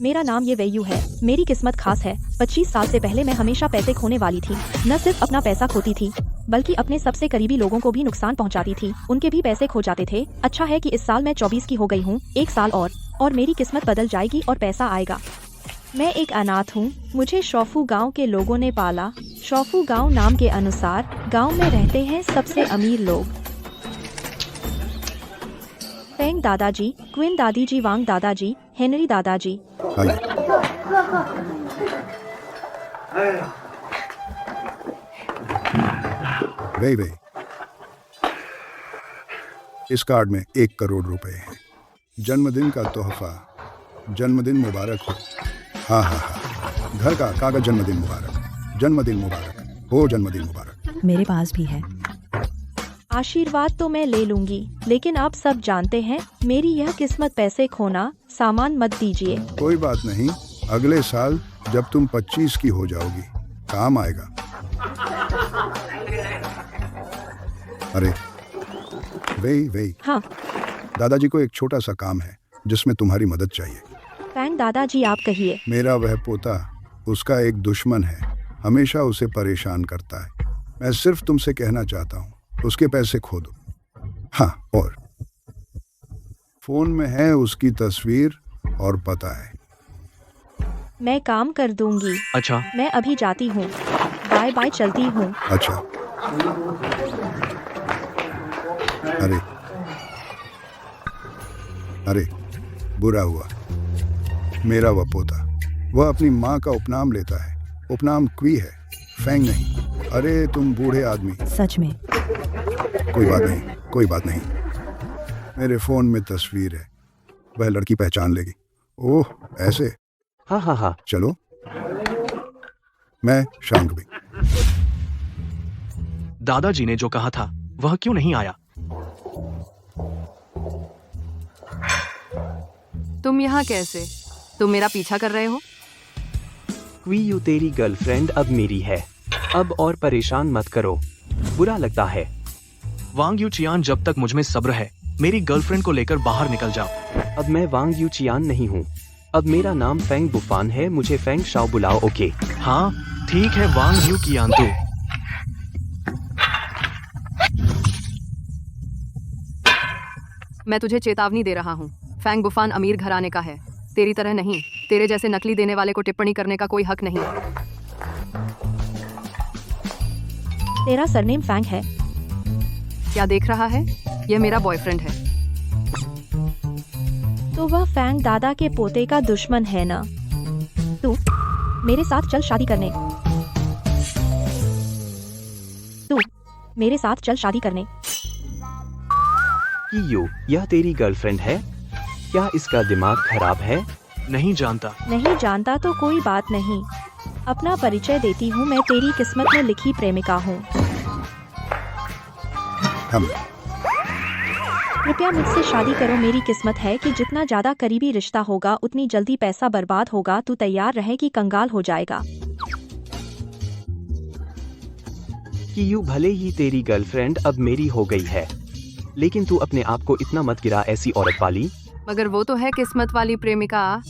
मेरा नाम ये वैयू है। मेरी किस्मत खास है। 25 साल से पहले मैं हमेशा पैसे खोने वाली थी। न सिर्फ अपना पैसा खोती थी बल्कि अपने सबसे करीबी लोगों को भी नुकसान पहुंचाती थी। उनके भी पैसे खो जाते थे। अच्छा है कि इस साल मैं 24 की हो गई हूँ। 1 साल और मेरी किस्मत बदल जाएगी और पैसा आएगा। मैं एक अनाथ हूँ। मुझे शौफू गांव के लोगों ने पाला। शौफू गांव नाम के अनुसार गांव में रहते हैं सबसे अमीर लोग। फेंग दादाजी, क्विन दादी जी, वांग दादाजी, हेनरी दादाजी। वे इस कार्ड में 1 करोड़ रुपए हैं। जन्मदिन का तोहफा। जन्मदिन मुबारक हो। हाँ, घर का कागज। जन्मदिन मुबारक। जन्मदिन मुबारक हो। जन्मदिन मुबारक। मेरे पास भी है। आशीर्वाद तो मैं ले लूंगी, लेकिन आप सब जानते हैं मेरी यह किस्मत। पैसे खोना सामान मत दीजिए। कोई बात नहीं, अगले साल जब तुम 25 की हो जाओगी काम आएगा। अरे वे हाँ दादाजी को एक छोटा सा काम है जिसमें तुम्हारी मदद चाहिए। फैंग दादाजी आप कहिए। मेरा वह पोता, उसका एक दुश्मन है, हमेशा उसे परेशान करता है। मैं सिर्फ तुमसे कहना चाहता हूँ उसके पैसे खो दो। हाँ, और फोन में है उसकी तस्वीर और पता है। मैं काम कर दूंगी। अच्छा। मैं अभी जाती हूँ। बाय बाय, चलती हूँ। अच्छा। अरे बुरा हुआ। मेरा वह पोता, वह अपनी माँ का उपनाम लेता है। उपनाम क्वी है, फेंग नहीं। अरे तुम बूढ़े आदमी। सच में? कोई बात नहीं। मेरे फोन में तस्वीर है, वह लड़की पहचान लेगी। ओह ऐसे? हाँ। चलो। मैं शांग भी। दादाजी ने जो कहा था वह क्यों नहीं आया? तुम यहाँ कैसे? तुम मेरा पीछा कर रहे हो? क्वी यू तेरी गर्लफ्रेंड अब मेरी है। अब और परेशान मत करो, बुरा लगता है। वांग यू चियान, जब तक मुझमें सब्र है मेरी गर्लफ्रेंड को लेकर बाहर निकल जाओ। अब मैं वांग यू चियान नहीं हूँ। अब मेरा नाम फेंग बुफान है। मुझे फेंग शाओ बुलाओ। ओके? हाँ ठीक है वांग यू कियान। तू मैं तुझे चेतावनी दे रहा हूँ। फैंग बुफान अमीर घराने का है, तेरी तरह नहीं। तेरे जैसे नकली देने वाले को टिप्पणी करने का कोई हक नहीं। तेरा सरनेम फैंग है? क्या देख रहा है? यह मेरा बॉयफ्रेंड है। तो वह फैंग दादा के पोते का दुश्मन है ना? तू मेरे साथ चल शादी करने। तू मेरे साथ चल शादी करने। कि यू, यह तेरी गर्लफ्रेंड है? क्या इसका दिमाग खराब है? नहीं जानता। नहीं जानता तो कोई बात नहीं। अपना परिचय देती हूँ, मैं तेरी किस्मत में लिखी प्रेमिका हूँ। कृपया मुझसे शादी करो। मेरी किस्मत है कि जितना ज्यादा करीबी रिश्ता होगा उतनी जल्दी पैसा बर्बाद होगा। तू तैयार रहे कि कंगाल हो जाएगा। कि यू, भले ही तेरी गर्लफ्रेंड अब मेरी हो गई है, लेकिन तू अपने आप को इतना मत गिरा ऐसी औरत वाली। मगर वो तो है किस्मत वाली प्रेमिका।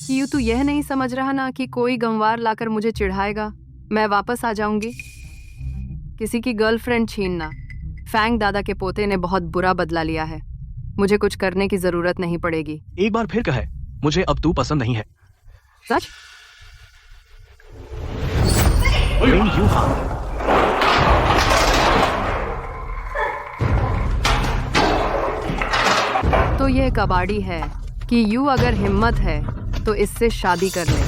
कि तू यह नहीं समझ रहा ना कि कोई गंवार लाकर मुझे चिढ़ाएगा, मैं वापस आ जाऊंगी। किसी की गर्लफ्रेंड छीनना। फैंग दादा के पोते ने बहुत बुरा बदला लिया है। मुझे कुछ करने की जरूरत नहीं पड़ेगी। एक बार फिर कहे, मुझे अब तू पसंद नहीं है। सच? यू हाँ। तो ये कबाड़ी है कि यू अगर हिम्मत है तो इससे शादी कर ले।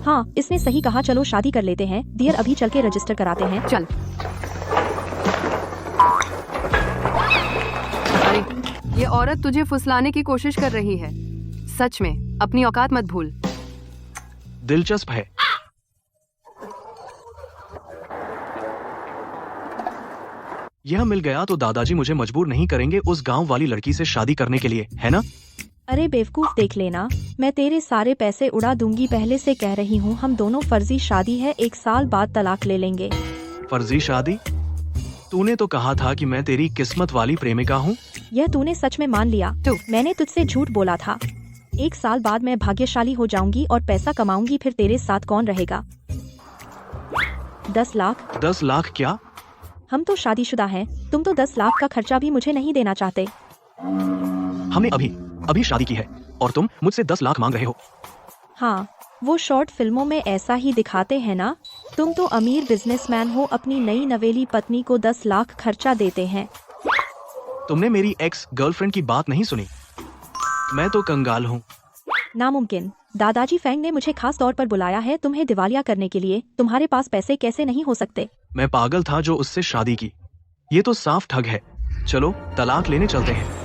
हाँ, इसने सही कहा। चलो शादी कर लेते हैं। डियर, अभी चल के रजिस्टर कराते हैं। चल। अरे, ये औरत तुझे फुसलाने की कोशिश कर रही है। सच में अपनी औकात मत भूल। दिलचस्प है। यह मिल गया तो दादाजी मुझे मजबूर नहीं करेंगे उस गांव वाली लड़की से शादी करने के लिए, है ना? अरे बेवकूफ, देख लेना, मैं तेरे सारे पैसे उड़ा दूंगी। पहले से कह रही हूँ, हम दोनों फर्जी शादी है, 1 साल बाद तलाक ले लेंगे। फर्जी शादी? तूने तो कहा था कि मैं तेरी किस्मत वाली प्रेमिका हूँ। यह तूने सच में मान लिया? तो मैंने तुझसे झूठ बोला था। 1 साल बाद मैं भाग्यशाली हो जाऊंगी और पैसा कमाऊंगी, फिर तेरे साथ कौन रहेगा? 10 लाख। 10 लाख क्या? हम तो शादीशुदा हैं, तुम तो 10 लाख का खर्चा भी मुझे नहीं देना चाहते। हमने अभी शादी की है और तुम मुझसे 10 लाख मांग रहे हो? हाँ, वो शॉर्ट फिल्मों में ऐसा ही दिखाते हैं ना। तुम तो अमीर बिजनेसमैन हो, अपनी नई नवेली पत्नी को 10 लाख खर्चा देते हैं। तुमने मेरी एक्स गर्लफ्रेंड की बात नहीं सुनी? मैं तो कंगाल हूँ। नामुमकिन। दादाजी फेंग ने मुझे खास तौर पर बुलाया है तुम्हें दिवालिया करने के लिए। तुम्हारे पास पैसे कैसे नहीं हो सकते? मैं पागल था जो उससे शादी की। ये तो साफ ठग है। चलो तलाक लेने चलते हैं।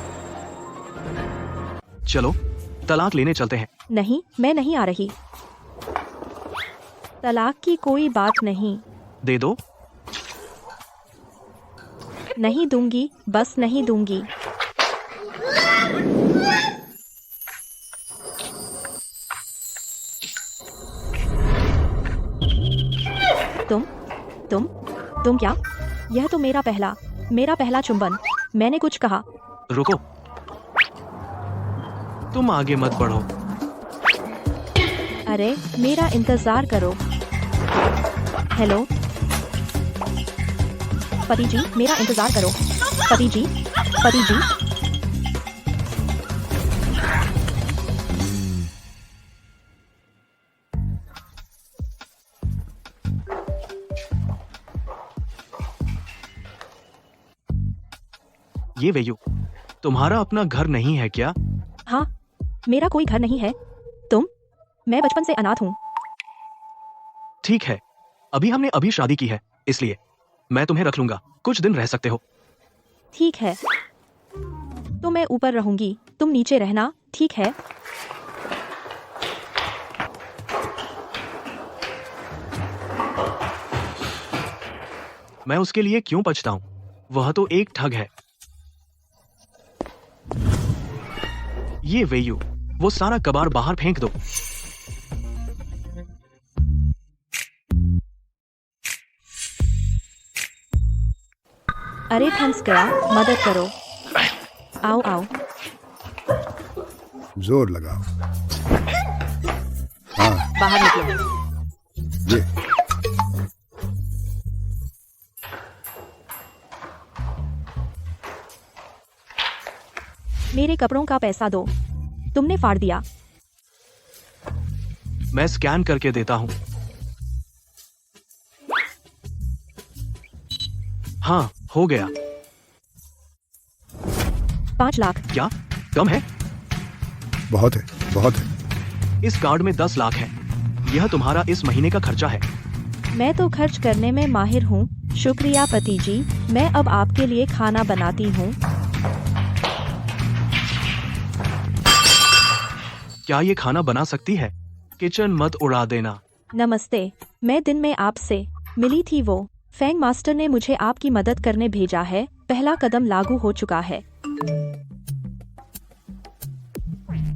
चलो तलाक लेने चलते हैं। नहीं, मैं नहीं आ रही। तलाक की कोई बात नहीं। दे दो। नहीं दूंगी, बस नहीं दूंगी। तुम क्या? यह तो मेरा पहला चुंबन। मैंने कुछ कहा? रुको, तुम आगे मत बढ़ो। अरे मेरा इंतजार करो। हेलो पति जी, मेरा इंतजार करो। पति जी। ये वेयू, तुम्हारा अपना घर नहीं है क्या? हाँ, मेरा कोई घर नहीं है। मैं बचपन से अनाथ हूँ। ठीक है, हमने शादी की है, इसलिए मैं तुम्हें रख लूंगा। कुछ दिन रह सकते हो। ठीक है, तो मैं ऊपर रहूंगी, तुम नीचे रहना, ठीक है? मैं उसके लिए क्यों पछताऊं? वह तो एक ठग है। ये वेयू, वो सारा कबाड़ बाहर फेंक दो। अरे फंस गया, मदद करो। आओ। जोर लगाओ। हाँ, बाहर निकलो। ये मेरे कपड़ों का पैसा दो। तुमने फाड़ दिया। मैं स्कैन करके देता हूं। हाँ, हो गया। 5 लाख। क्या कम है? बहुत है। इस कार्ड में 10 लाख है। यह तुम्हारा इस महीने का खर्चा है। मैं तो खर्च करने में माहिर हूँ। शुक्रिया पति जी, मैं अब आपके लिए खाना बनाती हूँ। क्या ये खाना बना सकती है? किचन मत उड़ा देना। नमस्ते, मैं दिन में आपसे मिली थी। वो फेंग मास्टर ने मुझे आपकी मदद करने भेजा है। पहला कदम लागू हो चुका है।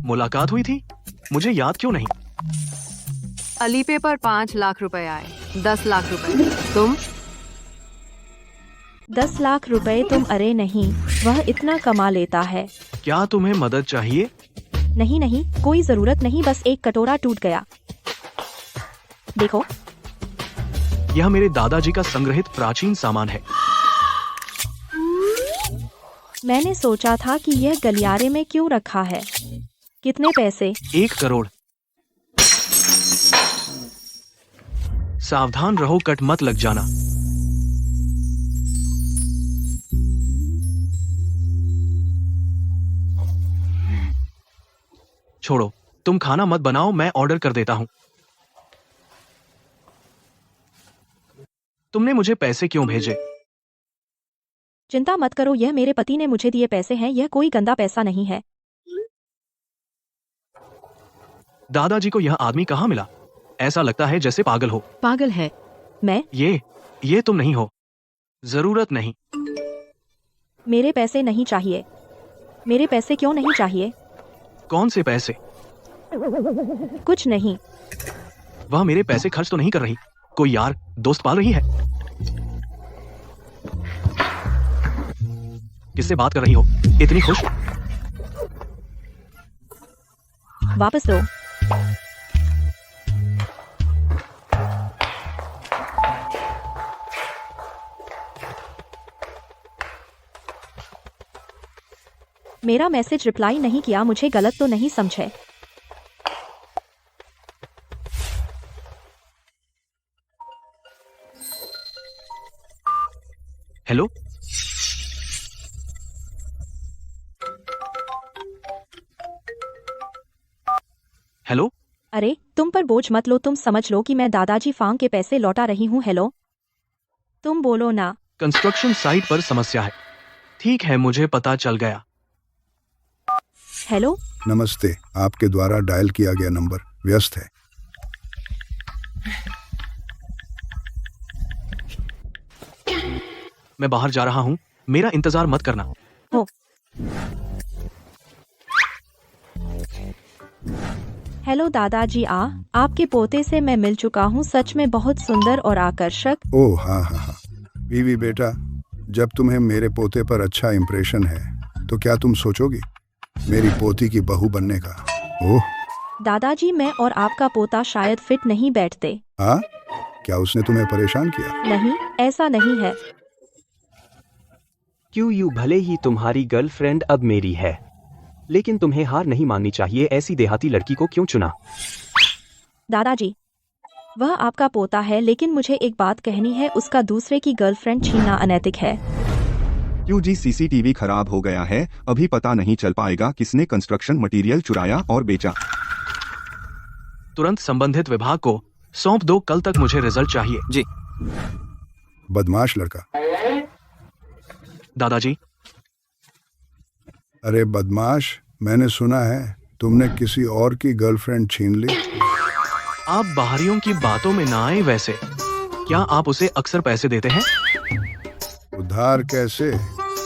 मुलाकात हुई थी? मुझे याद क्यों नहीं? अली पे पर 5 लाख रुपए आए। 10 लाख रुपए। तुम? 10 लाख रुपए तुम? अरे नहीं, वह इतना कमा लेता है। क्या तुम्हें मदद चाहिए? नहीं, कोई जरूरत नहीं, बस एक कटोरा टूट गया। देखो, यह मेरे दादाजी का संग्रहित प्राचीन सामान है। मैंने सोचा था कि यह गलियारे में क्यों रखा है। कितने पैसे? 1 करोड़। सावधान रहो, कट मत लग जाना। छोड़ो, तुम खाना मत बनाओ, मैं ऑर्डर कर देता हूं। तुमने मुझे पैसे क्यों भेजे? चिंता मत करो, यह मेरे पति ने मुझे दिए पैसे हैं। यह कोई गंदा पैसा नहीं है। दादाजी को यह आदमी कहाँ मिला? ऐसा लगता है जैसे पागल हो। पागल है। मैं? ये तुम नहीं हो। जरूरत नहीं। मेरे पैसे नहीं चाहिए। मेरे पैसे क्यों नहीं चाहिए? कौन से पैसे? कुछ नहीं। वह मेरे पैसे खर्च तो नहीं कर रही, कोई यार दोस्त पाल रही है। किससे बात कर रही हो? इतनी खुश? वापस लो। मेरा मैसेज रिप्लाई नहीं किया, मुझे गलत तो नहीं समझे? हेलो? हेलो? अरे तुम पर बोझ मत लो, तुम समझ लो कि मैं दादाजी फांग के पैसे लौटा रही हूँ। हेलो, तुम बोलो ना। कंस्ट्रक्शन साइट पर समस्या है। ठीक है, मुझे पता चल गया। हेलो, नमस्ते, आपके द्वारा डायल किया गया नंबर व्यस्त है। मैं बाहर जा रहा हूँ, मेरा इंतजार मत करना। हो। हेलो दादाजी, आपके पोते से मैं मिल चुका हूँ, सच में बहुत सुंदर और आकर्षक। ओह हाँ हाँ हाँ, बीवी बेटा, जब तुम्हें मेरे पोते पर अच्छा इम्प्रेशन है तो क्या तुम सोचोगी मेरी पोती की बहू बनने का? ओह दादाजी, मैं और आपका पोता शायद फिट नहीं बैठते। हाँ, क्या उसने तुम्हें परेशान किया? नहीं, ऐसा नहीं है। क्यों यू भले ही तुम्हारी गर्लफ्रेंड अब मेरी है, लेकिन तुम्हें हार नहीं माननी चाहिए। ऐसी देहाती लड़की को क्यों चुना? दादाजी, वह आपका पोता है, लेकिन मुझे एक बात कहनी है, उसका दूसरे की गर्लफ्रेंड छीनना अनैतिक है। क्यों जी? सीसीटीवी खराब हो गया है, अभी पता नहीं चल पाएगा किसने कंस्ट्रक्शन मटेरियल चुराया और बेचा। तुरंत संबंधित विभाग को सौंप दो, कल तक मुझे रिजल्ट चाहिए। जी बदमाश लड़का। दादाजी। अरे बदमाश, मैंने सुना है तुमने किसी और की गर्लफ्रेंड छीन ली। आप बाहरियों की बातों में ना आए। वैसे क्या आप उसे अक्सर पैसे देते हैं? उधार कैसे,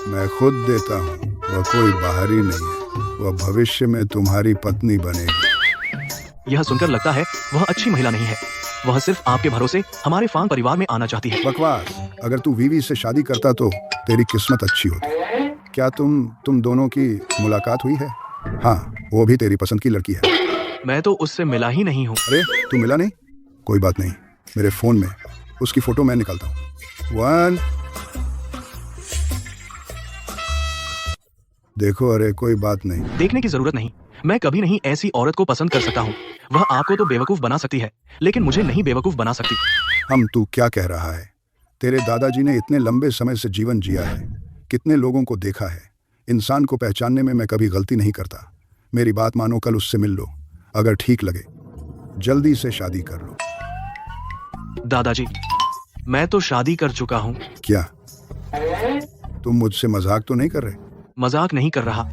मैं खुद देता हूँ। वह कोई बाहरी नहीं है, वह भविष्य में तुम्हारी पत्नी बनेगी। यह सुनकर लगता है वह अच्छी महिला नहीं है। वह सिर्फ आपके भरोसे हमारे फांग परिवार में आना चाहती है। बकवास, अगर तू वीवी से शादी करता तो तेरी किस्मत अच्छी होती। क्या तुम दोनों की मुलाकात हुई है? हाँ, वो भी तेरी पसंद की लड़की है। मैं तो उससे मिला ही नहीं हूँ। अरे तू मिला नहीं? कोई बात नहीं, मेरे फोन में उसकी फोटो मैं निकालता हूँ। 1 देखो, अरे कोई बात नहीं। देखने की जरूरत नहीं, मैं कभी नहीं ऐसी औरत को पसंद कर सकता हूँ। वह आपको तो बेवकूफ बना सकती है, लेकिन मुझे नहीं बेवकूफ बना सकती। तू क्या कह रहा है? तेरे दादाजी ने इतने लंबे समय से जीवन जिया है, कितने लोगों को देखा है। इंसान को पहचानने में मैं कभी गलती नहीं करता। मेरी बात मानो, कल उससे मिल लो, अगर ठीक लगे जल्दी से शादी कर लो। दादाजी, मैं तो शादी कर चुका हूँ। क्या तुम मुझसे मजाक तो नहीं कर रहे? मजाक नहीं कर रहा,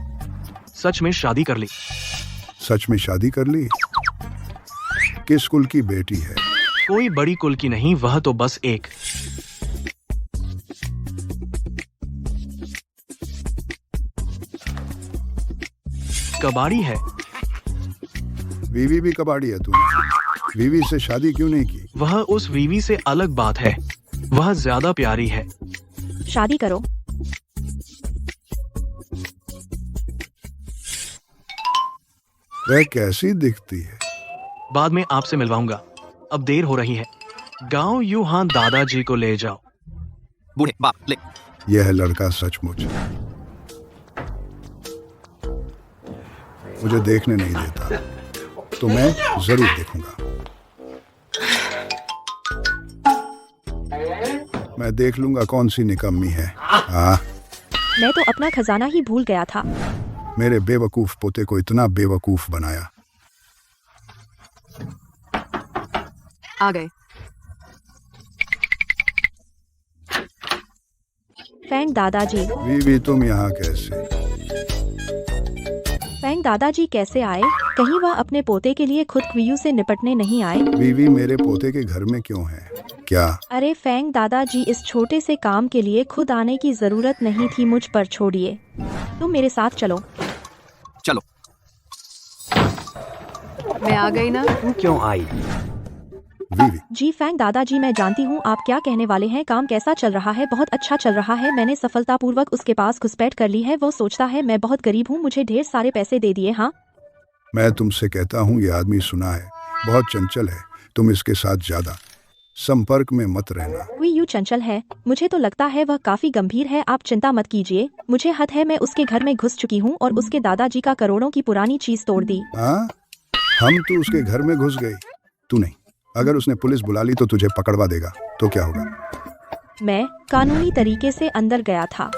सच में शादी कर ली। सच में शादी कर ली? किस कुल की बेटी है? कोई बड़ी कुल की नहीं, वह तो बस एक कबाड़ी है। बीवी भी कबाड़ी है? तूने बीवी से शादी क्यों नहीं की? वह उस वीवी से अलग बात है, वह ज्यादा प्यारी है। शादी करो। वह कैसी दिखती है? बाद में आपसे मिलवाऊंगा, अब देर हो रही है। गांव यूहान दादाजी को ले जाओ। बूढ़े बाप ले। यह लड़का सचमुच मुझे देखने नहीं देता, तो मैं जरूर देखूंगा। मैं देख लूंगा कौन सी निकम्मी है। मैं तो अपना खजाना ही भूल गया था। मेरे बेवकूफ पोते को इतना बेवकूफ बनाया। आ गए। फैंग दादाजी। बीवी तुम यहाँ कैसे? फैंग दादाजी कैसे आए? कहीं वह अपने पोते के लिए खुद क्वियू से निपटने नहीं आए? बीवी मेरे पोते के घर में क्यों है? क्या? अरे फैंग दादाजी, इस छोटे से काम के लिए खुद आने की जरूरत नहीं थी, मुझ पर छोड़िए। तुम मेरे साथ चलो। चलो। मैं आ गई ना। तू क्यों आई? वीवी, जी फैंग दादाजी, मैं जानती हूँ आप क्या कहने वाले हैं। काम कैसा चल रहा है? बहुत अच्छा चल रहा है। मैंने सफलतापूर्वक उसके पास घुसपैठ कर ली है। वो सोचता है मैं बहुत गरीब हूँ, मुझे ढेर सारे पैसे दे दिए। हाँ, मैं तुमसे कहता हूँ ये आदमी सुना है, बहुत चंचल है। तुम इसके साथ ज्यादा संपर्क में मत रहना। कोई यूँ चंचल है? मुझे तो लगता है वह काफी गंभीर है। आप चिंता मत कीजिए, मुझे हद है। मैं उसके घर में घुस चुकी हूँ और उसके दादाजी का करोड़ों की पुरानी चीज तोड़ दी। हाँ, हम तो उसके घर में घुस गए, तू नहीं। अगर उसने पुलिस बुला ली तो तुझे पकड़वा देगा, तो क्या होगा? मैं कानूनी तरीके से अंदर गया था।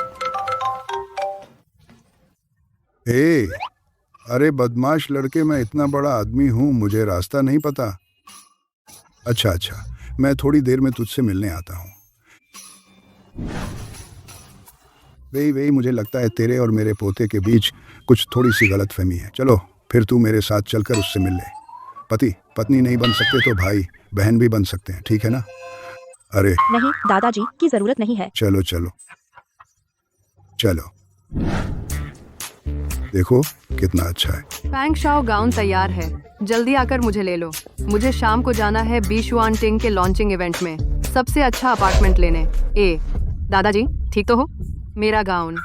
ए, अरे बदमाश लड़के, मैं इतना बड़ा आदमी हूँ, मुझे रास्ता नहीं पता। अच्छा, मैं थोड़ी देर में तुझसे मिलने आता हूँ। वही मुझे लगता है तेरे और मेरे पोते के बीच कुछ थोड़ी सी गलतफहमी है। चलो फिर तू मेरे साथ चलकर उससे मिल ले। पति पत्नी नहीं बन सकते तो भाई बहन भी बन सकते हैं, ठीक है ना? अरे नहीं दादाजी, की जरूरत नहीं है। चलो देखो कितना अच्छा है। फैंग शाओ, गाउन तैयार है, जल्दी आकर मुझे ले लो। मुझे शाम को जाना है बिशुआन टिंग के लॉन्चिंग इवेंट में, सबसे अच्छा अपार्टमेंट लेने। दादाजी ठीक तो हो? मेरा गाउन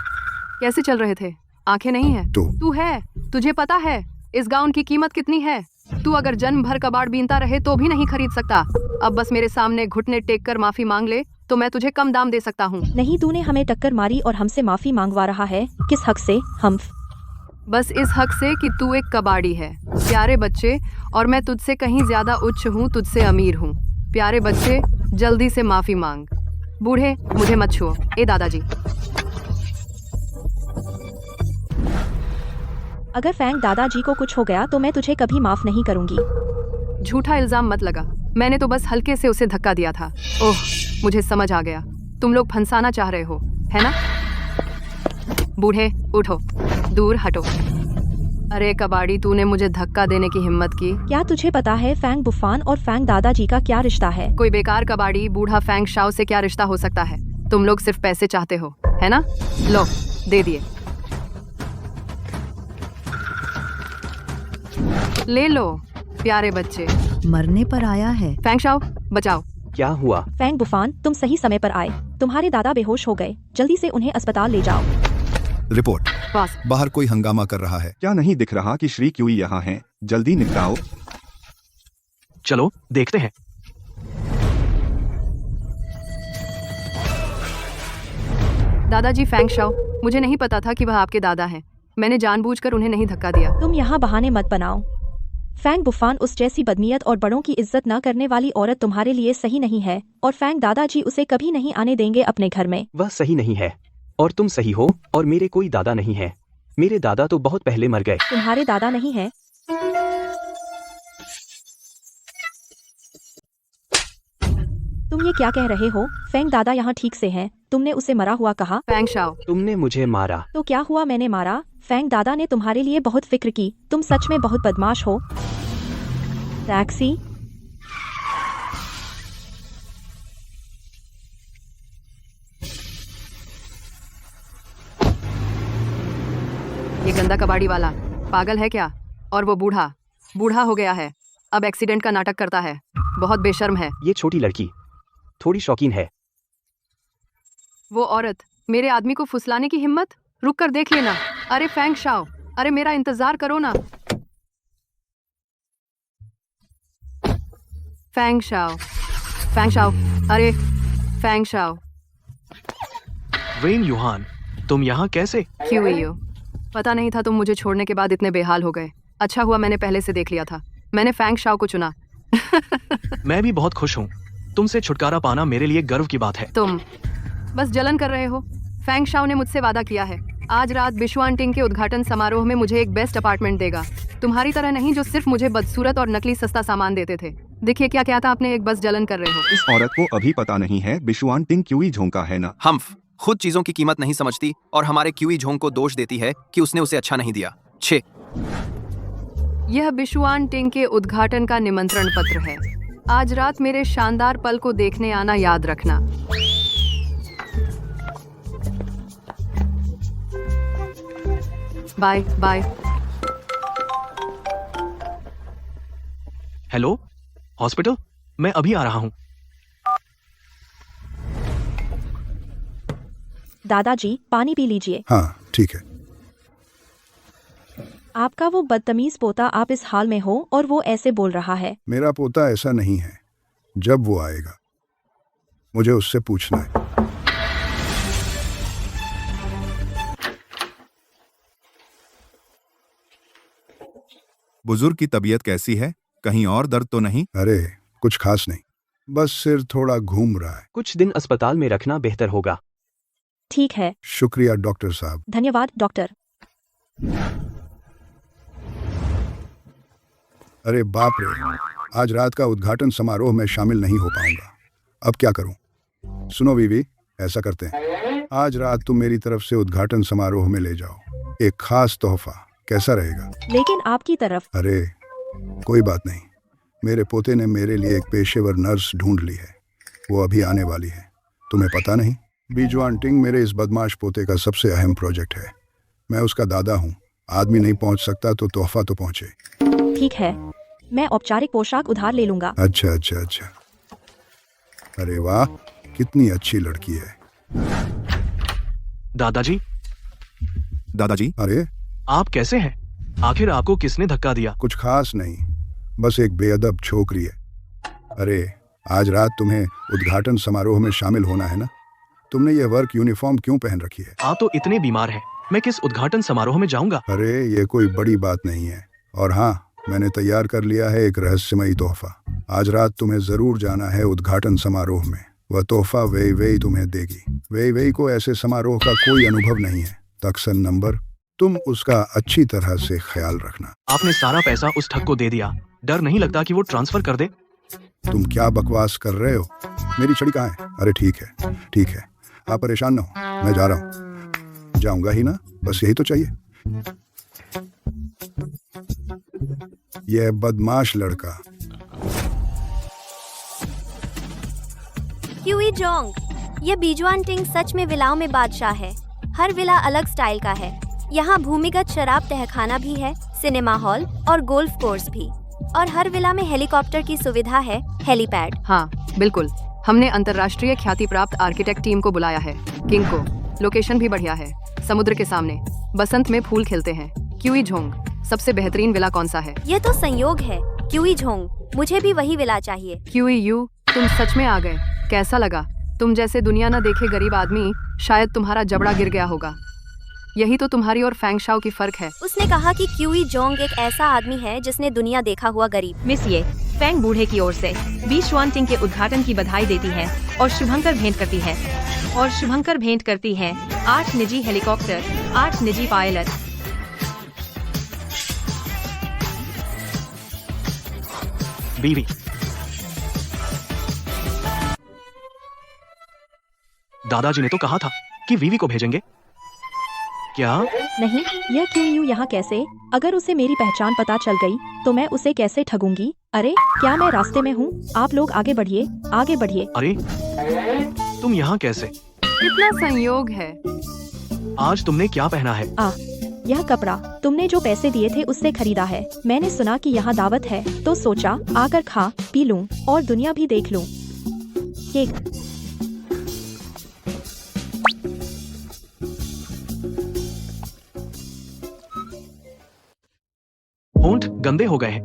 कैसे चल रहे थे? आंखें नहीं है? तू है, तुझे पता है इस गाउन की कीमत कितनी है? तू अगर जन्म भर कबाड़ बीनता रहे तो भी नहीं खरीद सकता। अब बस मेरे सामने घुटने टेक कर माफी मांग ले तो मैं तुझे कम दाम दे सकता हूँ। नहीं, तूने हमें टक्कर मारी और हमसे माफी मांगवा रहा है? किस हक से? हम बस इस हक से कि तू एक कबाड़ी है। प्यारे बच्चे, और मैं तुझसे कहीं ज्यादा उच्च हूँ, तुझसे अमीर हूँ। प्यारे बच्चे, जल्दी से माफी मांग। बूढ़े, मुझे मत छुओ। दादाजी, अगर फैंग दादाजी को कुछ हो गया तो मैं तुझे कभी माफ नहीं करूंगी। झूठा इल्जाम मत लगा, मैंने तो बस हल्के से उसे धक्का दिया था। ओह, मुझे समझ आ गया, तुम लोग फंसाना चाह रहे हो, है ना? बूढ़े, उठो, दूर हटो। अरे कबाड़ी, तूने मुझे धक्का देने की हिम्मत की? क्या तुझे पता है फैंग बुफान और फैंग दादाजी का क्या रिश्ता है? कोई बेकार कबाड़ी बूढ़ा फैंग शाओ से क्या रिश्ता हो सकता है? तुम लोग सिर्फ पैसे चाहते हो, है ना? लो, दे दिए। ले लो प्यारे बच्चे। मरने पर आया है। फैंग शाओ, बचाओ। क्या हुआ? फैंग बुफान, तुम सही समय पर आए। तुम्हारे दादा बेहोश हो गए, जल्दी से उन्हें अस्पताल ले जाओ। रिपोर्ट, बॉस, बाहर कोई हंगामा कर रहा है। क्या नहीं दिख रहा कि श्री क्यूई यहाँ हैं? जल्दी निपटाओ। चलो देखते हैं। दादाजी फैंग शाओ, मुझे नहीं पता था कि वह आपके दादा हैं। मैंने जानबूझकर उन्हें नहीं धक्का दिया। तुम यहाँ बहाने मत बनाओ। फैंग बुफान उस जैसी बदनीयत और बड़ों की इज्जत न करने वाली औरत तुम्हारे लिए सही नहीं है, और फैंग दादाजी उसे कभी नहीं आने देंगे अपने घर में। वह सही नहीं है, और तुम सही हो, और मेरे कोई दादा नहीं है। मेरे दादा तो बहुत पहले मर गए। तुम्हारे दादा नहीं है? तुम ये क्या कह रहे हो? फैंग दादा यहाँ ठीक से हैं। तुमने उसे मरा हुआ कहा। फैंग शाओ, तुमने मुझे मारा। तो क्या हुआ? मैंने मारा? फैंग दादा ने तुम्हारे लिए बहुत फिक्र की। तुम सच में बहुत बदमाश हो। टैक्सी। ये गंदा कबाड़ी वाला पागल है क्या? और वो बूढ़ा हो गया है, अब एक्सीडेंट का नाटक करता है। बहुत बेशर्म है। ये छोटी लड़की थोड़ी शौकीन है। वो औरत, मेरे आदमी को फुसलाने की हिम्मत? रुक कर देख लेना। अरे फैंग शाओ, अरे मेरा इंतजार करो ना। फैंग शाओ, अरे फैंग शाओ। वेन यूहान, तुम यहाँ कैसे? क्यों हुई हो? पता नहीं था तुम मुझे छोड़ने के बाद इतने बेहाल हो गए। अच्छा हुआ मैंने पहले से देख लिया था। मैंने फैंग शाओ को चुना। मैं भी बहुत खुश हूँ। तुमसे छुटकारा पाना मेरे लिए गर्व की बात है। तुम बस जलन कर रहे हो। फैंग शाओ ने मुझसे वादा किया है, आज रात बिशुआन टिंग के उद्घाटन समारोह में मुझे एक बेस्ट अपार्टमेंट देगा। तुम्हारी तरह नहीं जो सिर्फ मुझे बदसूरत और नकली सस्ता सामान देते थे। देखिए क्या क्या था आपने, एक बस जलन कर रहे हो। इस औरत को अभी पता नहीं है बिशुआन टिंग क्यूई झोंका है ना। हम्फ खुद चीजों की कीमत नहीं समझती और हमारे क्यूई झोंक को दोष देती है कि उसने उसे अच्छा नहीं दिया। छे, यह बिशुआन टिंग के उद्घाटन का निमंत्रण पत्र है। आज रात मेरे शानदार पल को देखने आना याद रखना। Bye bye. हेलो हॉस्पिटल, मैं अभी आ रहा हूँ। दादाजी पानी पी लीजिए। हाँ ठीक है। आपका वो बदतमीज पोता आप इस हाल में हो और वो ऐसे बोल रहा है। मेरा पोता ऐसा नहीं है। जब वो आएगा मुझे उससे पूछना है। बुजुर्ग की तबीयत कैसी है? कहीं और दर्द तो नहीं? अरे कुछ खास नहीं, बस सिर थोड़ा घूम रहा है। कुछ दिन अस्पताल में रखना बेहतर होगा। ठीक है, शुक्रिया डॉक्टर साहब। धन्यवाद डॉक्टर। अरे बाप रे, आज रात का उद्घाटन समारोह में शामिल नहीं हो पाऊंगा। अब क्या करूं? सुनो बीवी, ऐसा करते हैं, आज रात तुम मेरी तरफ से उद्घाटन समारोह में ले जाओ एक खास तोहफा। कैसा रहेगा? लेकिन आपकी तरफ। अरे कोई बात नहीं, मेरे पोते ने मेरे लिए एक पेशेवर नर्स ढूंढ ली है। वो अभी आने वाली है। तुम्हें पता नहीं, बीजवान टिंग मेरे इस बदमाश पोते का सबसे अहम प्रोजेक्ट है। मैं उसका दादा हूँ। आदमी नहीं पहुँच सकता तो तोहफा तो पहुँचे। ठीक है, मैं औपचारिक पोशाक उधार ले लूंगा। अच्छा अच्छा अच्छा। अरे वाह, कितनी अच्छी लड़की है। दादाजी, दादाजी, अरे आप कैसे हैं? आखिर आपको किसने धक्का दिया? कुछ खास नहीं, बस एक बेअदब छोकरी है। अरे आज रात तुम्हें उद्घाटन समारोह में शामिल होना है ना? तुमने ये वर्क यूनिफॉर्म क्यों पहन रखी है? आप तो इतने बीमार हैं, मैं किस उद्घाटन समारोह में जाऊंगा? अरे ये कोई बड़ी बात नहीं है। और हाँ, मैंने तैयार कर लिया है एक रहस्यमयी तोहफा। आज रात तुम्हें जरूर जाना है उद्घाटन समारोह में। वह तोहफा वेई वेई तुम्हें देगी। वेई वेई को ऐसे समारोह का कोई अनुभव नहीं है। तक्सन नंबर, तुम उसका अच्छी तरह से ख्याल रखना। आपने सारा पैसा उस ठग को दे दिया। डर नहीं लगता कि वो ट्रांसफर कर दे? तुम क्या बकवास कर रहे हो? मेरी छड़ी कहाँ है? अरे ठीक है ठीक है, आप परेशान न हो, मैं जा रहा हूँ। जाऊंगा ही ना, बस यही तो चाहिए। यह बदमाश लड़का। क्यूई जोंग, ये बीजवान टिंग सच में विलाओं में बादशाह है। हर विला अलग स्टाइल का है। यहाँ भूमिगत शराब तहखाना भी है, सिनेमा हॉल और गोल्फ कोर्स भी। और हर विला में हेलीकॉप्टर की सुविधा है, हेलीपैड। हाँ बिल्कुल, हमने अंतर्राष्ट्रीय ख्याति प्राप्त आर्किटेक्ट टीम को बुलाया है। किंग को। लोकेशन भी बढ़िया है, समुद्र के सामने, बसंत में फूल खिलते हैं। क्यूई झोंग, सबसे बेहतरीन विला कौन सा है? ये तो संयोग है। क्यूई झोंग, मुझे भी वही विला चाहिए। क्यूई यू, तुम सच में आ गए। कैसा लगा? तुम जैसे दुनिया न देखे गरीब आदमी, शायद तुम्हारा जबड़ा गिर गया होगा। यही तो तुम्हारी और फैंग शाओ की फर्क है। उसने कहा कि क्यूई जोंग एक ऐसा आदमी है जिसने दुनिया देखा हुआ गरीब। मिस ये फैंग बूढ़े की ओर से बीजवान टिंग के उद्घाटन की बधाई देती है और शुभंकर भेंट करती है 8 निजी हेलीकॉप्टर, 8 निजी पायलट। बीवी, दादाजी ने तो कहा था कि वीवी को भेजेंगे। क्या? नहीं, यह क्यूयू यहाँ कैसे? अगर उसे मेरी पहचान पता चल गई तो मैं उसे कैसे ठगूंगी? अरे क्या मैं रास्ते में हूँ? आप लोग आगे बढ़िए, आगे बढ़िए। अरे तुम यहाँ कैसे? कितना संयोग है। आज तुमने क्या पहना है? यह कपड़ा तुमने जो पैसे दिए थे उससे खरीदा है। मैंने सुना कि यहाँ दावत है तो सोचा आकर खा पी लूं और दुनिया भी देख लूं। केक। होंठ गंदे हो गए हैं।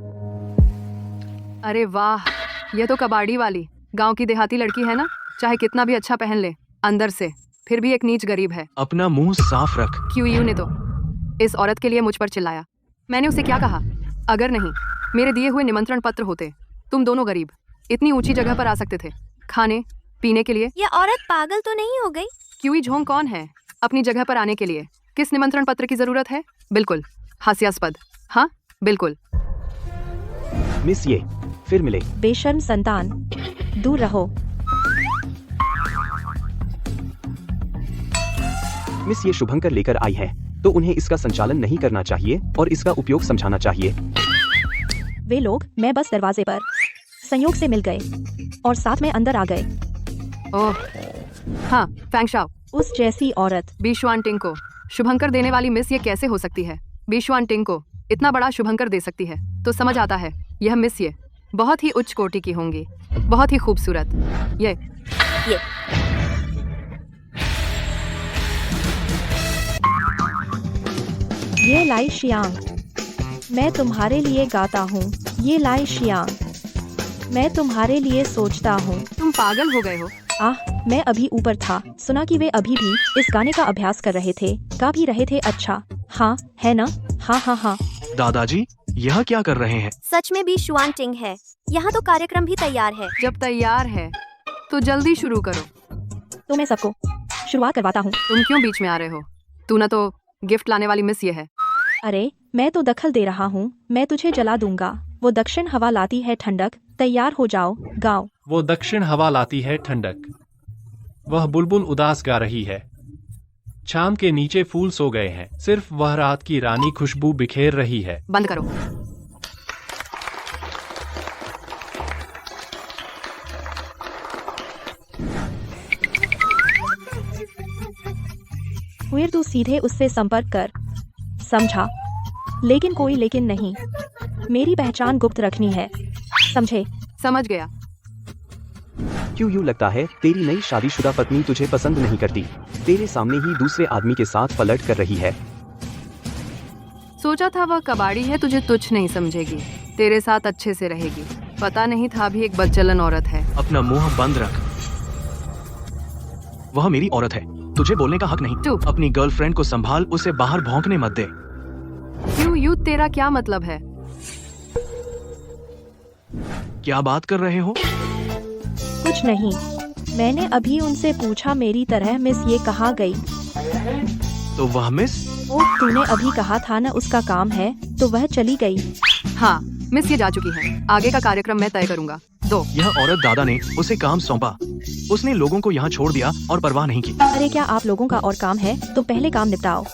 अरे वाह, ये तो कबाड़ी वाली गांव की देहाती लड़की है ना। चाहे कितना भी अच्छा पहन ले, अंदर से फिर भी एक नीच गरीब है। अपना मुंह साफ रख। क्यूयू ने तो इस औरत के लिए मुझ पर चिल्लाया। मैंने उसे क्या कहा? अगर नहीं मेरे दिए हुए निमंत्रण पत्र होते, तुम दोनों गरीब इतनी ऊंची जगह पर आ सकते थे खाने पीने के लिए। ये औरत पागल तो नहीं हो गई? क्यूई झोंग कौन है अपनी जगह पर आने के लिए? किस निमंत्रण पत्र की जरूरत है? बिल्कुल हास्यास्पद। हाँ बिल्कुल। मिस ये, फिर मिले। बेशर्म संतान, दूर रहो। मिस ये शुभंकर लेकर आई है तो उन्हें इसका संचालन नहीं करना चाहिए और इसका उपयोग समझाना चाहिए। वे लोग मैं बस दरवाजे पर संयोग से मिल गए और साथ में अंदर आ गए। ओह हाँ, फैंग शाओ। उस जैसी औरत। बीशुआन टिंग को शुभंकर देने वाली मिस ये कैसे हो सकती है? बीशुआन टिंग को इतना बड़ा शुभंकर दे सकती है तो समझ आता है यह मिस ये बहुत ही उच्च कोटि की होंगी, बहुत ही खूबसूरत। ये ये लाई शियांग, मैं तुम्हारे लिए गाता हूँ। ये लाई शियांग, मैं तुम्हारे लिए सोचता हूँ। तुम पागल हो गए हो। मैं अभी ऊपर था, सुना कि वे अभी भी इस गाने का अभ्यास कर रहे थे, गा भी रहे थे। अच्छा, हाँ है ना? हाँ हाँ हाँ। दादाजी यह क्या कर रहे हैं? सच में भी शुआन टिंग है। यहाँ तो कार्यक्रम भी तैयार है। जब तैयार है तो जल्दी शुरू करो। तो मैं सबको शुरुआत करवाता हूँ। तुम क्यों बीच में आ रहे हो? तू ना तो गिफ्ट लाने वाली मिस ये है। अरे मैं तो दखल दे रहा हूँ, मैं तुझे जला दूंगा। वो दक्षिण हवा लाती है ठंडक, तैयार हो जाओ, गाओ। वो दक्षिण हवा लाती है ठंडक, वह बुलबुल उदास गा रही है। छाम के नीचे फूल सो गए हैं, सिर्फ वह रात की रानी खुशबू बिखेर रही है। बंद करो। फिर तू सीधे उससे संपर्क कर, समझा? लेकिन कोई लेकिन नहीं, मेरी पहचान गुप्त रखनी है, समझे? समझ गया। क्यों यूं लगता है तेरी नई शादीशुदा पत्नी तुझे पसंद नहीं करती? तेरे सामने ही दूसरे आदमी के साथ पलट कर रही है। सोचा था वह कबाड़ी है, तुझे तुच्छ नहीं समझेगी, तेरे साथ अच्छे से रहेगी। पता नहीं था भी एक बदचलन औरत है। अपना मुंह बंद रख, वह मेरी औरत है, तुझे बोलने का हक नहीं। तू अपनी गर्लफ्रेंड को संभाल, उसे बाहर भौंकने मत दे। क्यों यू, तेरा क्या मतलब है? क्या बात कर रहे हो? कुछ नहीं, मैंने अभी उनसे पूछा मेरी तरह मिस ये कहाँ गई। तो वह मिस? ओह, तूने अभी कहा था ना उसका काम है, तो वह चली गई। हाँ, मिस ये जा चुकी है, आगे का कार्यक्रम मैं तय करूँगा। दो। यह औरत दादा ने उसे काम सौंपा, उसने लोगों को यहाँ छोड़ दिया और परवाह नहीं की। अरे क्या आप लोगों का और काम है, तो पहले काम निपटाओ।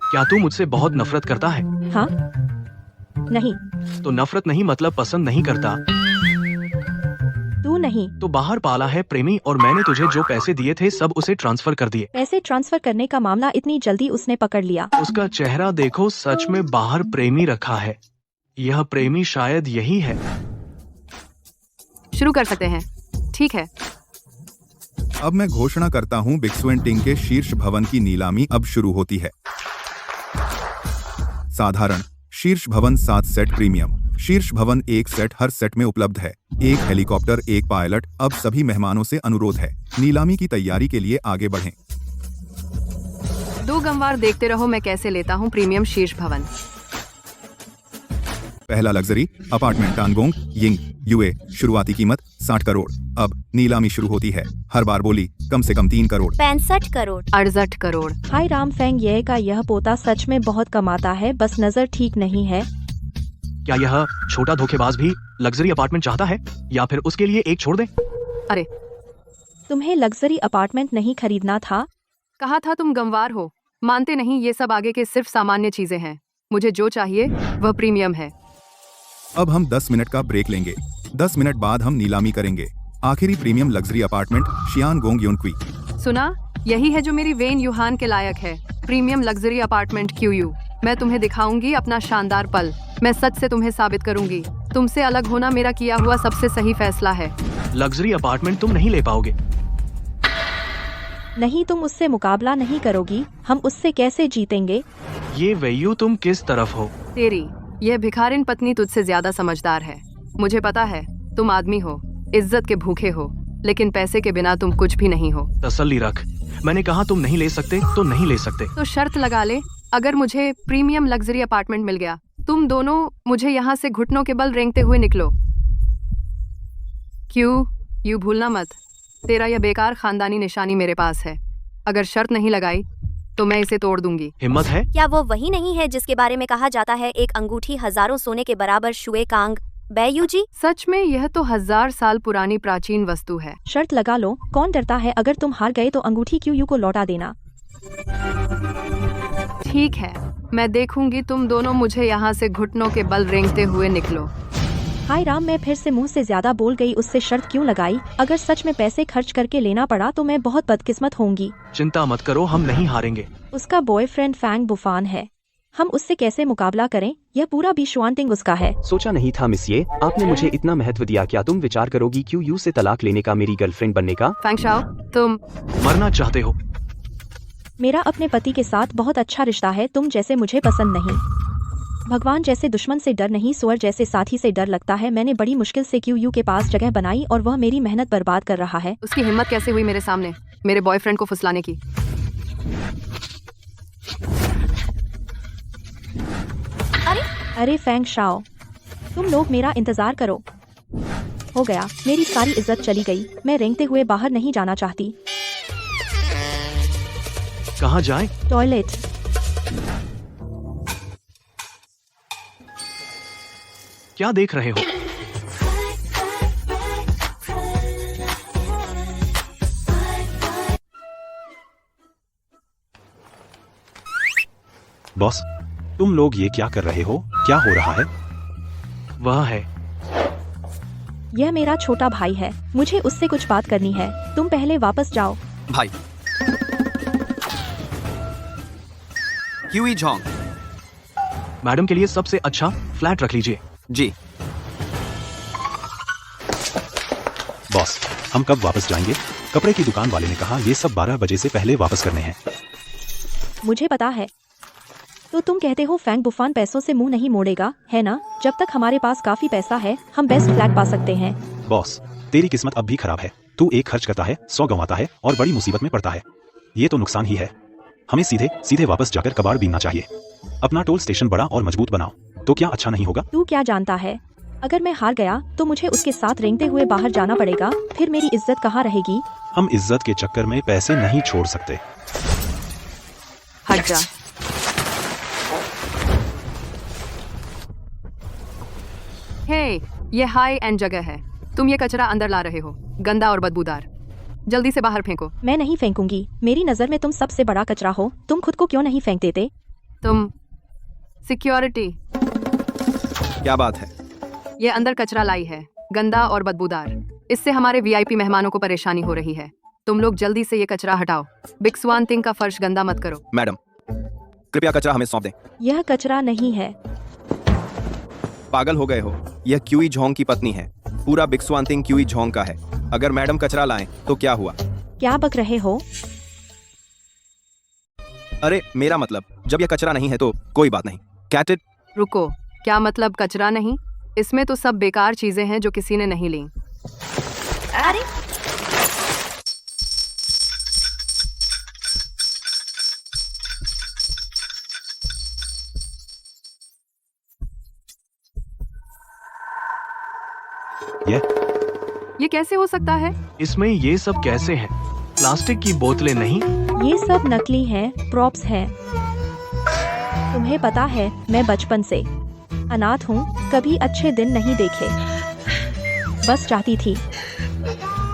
क्या तू मुझसे बहुत नफरत करता है? हाँ? नहीं। तो नफरत नहीं मतलब पसंद नहीं करता। तू नहीं तो बाहर पाला है प्रेमी, और मैंने तुझे जो पैसे दिए थे सब उसे ट्रांसफर कर दिए। पैसे ट्रांसफर करने का मामला इतनी जल्दी उसने पकड़ लिया? उसका चेहरा देखो, सच में बाहर प्रेमी रखा है। यह प्रेमी शायद यही है। शुरू कर सकते हैं, ठीक है। अब मैं घोषणा करता हूँ, बिक्सुएन टिंग के शीर्ष भवन की नीलामी अब शुरू होती है। साधारण शीर्ष भवन 7 सेट, प्रीमियम शीर्ष भवन 1 सेट हर सेट में उपलब्ध है। 1 हेलीकॉप्टर, 1 पायलट। अब सभी मेहमानों से अनुरोध है, नीलामी की तैयारी के लिए आगे बढ़ें। 2 गंवार देखते रहो मैं कैसे लेता हूँ प्रीमियम शीर्ष भवन। पहला लग्जरी अपार्टमेंट टानगोंग यिंग यूए, शुरुआती कीमत 60 करोड़। अब नीलामी शुरू होती है। हर बार बोली कम से कम 3 करोड़। 65 करोड़। 68 करोड़। हाय राम फेंग, ये का यह पोता सच में बहुत कमाता है, बस नजर ठीक नहीं है। क्या यह छोटा धोखेबाज भी लग्जरी अपार्टमेंट चाहता है, या फिर उसके लिए एक छोड़ दें? अरे तुम्हें लग्जरी अपार्टमेंट नहीं खरीदना था? कहा था तुम गंवार हो, मानते नहीं। ये सब आगे के सिर्फ सामान्य चीजें हैं, मुझे जो चाहिए वह प्रीमियम है। अब हम 10 मिनट का ब्रेक लेंगे। 10 मिनट बाद हम नीलामी करेंगे। आखिरी प्रीमियम लग्जरी अपार्टमेंट शियानगोंग योनक्वी। सुना, यही है जो मेरी वेन युहान के लायक है। प्रीमियम लग्जरी अपार्टमेंट क्यूयू। मैं तुम्हें दिखाऊंगी अपना शानदार पल। मैं सच से तुम्हें साबित करूंगी, तुमसे अलग होना मेरा किया हुआ सबसे सही फैसला है। लग्जरी अपार्टमेंट तुम नहीं ले पाओगे। नहीं, तुम उससे मुकाबला नहीं करोगी, हम उससे कैसे जीतेंगे? ये वैयू, तुम किस तरफ हो? तेरी यह भिखारिन पत्नी तुझसे ज्यादा समझदार है। मुझे पता है तुम आदमी हो, इज्जत के भूखे हो, लेकिन पैसे के बिना तुम कुछ भी नहीं हो। तसल्ली रख, मैंने कहा तुम नहीं ले सकते तो नहीं ले सकते। तो शर्त लगा ले, अगर मुझे प्रीमियम लग्जरी अपार्टमेंट मिल गया, तुम दोनों मुझे यहाँ से घुटनों के बल रेंगते हुए निकलो। क्यों? यूं भूलना मत, तेरा यह बेकार खानदानी निशानी मेरे पास है। अगर शर्त नहीं लगाई तो मैं इसे तोड़ दूंगी। हिम्मत है? क्या वो वही नहीं है जिसके बारे में कहा जाता है एक अंगूठी हजारों सोने के बराबर? शुए कांग बैयू जी। सच में यह तो 1000 साल पुरानी प्राचीन वस्तु है। शर्त लगा लो, कौन डरता है? अगर तुम हार गए तो अंगूठी क्यूयू को लौटा देना। ठीक है, मैं देखूंगी तुम दोनों मुझे यहाँ से घुटनों के बल रेंगते हुए निकलो। हाय राम, मैं फिर से मुंह से ज्यादा बोल गई। उससे शर्त क्यों लगाई? अगर सच में पैसे खर्च करके लेना पड़ा तो मैं बहुत बदकिस्मत होंगी। चिंता मत करो, हम नहीं हारेंगे। उसका बॉयफ्रेंड फैंग बुफान है, हम उससे कैसे मुकाबला करें? यह पूरा बिशुआनटिंग उसका है। सोचा नहीं था मिसिए, आपने मुझे इतना महत्व दिया। क्या तुम विचार करोगी क्यू से तलाक लेने का, मेरी गर्लफ्रेंड बनने का? फैंग शाओ, तुम मरना चाहते हो? मेरा अपने पति के साथ बहुत अच्छा रिश्ता है, तुम जैसे मुझे पसंद नहीं। भगवान जैसे दुश्मन से डर नहीं, सुअर जैसे साथी से डर लगता है। मैंने बड़ी मुश्किल से क्यू के पास जगह बनाई और वह मेरी मेहनत बर्बाद कर रहा है। उसकी हिम्मत कैसे हुई मेरे सामने मेरे बॉयफ्रेंड को फुसलाने की? अरे फैंग शाओ, तुम लोग मेरा इंतजार करो। हो गया, मेरी सारी इज्जत चली गई। मैं रेंगते हुए बाहर नहीं जाना चाहती। कहाँ जाएं? टॉयलेट। क्या देख रहे हो? बॉस, तुम लोग ये क्या कर रहे हो? क्या हो रहा है? वह है। यह मेरा छोटा भाई है, मुझे उससे कुछ बात करनी है। तुम पहले वापस जाओ। भाई क्यूई झोंग, मैडम के लिए सबसे अच्छा फ्लैट रख लीजिए। जी बॉस, हम कब वापस जाएंगे? कपड़े की दुकान वाले ने कहा ये सब 12 बजे से पहले वापस करने हैं। मुझे पता है। तो तुम कहते हो फैंग बुफान पैसों से मुंह नहीं मोड़ेगा, है ना? जब तक हमारे पास काफी पैसा है, हम बेस्ट फ्लैट पा सकते हैं। बॉस, तेरी किस्मत अब भी खराब है। तू एक खर्च करता है, 100 गंवाता है और बड़ी मुसीबत में पड़ता है। ये तो नुकसान ही है। हमें सीधे सीधे वापस जाकर कबाड़ बीनना चाहिए। अपना टोल स्टेशन बड़ा और मजबूत बनाओ, तो क्या अच्छा नहीं होगा? तू क्या जानता है? अगर मैं हार गया तो मुझे उसके साथ रेंगते हुए बाहर जाना पड़ेगा। फिर मेरी इज्जत कहाँ रहेगी? हम इज्जत के चक्कर में पैसे नहीं छोड़ सकते। हट जा। हे, ये हाई एंड जगह है। तुम ये कचरा अंदर ला रहे हो, गंदा और बदबूदार। जल्दी से बाहर फेंको। मैं नहीं फेंकूंगी। मेरी नजर में तुम सबसे बड़ा कचरा हो। तुम खुद को क्यों नहीं फेंक देते? तुम सिक्योरिटी, क्या बात है? ये अंदर कचरा लाई है, गंदा और बदबूदार। इससे हमारे वीआईपी मेहमानों को परेशानी हो रही है। तुम लोग जल्दी से ये कचरा हटाओ। बिक्सवानटिंग का फर्श गंदा मत करो। मैडम, कृपया कचरा हमें सौंप दें। यह कचरा नहीं है। पागल हो गए हो? यह क्यूई झोंग की पत्नी है। पूरा बिक्सवानटिंग क्यूई झोंग का है। अगर मैडम कचरा लाएं तो क्या हुआ? क्या बक रहे हो? अरे मेरा मतलब, जब यह कचरा नहीं है तो कोई बात नहीं। कैटेड, रुको, क्या मतलब कचरा नहीं? इसमें तो सब बेकार चीजें हैं जो किसी ने नहीं ली। अरे ये कैसे हो सकता है? इसमें ये सब कैसे है? प्लास्टिक की बोतलें नहीं? ये सब नकली हैं, प्रॉप्स हैं। तुम्हें पता है, मैं बचपन से अनाथ हूँ, कभी अच्छे दिन नहीं देखे। बस चाहती थी।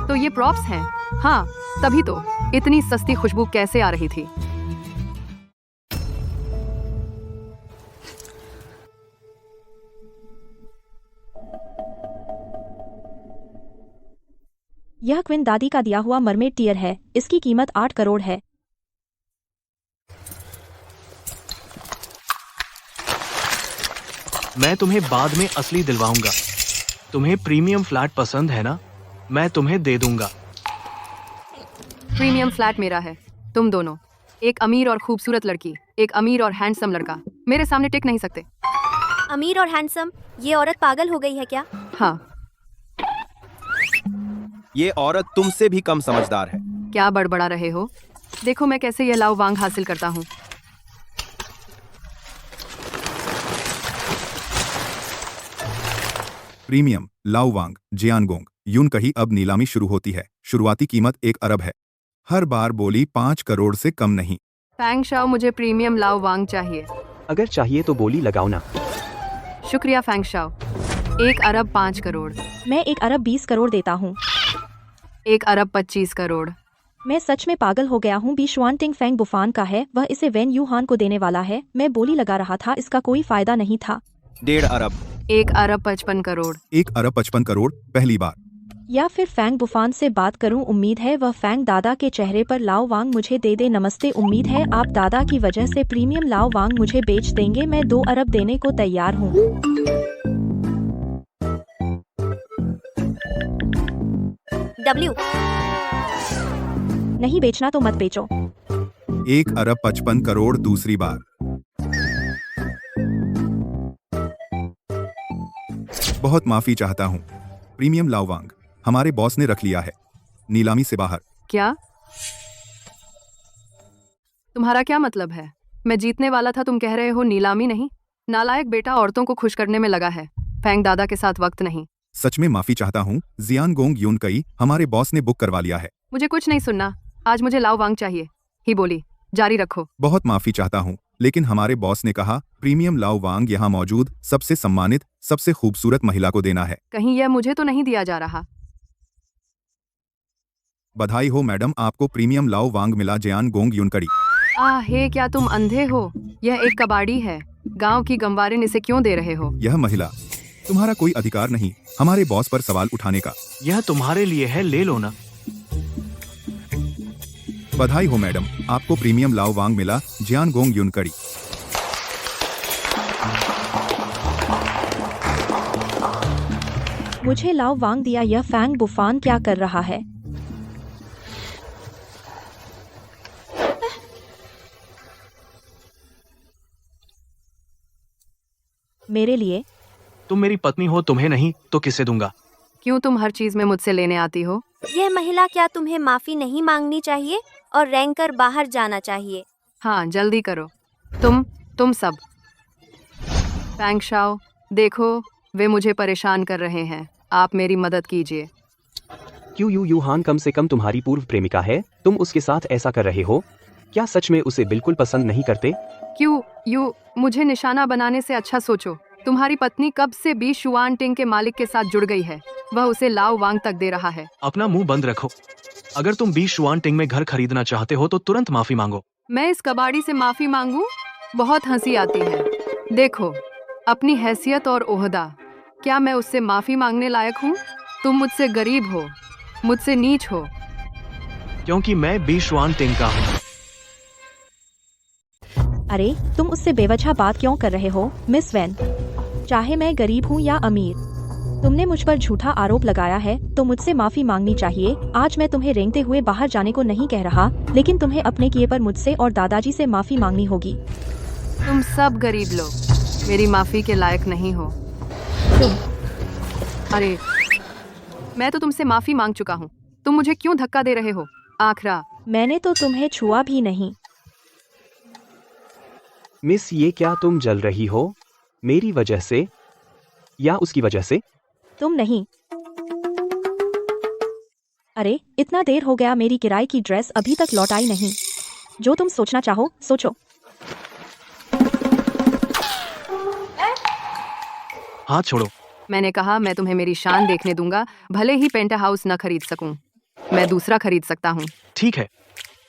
तो ये प्रॉप्स हैं? हाँ, तभी तो इतनी सस्ती खुशबू कैसे आ रही थी? यह क्विन दादी का दिया हुआ मरमेड टीयर है। इसकी कीमत 8 करोड़ है। मैं तुम्हें बाद में असली दिलवाऊंगा। तुम्हें प्रीमियम फ्लैट पसंद है ना? मैं तुम्हें दे दूंगा। प्रीमियम फ्लैट मेरा है। तुम दोनों, एक अमीर और खूबसूरत लड़की, एक अमीर और हैंडसम लड़का, मेरे सामने टिक नहीं सकते। अमीर और हैंडसम? ये औरत पागल हो गई है क्या? हाँ। ये औरत तुमसे भी कम समझदार है। क्या बड़बड़ा रहे हो? देखो मैं कैसे ये लाओ वांग हासिल करता हूँ। प्रीमियम लाओवांग जियानगोंग यून कही अब नीलामी शुरू होती है। शुरुआती कीमत 1 अरब है। हर बार बोली 5 करोड़ से कम नहीं। फैंग शाओ, मुझे प्रीमियम लाओ वांग चाहिए। अगर चाहिए तो बोली लगाओ ना। शुक्रिया फैंग शाओ। 1 अरब 5 करोड़। मैं 1 अरब 20 करोड़ देता हूँ। 1 अरब 25 करोड़। मैं सच में पागल हो गया हूँ। बिशुआनटिंग फैंग बुफान का है, वह इसे वेन यूहान को देने वाला है। मैं बोली लगा रहा था, इसका कोई फायदा नहीं था। 1.5 अरब। 1 अरब 55 करोड़। 1 अरब 55 करोड़ पहली बार। या फिर फैंग बुफान से बात करूं? उम्मीद है वह फैंग दादा के चेहरे पर लाओ वांग मुझे दे दे। नमस्ते, उम्मीद है आप दादा की वजह से प्रीमियम लाओ वांग मुझे बेच देंगे। मैं 2 अरब देने को तैयार हूं। W नहीं बेचना तो मत बेचो। 1 अरब 55 करोड़ दूसरी बार। बहुत माफी चाहता हूँ। प्रीमियम लाओ वांग हमारे बॉस ने रख लिया है नीलामी से बाहर। क्या? तुम्हारा क्या मतलब है? मैं जीतने वाला था, तुम कह रहे हो नीलामी नहीं? नालायक बेटा औरतों को खुश करने में लगा है, फैंग दादा के साथ वक्त नहीं। सच में माफी चाहता हूँ। जियान गोंग यून कई हमारे बॉस ने बुक करवा लिया है। मुझे कुछ नहीं सुनना, आज मुझे लाओ वांग चाहिए ही बोली। जारी रखो। बहुत माफी चाहता हूँ, लेकिन हमारे बॉस ने कहा प्रीमियम लाओ वांग यहाँ मौजूद सबसे सम्मानित सबसे खूबसूरत महिला को देना है। कहीं यह मुझे तो नहीं दिया जा रहा। बधाई हो मैडम, आपको प्रीमियम लाओ वांग मिला। जियान गोंग यून कड़ी। हे, क्या तुम अंधे हो? यह एक कबाड़ी है। गांव की गंवारिन इसे क्यों दे रहे हो? यह महिला, तुम्हारा कोई अधिकार नहीं हमारे बॉस पर सवाल उठाने का। यह तुम्हारे लिए है, ले लो ना। बधाई हो मैडम, आपको प्रीमियम लाओ वांग मिला। जियान गोंग यून कड़ी। मुझे लाओ वांग दिया। यह फैंग बुफान क्या कर रहा है? मेरे लिए? तुम मेरी पत्नी हो, तुम्हें नहीं तो किसे दूंगा? क्यों तुम हर चीज में मुझसे लेने आती हो? यह महिला, क्या तुम्हें माफी नहीं मांगनी चाहिए और रैंक कर बाहर जाना चाहिए? हाँ, जल्दी करो। तुम सब। फैंग शाओ, देखो वे मुझे परेशान कर रहे हैं, आप मेरी मदद कीजिए। क्यू यू यूहान कम से कम तुम्हारी पूर्व प्रेमिका है, तुम उसके साथ ऐसा कर रहे हो? क्या सच में उसे बिल्कुल पसंद नहीं करते? क्यू यू मुझे निशाना बनाने से अच्छा सोचो। तुम्हारी पत्नी कब से बी शुआन टिंग के मालिक के साथ जुड़ गई है, वह उसे लाओ वांग तक दे रहा है। अपना मुंह बंद रखो। अगर तुम बी शुआन टिंग में घर खरीदना चाहते हो तो तुरंत माफी मांगो। मैं इस कबाड़ी से माफी मांगू? बहुत हंसी आती है। देखो अपनी हैसियत और ओहदा, क्या मैं उससे माफी मांगने लायक हूँ? तुम मुझसे गरीब हो, मुझसे नीच हो। क्योंकि मैं बी शुआन टिंग का हूँ। अरे तुम उससे बेवजह बात क्यों कर रहे हो मिस वैन? चाहे मैं गरीब हूँ या अमीर, तुमने मुझ पर झूठा आरोप लगाया है तो मुझसे माफी मांगनी चाहिए। आज मैं तुम्हें रेंगते हुए बाहर जाने को नहीं कह रहा, लेकिन तुम्हें अपने किए पर मुझसे और दादाजी से माफी मांगनी होगी। तुम सब गरीब लोग मेरी माफी के लायक नहीं हो। अरे मैं तो तुमसे माफी मांग चुका हूँ, तुम मुझे क्यों धक्का दे रहे हो? आखरा मैंने तो तुम्हें छुआ भी नहीं। मिस, ये क्या तुम जल रही हो? मेरी वजह से या उसकी वजह से? तुम नहीं। अरे इतना देर हो गया, मेरी किराए की ड्रेस अभी तक लौटाई नहीं। जो तुम सोचना चाहो सोचो। हाथ छोड़ो। मैंने कहा मैं तुम्हें मेरी शान देखने दूंगा, भले ही पेंट हाउस न खरीद सकूं, मैं दूसरा खरीद सकता हूँ। ठीक है,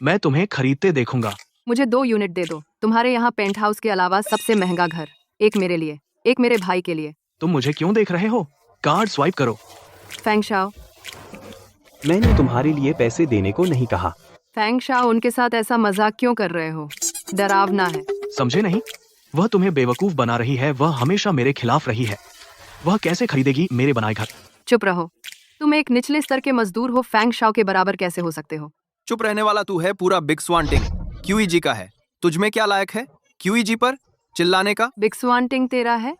मैं तुम्हें खरीदते देखूंगा। मुझे 2 यूनिट दे दो। तुम्हारे यहाँ पेंट हाउस के अलावा सबसे महंगा घर, एक मेरे लिए, एक मेरे भाई के लिए। तुम मुझे क्यों देख रहे हो? कार्ड स्वाइप करो। फैंग शाओ, मैंने तुम्हारे लिए पैसे देने को नहीं कहा। फैंग शाओ, उनके साथ ऐसा मजाक क्यों कर रहे हो? डरावना है। समझे नहीं? वह तुम्हें बेवकूफ बना रही है, वह हमेशा मेरे खिलाफ रही है। वह कैसे खरीदेगी मेरे बनाए घर? चुप रहो, तुम एक निचले स्तर के मजदूर हो, फैंग शाओ के बराबर कैसे हो सकते हो? चुप रहने वाला तू है, पूरा बिग स्वान टिंग क्यूईजी का है। तुझमें क्या लायक है क्यूईजी पर चिल्लाने का? बिग स्वान टिंग तेरा है?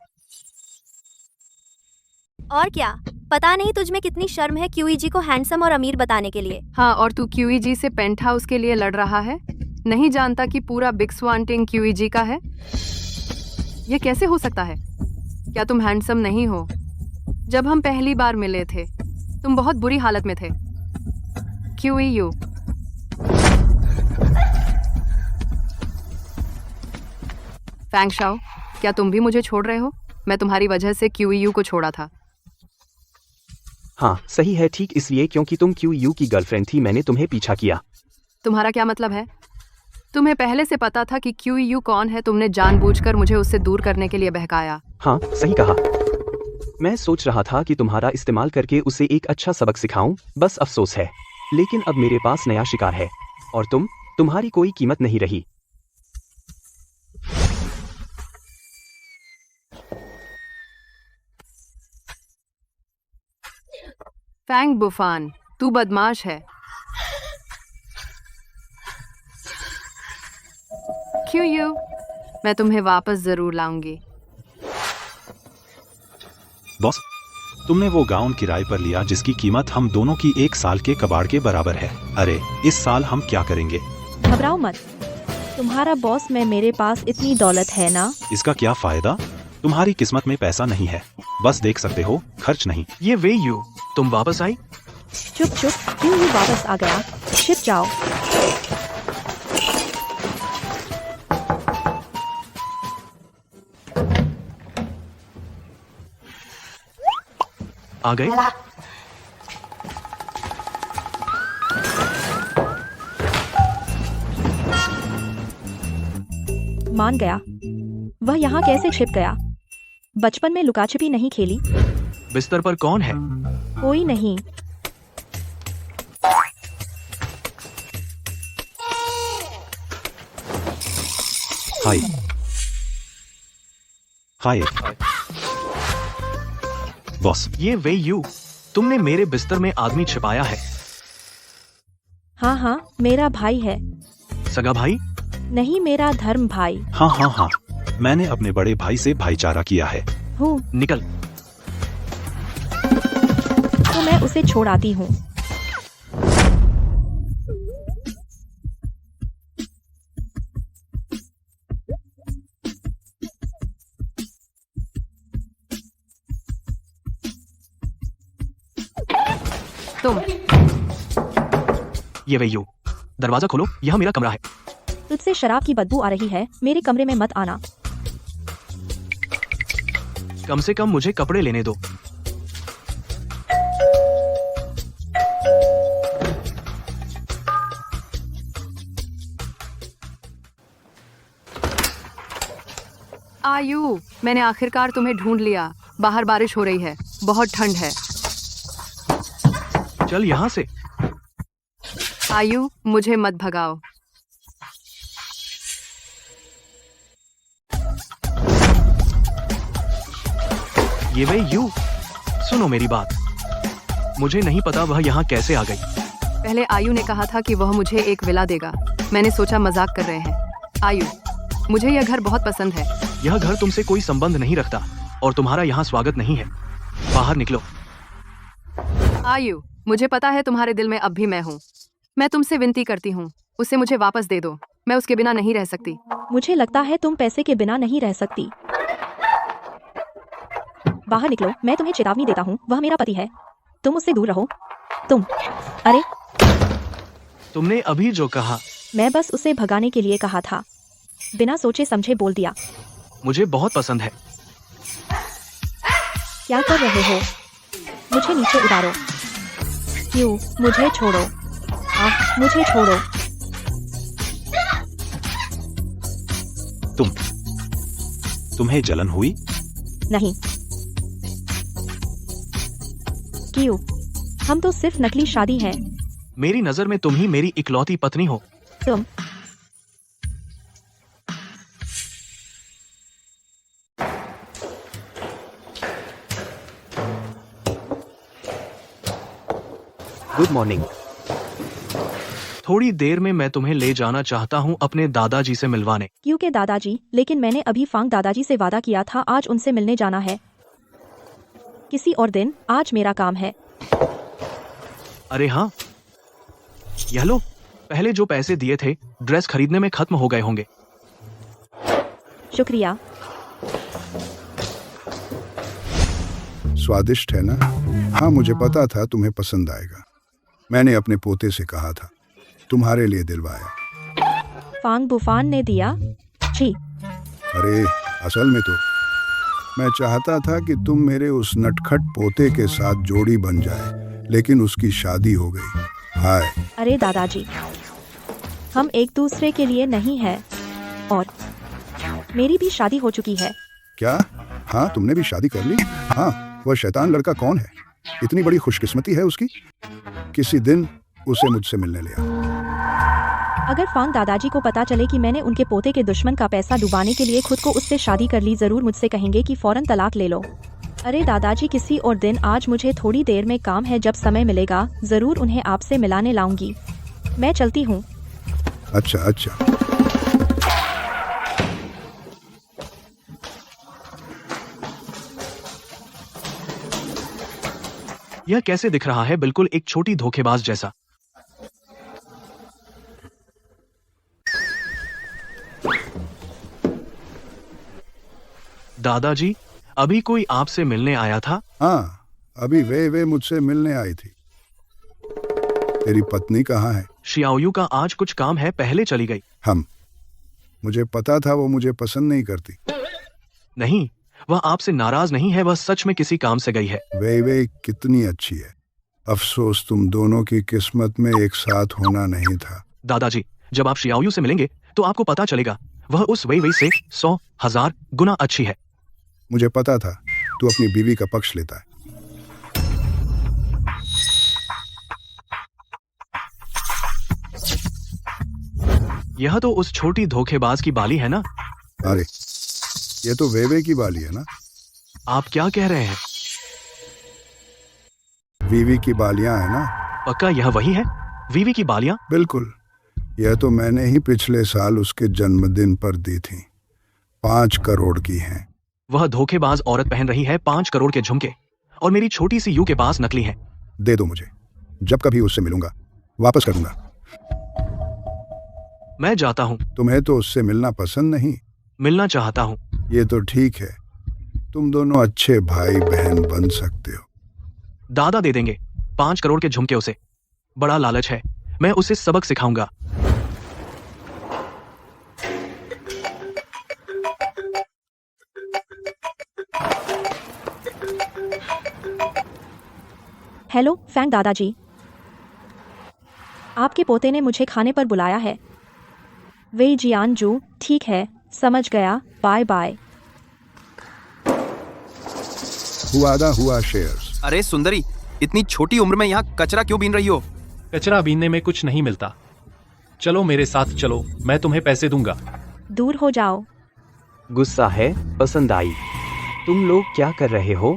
और क्या, पता नहीं तुझमें कितनी शर्म है क्यूईजी को हैंडसम और अमीर बताने के लिए। हाँ, और तू क्यूईजी से पेंट हाउस के लिए लड़ रहा है? नहीं जानता कि पूरा बिग स्वान टिंग क्यूईजी का है? ये कैसे हो सकता है? क्या तुम हैंडसम नहीं हो? जब हम पहली बार मिले थे तुम बहुत बुरी हालत में थे। क्यूईयू, फैंग शाओ, क्या तुम भी मुझे छोड़ रहे हो? मैं तुम्हारी वजह से क्यूईयू को छोड़ा था। हाँ सही है, ठीक इसलिए क्योंकि तुम क्यूयू की गर्लफ्रेंड थी मैंने तुम्हें पीछा किया। तुम्हारा क्या मतलब है? तुम्हें पहले से पता था कि क्यूयू कौन है, तुमने जानबूझकर मुझे उससे दूर करने के लिए बहकाया। हाँ सही कहा। मैं सोच रहा था कि तुम्हारा इस्तेमाल करके उसे एक अच्छा सबक सिखाऊं, बस अफसोस है। लेकिन अब मेरे पास नया शिकार है और तुम्हारी कोई कीमत नहीं रही। फैंग बुफान, तू बदमाश है। क्यों यू? मैं तुम्हें वापस जरूर लाऊंगी। बॉस, तुमने वो गाउन किराए पर लिया जिसकी कीमत हम दोनों की 1 साल के कबाड़ के बराबर है। अरे, इस साल हम क्या करेंगे? घबराओ मत, तुम्हारा बॉस मैं, मेरे पास इतनी दौलत है ना। इसका क्या फायदा? तुम्हारी किस्मत में पैसा नहीं है, बस देख सकते हो, खर्च नहीं। ये वे यू, तुम वापस आई? चुप चुप, क्यों ये वापस आ गया? छिप जाओ। आ गए? मान गया। वह यहाँ कैसे छिप गया? बचपन में लुका छिपी नहीं खेली? बिस्तर पर कौन है? कोई नहीं। हाय हाय बॉस, ये वे यू, तुमने मेरे बिस्तर में आदमी छिपाया है। हाँ हाँ, मेरा भाई है। सगा भाई? नहीं, मेरा धर्म भाई। हाँ, मैंने अपने बड़े भाई से भाईचारा किया है। हूँ। निकल। तो मैं उसे छोड़ आती हूँ। तुम ये वे यू, दरवाजा खोलो, यह मेरा कमरा है। तुझसे शराब की बदबू आ रही है, मेरे कमरे में मत आना। कम से कम मुझे कपड़े लेने दो। आयु, मैंने आखिरकार तुम्हें ढूंढ लिया। बाहर बारिश हो रही है, बहुत ठंड है। चल यहाँ से। आयु, मुझे मत भगाओ। ये वे यू, सुनो मेरी बात। मुझे नहीं पता वह यहाँ कैसे आ गई। पहले आयु ने कहा था कि वह मुझे एक विला देगा। मैंने सोचा मजाक कर रहे हैं। आयु, मुझे यह घर बहुत पसंद है। यह घर तुमसे कोई संबंध नहीं रखता और तुम्हारा यहाँ स्वागत नहीं है। बाहर निकलो। आयु, मुझे पता है तुम्हारे दिल में अब भी मैं हूँ। मैं तुमसे विनती करती हूँ, उसे मुझे वापस दे दो। मैं उसके बिना नहीं रह सकती। मुझे लगता है तुम पैसे के बिना नहीं रह सकती। बाहर निकलो, मैं तुम्हें चेतावनी देता हूँ, वह मेरा पति है। तुम उससे दूर रहो। अरे, तुमने अभी जो कहा। मैं बस उसे भगाने के लिए कहा था, बिना सोचे समझे बोल दिया। मुझे बहुत पसंद है। क्या कर रहे हो? मुझे नीचे उतारो। क्यों? मुझे छोड़ो। मुझे छोड़ो। तुम्हें जलन हुई? नहीं। क्यों? हम तो सिर्फ नकली शादी है। मेरी नजर में तुम ही मेरी इकलौती पत्नी हो। तुम गुड मॉर्निंग। थोड़ी देर में मैं तुम्हें ले जाना चाहता हूँ अपने दादाजी से मिलवाने। क्योंकि दादाजी, लेकिन मैंने अभी फांग दादाजी से वादा किया था, आज उनसे मिलने जाना है किसी और दिन। आज मेरा काम है। अरे हाँ, यह लो, पहले जो पैसे दिए थे ड्रेस खरीदने में खत्म हो गए होंगे। शुक्रिया। स्वादिष्ट है ना? हाँ, मुझे पता था तुम्हें पसंद आएगा। मैंने अपने पोते से कहा था, तुम्हारे लिए दिलवाया। फांग बुफान ने दिया? छी। अरे, असल में तो मैं चाहता था कि तुम मेरे उस नटखट पोते के साथ जोड़ी बन जाए, लेकिन उसकी शादी हो गई। हाय। अरे दादाजी, हम एक दूसरे के लिए नहीं हैं, और मेरी भी शादी हो चुकी है। क्या? हाँ, तुमने भी शादी कर ली? हाँ, वह शैतान लड़का कौन है? इतनी बड़ी खुशकिस्मती है उसकी। किसी दिन उसे मुझसे मिलने ले आ। अगर फांग दादाजी को पता चले कि मैंने उनके पोते के दुश्मन का पैसा डुबाने के लिए खुद को उससे शादी कर ली, जरूर मुझसे कहेंगे कि फौरन तलाक ले लो। अरे दादाजी, किसी और दिन, आज मुझे थोड़ी देर में काम है, जब समय मिलेगा जरूर उन्हें आपसे मिलाने लाऊंगी। मैं चलती हूँ। अच्छा अच्छा। यह कैसे दिख रहा है? बिल्कुल एक छोटी धोखेबाज जैसा। दादाजी, अभी कोई आपसे मिलने आया था? हाँ, अभी वे मुझसे मिलने आई थी। तेरी पत्नी कहाँ है? शियाओयू का आज कुछ काम है, पहले चली गई। मुझे पता था वो मुझे पसंद नहीं करती। नहीं, वह आपसे नाराज नहीं है, वह सच में किसी काम से गई है। वे कितनी अच्छी है। अफसोस तुम दोनों की किस्मत में एक साथ होना नहीं था। दादाजी, जब आप शियाओयू से मिलेंगे तो आपको पता चलेगा, वह उस वे से 100,000 गुना अच्छी है। मुझे पता था तू अपनी बीवी का पक्ष लेता है। यह तो उस छोटी धोखेबाज की बाली है ना? अरे, ये तो वे की बाली है ना? आप क्या कह रहे हैं? बीवी की बालियां है ना? पक्का यह वही है, वीवी की बालियां? बिल्कुल, यह तो मैंने ही पिछले साल उसके जन्मदिन पर दी थी। 5 करोड़ की हैं। वह धोखेबाज औरत पहन रही है 5 करोड़ के झुमके, और मेरी छोटी सी यू के पास नकली है। दे दो मुझे, जब कभी उससे मिलूंगा वापस कर दूंगा। मैं जाता हूँ। तुम्हें तो उससे मिलना पसंद नहीं? मिलना चाहता हूँ। ये तो ठीक है, तुम दोनों अच्छे भाई बहन बन सकते हो। दादा दे देंगे 5 करोड़ के झुमके उसे। बड़ा लालच है, मैं उसे सबक सिखाऊंगा। हेलो फैंग दादाजी, आपके पोते ने मुझे खाने पर बुलाया है। वे जियान जू, ठीक है, समझ गया, बाय बाय। हुआ शेयर्स। अरे सुंदरी, इतनी छोटी उम्र में यहाँ कचरा क्यों बीन रही हो? कचरा बीनने में कुछ नहीं मिलता। चलो मेरे साथ चलो, मैं तुम्हें पैसे दूंगा। दूर हो जाओ। गुस्सा है, पसंद आई। तुम लोग क्या कर रहे हो?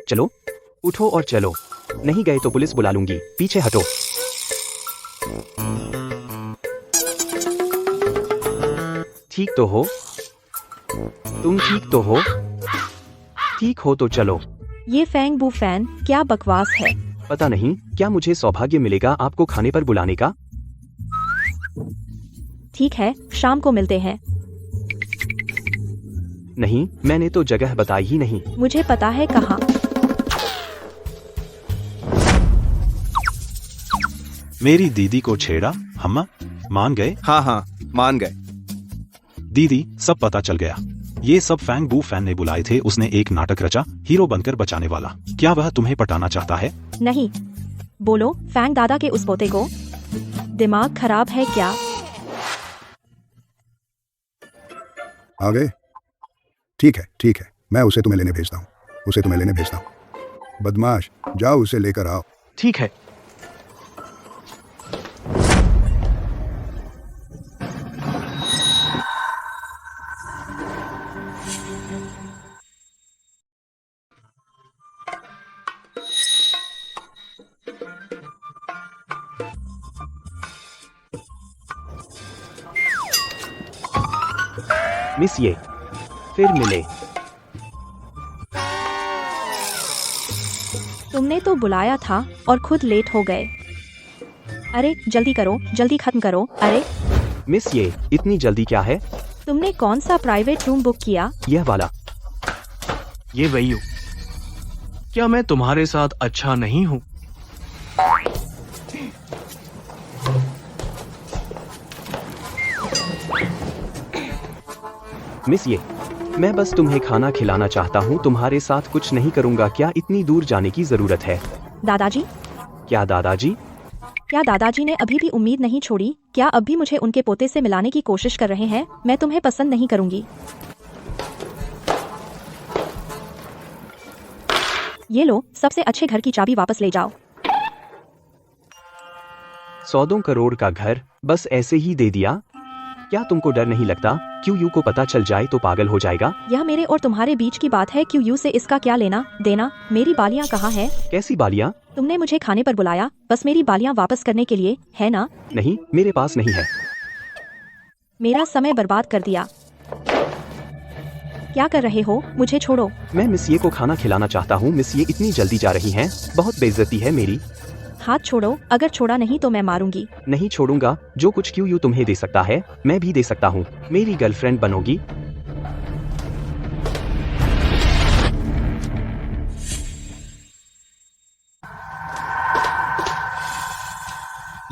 चलो, उठो और चलो। नहीं गए तो पुलिस बुला लूंगी। पीछे हटो। ठीक तो हो? तुम ठीक तो हो? ठीक हो तो चलो। ये फैंग बू फैन क्या बकवास है? पता नहीं, क्या मुझे सौभाग्य मिलेगा आपको खाने पर बुलाने का? ठीक है, शाम को मिलते हैं। नहीं, मैंने तो जगह बताई ही नहीं। मुझे पता है कहाँ। मेरी दीदी को छेड़ा, हम्मा मान गए? हाँ, मान गए। दीदी, सब पता चल गया। ये सब फैंग बू फैन ने बुलाए थे। उसने एक नाटक रचा, हीरो बनकर बचाने वाला। क्या वह तुम्हें पटाना चाहता है? नहीं। बोलो, फैंग दादा के उस पोते को दिमाग खराब है क्या? आ गए? ठीक है, मैं उसे तुम्हें लेने भेजता हूँ। बदमाश, जाओ उसे लेकर आओ। ठीक है। मिस ये, फिर मिले। तुमने तो बुलाया था और खुद लेट हो गए। अरे जल्दी करो, जल्दी खत्म करो। अरे मिस ये, इतनी जल्दी क्या है? तुमने कौन सा प्राइवेट रूम बुक किया? यह वाला। ये वही हूँ। क्या मैं तुम्हारे साथ अच्छा नहीं हूँ? मिस ये, मैं बस तुम्हें खाना खिलाना चाहता हूँ, तुम्हारे साथ कुछ नहीं करूँगा। क्या इतनी दूर जाने की जरूरत है? दादाजी? क्या दादाजी? क्या दादाजी ने अभी भी उम्मीद नहीं छोड़ी? क्या अब भी मुझे उनके पोते से मिलाने की कोशिश कर रहे हैं? मैं तुम्हें पसंद नहीं करूंगी। ये लो, सबसे अच्छे घर की चाबी वापस ले जाओ। 100 करोड़ का घर बस ऐसे ही दे दिया? क्या तुमको डर नहीं लगता क्यू को पता चल जाए तो पागल हो जाएगा? यह मेरे और तुम्हारे बीच की बात है, क्यू से इसका क्या लेना देना? मेरी बालियाँ कहाँ है? कैसी बालियाँ? तुमने मुझे खाने पर बुलाया, बस मेरी बालियाँ वापस करने के लिए, है ना? नहीं, मेरे पास नहीं है। मेरा समय बर्बाद कर दिया। क्या कर रहे हो? मुझे छोड़ो। मैं मिस ये को खाना खिलाना चाहता हूँ। मिस ये इतनी जल्दी जा रही हैं, बहुत बेइज्जती है मेरी। हाथ छोड़ो, अगर छोड़ा नहीं तो मैं मारूंगी। नहीं छोड़ूंगा। जो कुछ क्यू तुम्हें दे सकता है मैं भी दे सकता हूँ। मेरी गर्लफ्रेंड बनोगी?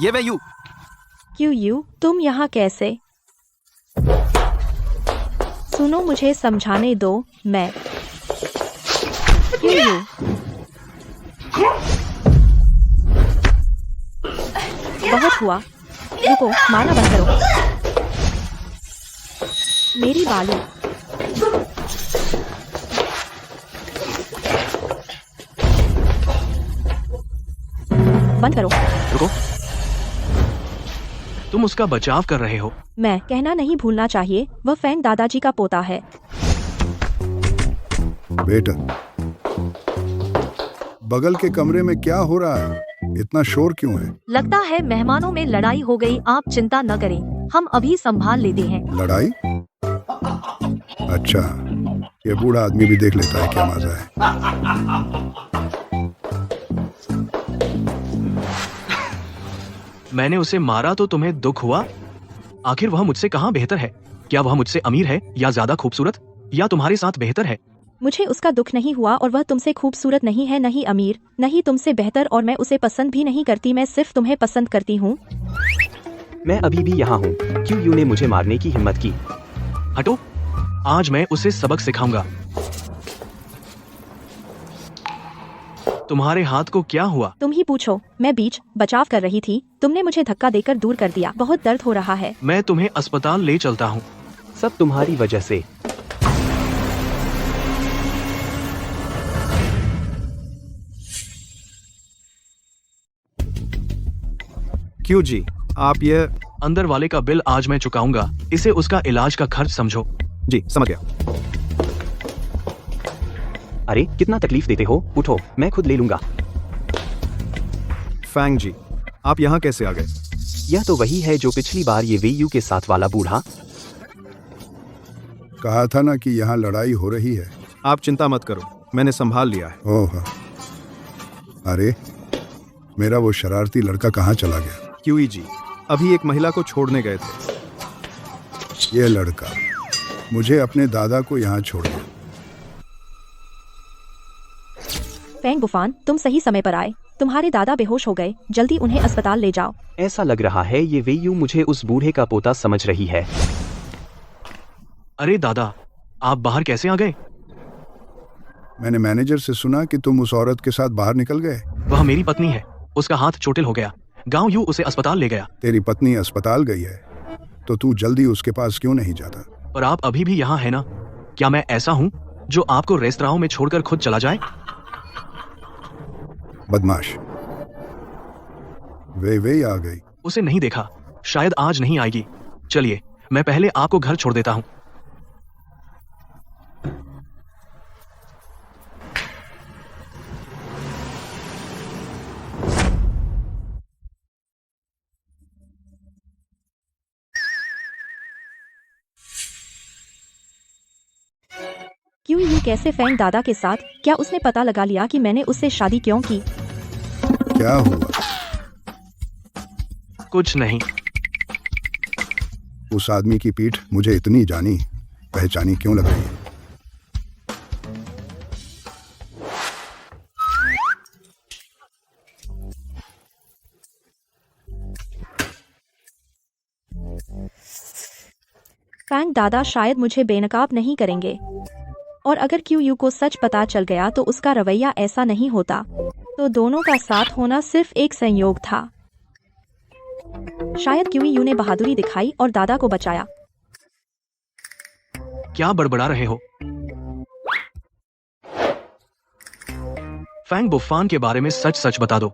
ये वे यू। क्यू तुम यहाँ कैसे? सुनो, मुझे समझाने दो। मैं क्यू बहुत हुआ, रुको, मारना बंद करो। मेरी बालू। बंद करो। रुको, तुम उसका बचाव कर रहे हो। मैं कहना नहीं भूलना चाहिए, वह फैंग दादाजी का पोता है। बेटा, बगल के कमरे में क्या हो रहा है? इतना शोर क्यों है? लगता है मेहमानों में लड़ाई हो गई। आप चिंता न करें, हम अभी संभाल लेते हैं। लड़ाई? अच्छा, ये बूढ़ा आदमी भी देख लेता है क्या मजा है। मैंने उसे मारा तो तुम्हें दुख हुआ? आखिर वह मुझसे कहाँ बेहतर है? क्या वह मुझसे अमीर है या ज्यादा खूबसूरत, या तुम्हारे साथ बेहतर है? मुझे उसका दुख नहीं हुआ, और वह तुमसे खूबसूरत नहीं है, नहीं अमीर, नहीं तुमसे बेहतर, और मैं उसे पसंद भी नहीं करती। मैं सिर्फ तुम्हें पसंद करती हूँ। मैं अभी भी यहाँ हूँ। क्यू ने मुझे मारने की हिम्मत की। हटो, आज मैं उसे सबक सिखाऊंगा। तुम्हारे हाथ को क्या हुआ? तुम ही पूछो। मैं बीच बचाव कर रही थी, तुमने मुझे धक्का देकर दूर कर दिया। बहुत दर्द हो रहा है। मैं तुम्हें अस्पताल ले चलता हूँ। सब तुम्हारी वजह से। क्यू जी, आप ये अंदर वाले का बिल आज मैं चुकाऊंगा। इसे उसका इलाज का खर्च समझो। जी समझ गया। अरे कितना तकलीफ देते हो, उठो, मैं खुद ले लूंगा। फैंग जी, आप यहाँ कैसे आ गए? यह तो वही है जो पिछली बार ये वेयू के साथ वाला बूढ़ा। कहा था ना कि यहाँ लड़ाई हो रही है। आप चिंता मत करो, मैंने संभाल लिया है। ओह, अरे मेरा वो शरारती लड़का कहाँ चला गया? क्यूई जी, अभी एक महिला को छोड़ने गए थे। ये लड़का मुझे अपने दादा को यहाँ छोड़ गया। फैंग बुफान, तुम सही समय पर आए। तुम्हारे दादा बेहोश हो गए, जल्दी उन्हें अस्पताल ले जाओ। ऐसा लग रहा है ये वेयू मुझे उस बूढ़े का पोता समझ रही है। अरे दादा, आप बाहर कैसे आ गए? मैंने मैनेजर से सुना कि तुम उस औरत के साथ बाहर निकल गए। वह मेरी पत्नी है, उसका हाथ चोटिल हो गया। गांव यू उसे अस्पताल ले गया। तेरी पत्नी अस्पताल गई है तो तू जल्दी उसके पास क्यों नहीं जाता? पर आप अभी भी यहाँ है ना? क्या मैं ऐसा हूँ जो आपको रेस्तराओं में छोड़कर खुद चला जाए? बदमाश। वे आ गई। उसे नहीं देखा, शायद आज नहीं आएगी। चलिए, मैं पहले आपको घर छोड़ देता हूँ। क्यों ये कैसे फैंग दादा के साथ? क्या उसने पता लगा लिया कि मैंने उससे शादी क्यों की? क्या हुआ? कुछ नहीं। उस आदमी की पीठ मुझे इतनी जानी पहचानी क्यों लग रही है? फैंग दादा शायद मुझे बेनकाब नहीं करेंगे, और अगर क्यू को सच पता चल गया तो उसका रवैया ऐसा नहीं होता। तो दोनों का साथ होना सिर्फ एक संयोग था। शायद क्यू ने बहादुरी दिखाई और दादा को बचाया। क्या बड़बड़ा रहे हो? फैंग बुफान के बारे में सच सच बता दो।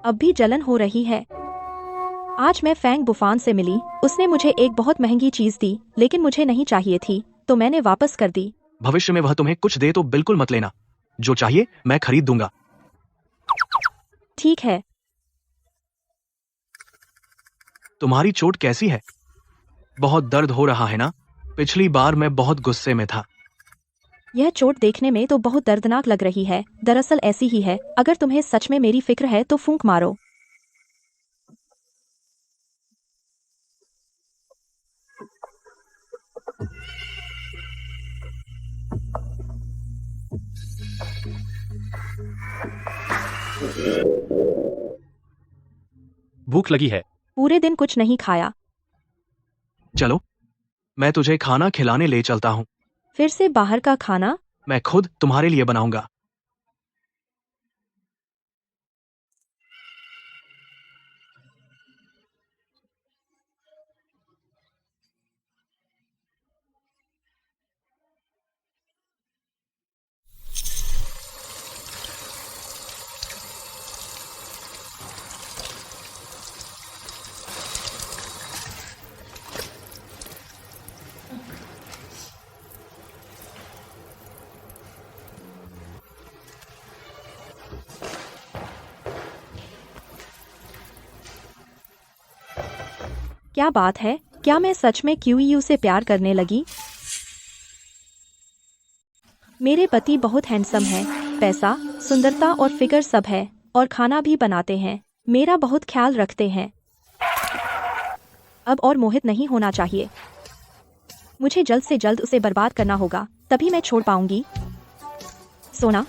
अब भी जलन हो रही है। आज मैं फैंग बुफान से मिली, उसने मुझे एक बहुत महंगी चीज दी, लेकिन मुझे नहीं चाहिए थी, तो मैंने वापस कर दी। भविष्य में वह तुम्हें कुछ दे तो बिल्कुल मत लेना। जो चाहिए मैं खरीद दूंगा। ठीक है। तुम्हारी चोट कैसी है? बहुत दर्द हो रहा है ना? पिछली बार मैं बहुत गुस्से में था। यह चोट देखने में तो बहुत दर्दनाक लग रही है, दरअसल ऐसी ही है। अगर तुम्हें सच में मेरी फिक्र है तो फूंक मारो। भूख लगी है। पूरे दिन कुछ नहीं खाया। चलो मैं तुझे खाना खिलाने ले चलता हूँ। फिर से बाहर का खाना? मैं खुद तुम्हारे लिए बनाऊंगा। क्या बात है, क्या मैं सच में क्यूईयू से प्यार करने लगी? मेरे पति बहुत हैंडसम है, पैसा, सुंदरता और फिगर सब है, और खाना भी बनाते हैं, मेरा बहुत ख्याल रखते हैं। अब और मोहित नहीं होना चाहिए। मुझे जल्द से जल्द उसे बर्बाद करना होगा, तभी मैं छोड़ पाऊंगी। सोना।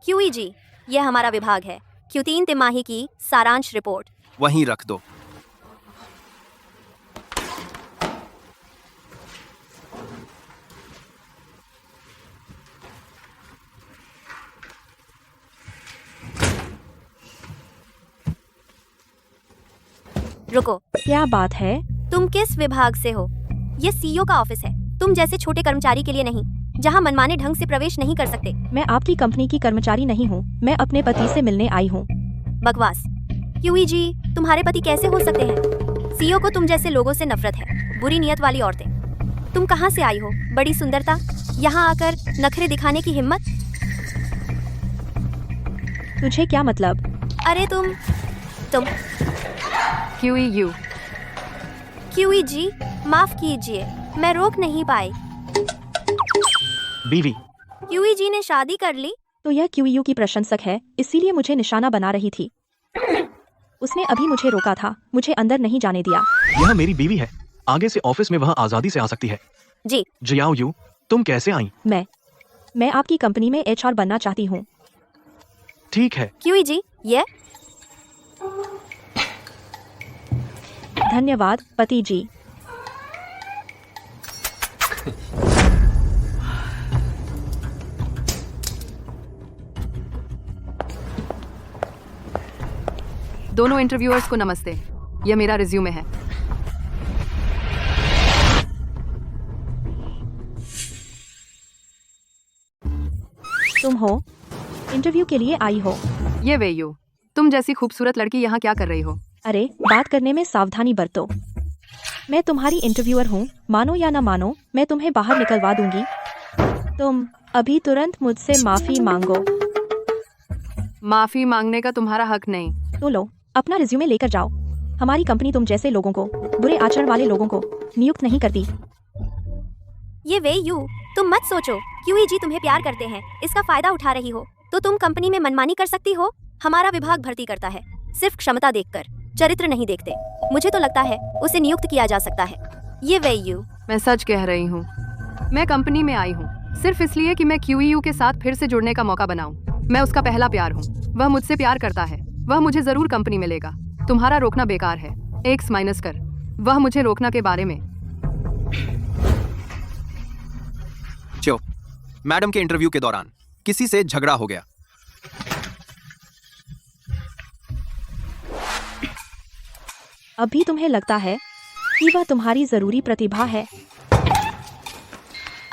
QEG, यह हमारा विभाग है। Q3 तिमाही की सारांश रिपोर्ट। वहीं रख दो। रुको, क्या बात है? तुम किस विभाग से हो? यह CEO का ऑफिस है, तुम जैसे छोटे कर्मचारी के लिए नहीं, जहां मनमाने ढंग से प्रवेश नहीं कर सकते। मैं आपकी कंपनी की कर्मचारी नहीं हूँ, मैं अपने पति से मिलने आई हूँ। बकवास। QEG, तुम्हारे पति कैसे हो सकते हैं? CEO को तुम जैसे लोगों से नफरत है, बुरी नियत वाली औरतें। तुम कहाँ से आई हो? बड़ी सुंदरता, यहाँ आकर नखरे दिखाने की हिम्मत। तुझे क्या मतलब? अरे तुम QEG, माफ कीजिए, मैं रोक नहीं पाई। बीवी। QEG ने शादी कर ली? तो यह QEU की प्रशंसक है, इसीलिए मुझे निशाना बना रही थी। उसने अभी मुझे रोका था, मुझे अंदर नहीं जाने दिया। यह मेरी बीवी है, आगे से ऑफिस में वह आजादी से आ सकती है। जी। जियाओ यू, तुम कैसे आई? मैं आपकी कंपनी में HR बनना चाहती हूँ। ठीक है। QEG, यह धन्यवाद पति जी। दोनों इंटरव्यूअर्स को नमस्ते। यह मेरा रिज्यूमे है। तुम हो? इंटरव्यू के लिए आई हो? ये वेयू, तुम जैसी खूबसूरत लड़की यहाँ क्या कर रही हो? अरे, बात करने में सावधानी बरतो। मैं तुम्हारी इंटरव्यूअर हूँ, मानो या ना मानो, मैं तुम्हें बाहर निकलवा दूंगी। तुम अभी तुरंत मुझसे माफी मांगो। माफी मांगने का तुम्हारा हक नहीं। तो लो, अपना रिज्यूमे लेकर जाओ। हमारी कंपनी तुम जैसे लोगों को, बुरे आचरण वाले लोगों को नियुक्त नहीं करती। ये वेयू, तुम मत सोचो QEG तुम्हें प्यार करते हैं, इसका फायदा उठा रही हो तो तुम कंपनी में मनमानी कर सकती हो। हमारा विभाग भर्ती करता है सिर्फ क्षमता देखकर, चरित्र नहीं देखते। मुझे तो लगता है उसे नियुक्त किया जा सकता है। ये वेयू, मैं सच कह रही हूँ। मैं कंपनी में आई हूँ सिर्फ इसलिए कि मैं QEU के साथ फिर से जुड़ने का मौका बनाऊं। मैं उसका पहला प्यार हूँ, वह मुझसे प्यार करता है, वह मुझे जरूर कंपनी में लेगा। तुम्हारा रोकना बेकार है। X माइनस कर, वह मुझे रोकना के बारे में। मैडम के इंटरव्यू के दौरान किसी से झगड़ा हो गया। अभी तुम्हें लगता है कि वह तुम्हारी जरूरी प्रतिभा है?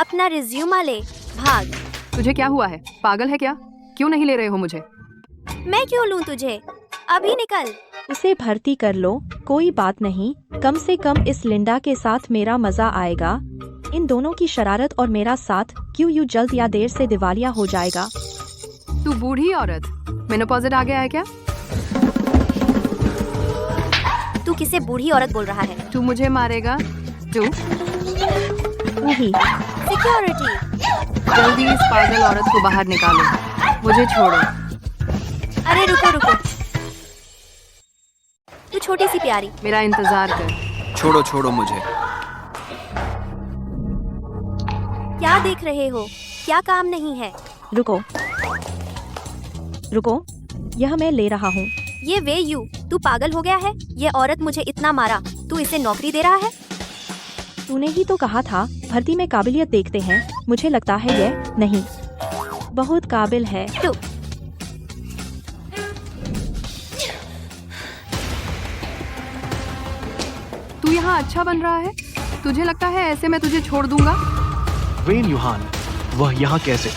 अपना रिज्यूमा ले, भाग। तुझे क्या हुआ है? पागल है क्या? क्यों नहीं ले रहे हो मुझे? मैं क्यों लूं तुझे? अभी निकल। उसे भर्ती कर लो, कोई बात नहीं। कम से कम इस लिंडा के साथ मेरा मजा आएगा। इन दोनों की शरारत और मेरा साथ क्यों जल्द या देर से दिवालिया हो जाएगा। तू बूढ़ी औरत, मेनोपॉज आ गया है क्या? तू किसे बूढ़ी औरत बोल रहा है? तू मुझे मारेगा? तू ही सिक्योरिटी, जल्दी इस पागल औरत को बाहर निकालो। मुझे छोड़ो। अरे रुको रुको, तू छोटी सी प्यारी, मेरा इंतजार कर। छोड़ो छोड़ो मुझे। क्या देख रहे हो? क्या काम नहीं है? रुको रुको, यह मैं ले रहा हूँ। ये वे यू, तू पागल हो गया है? ये औरत मुझे इतना मारा, तू इसे नौकरी दे रहा है? तूने ही तो कहा था भर्ती में काबिलियत देखते हैं। मुझे लगता है यह नहीं बहुत काबिल है। तू यहाँ अच्छा बन रहा है? तुझे लगता है ऐसे मैं तुझे छोड़ दूंगा? वेन यूहान, वह यहाँ कैसे?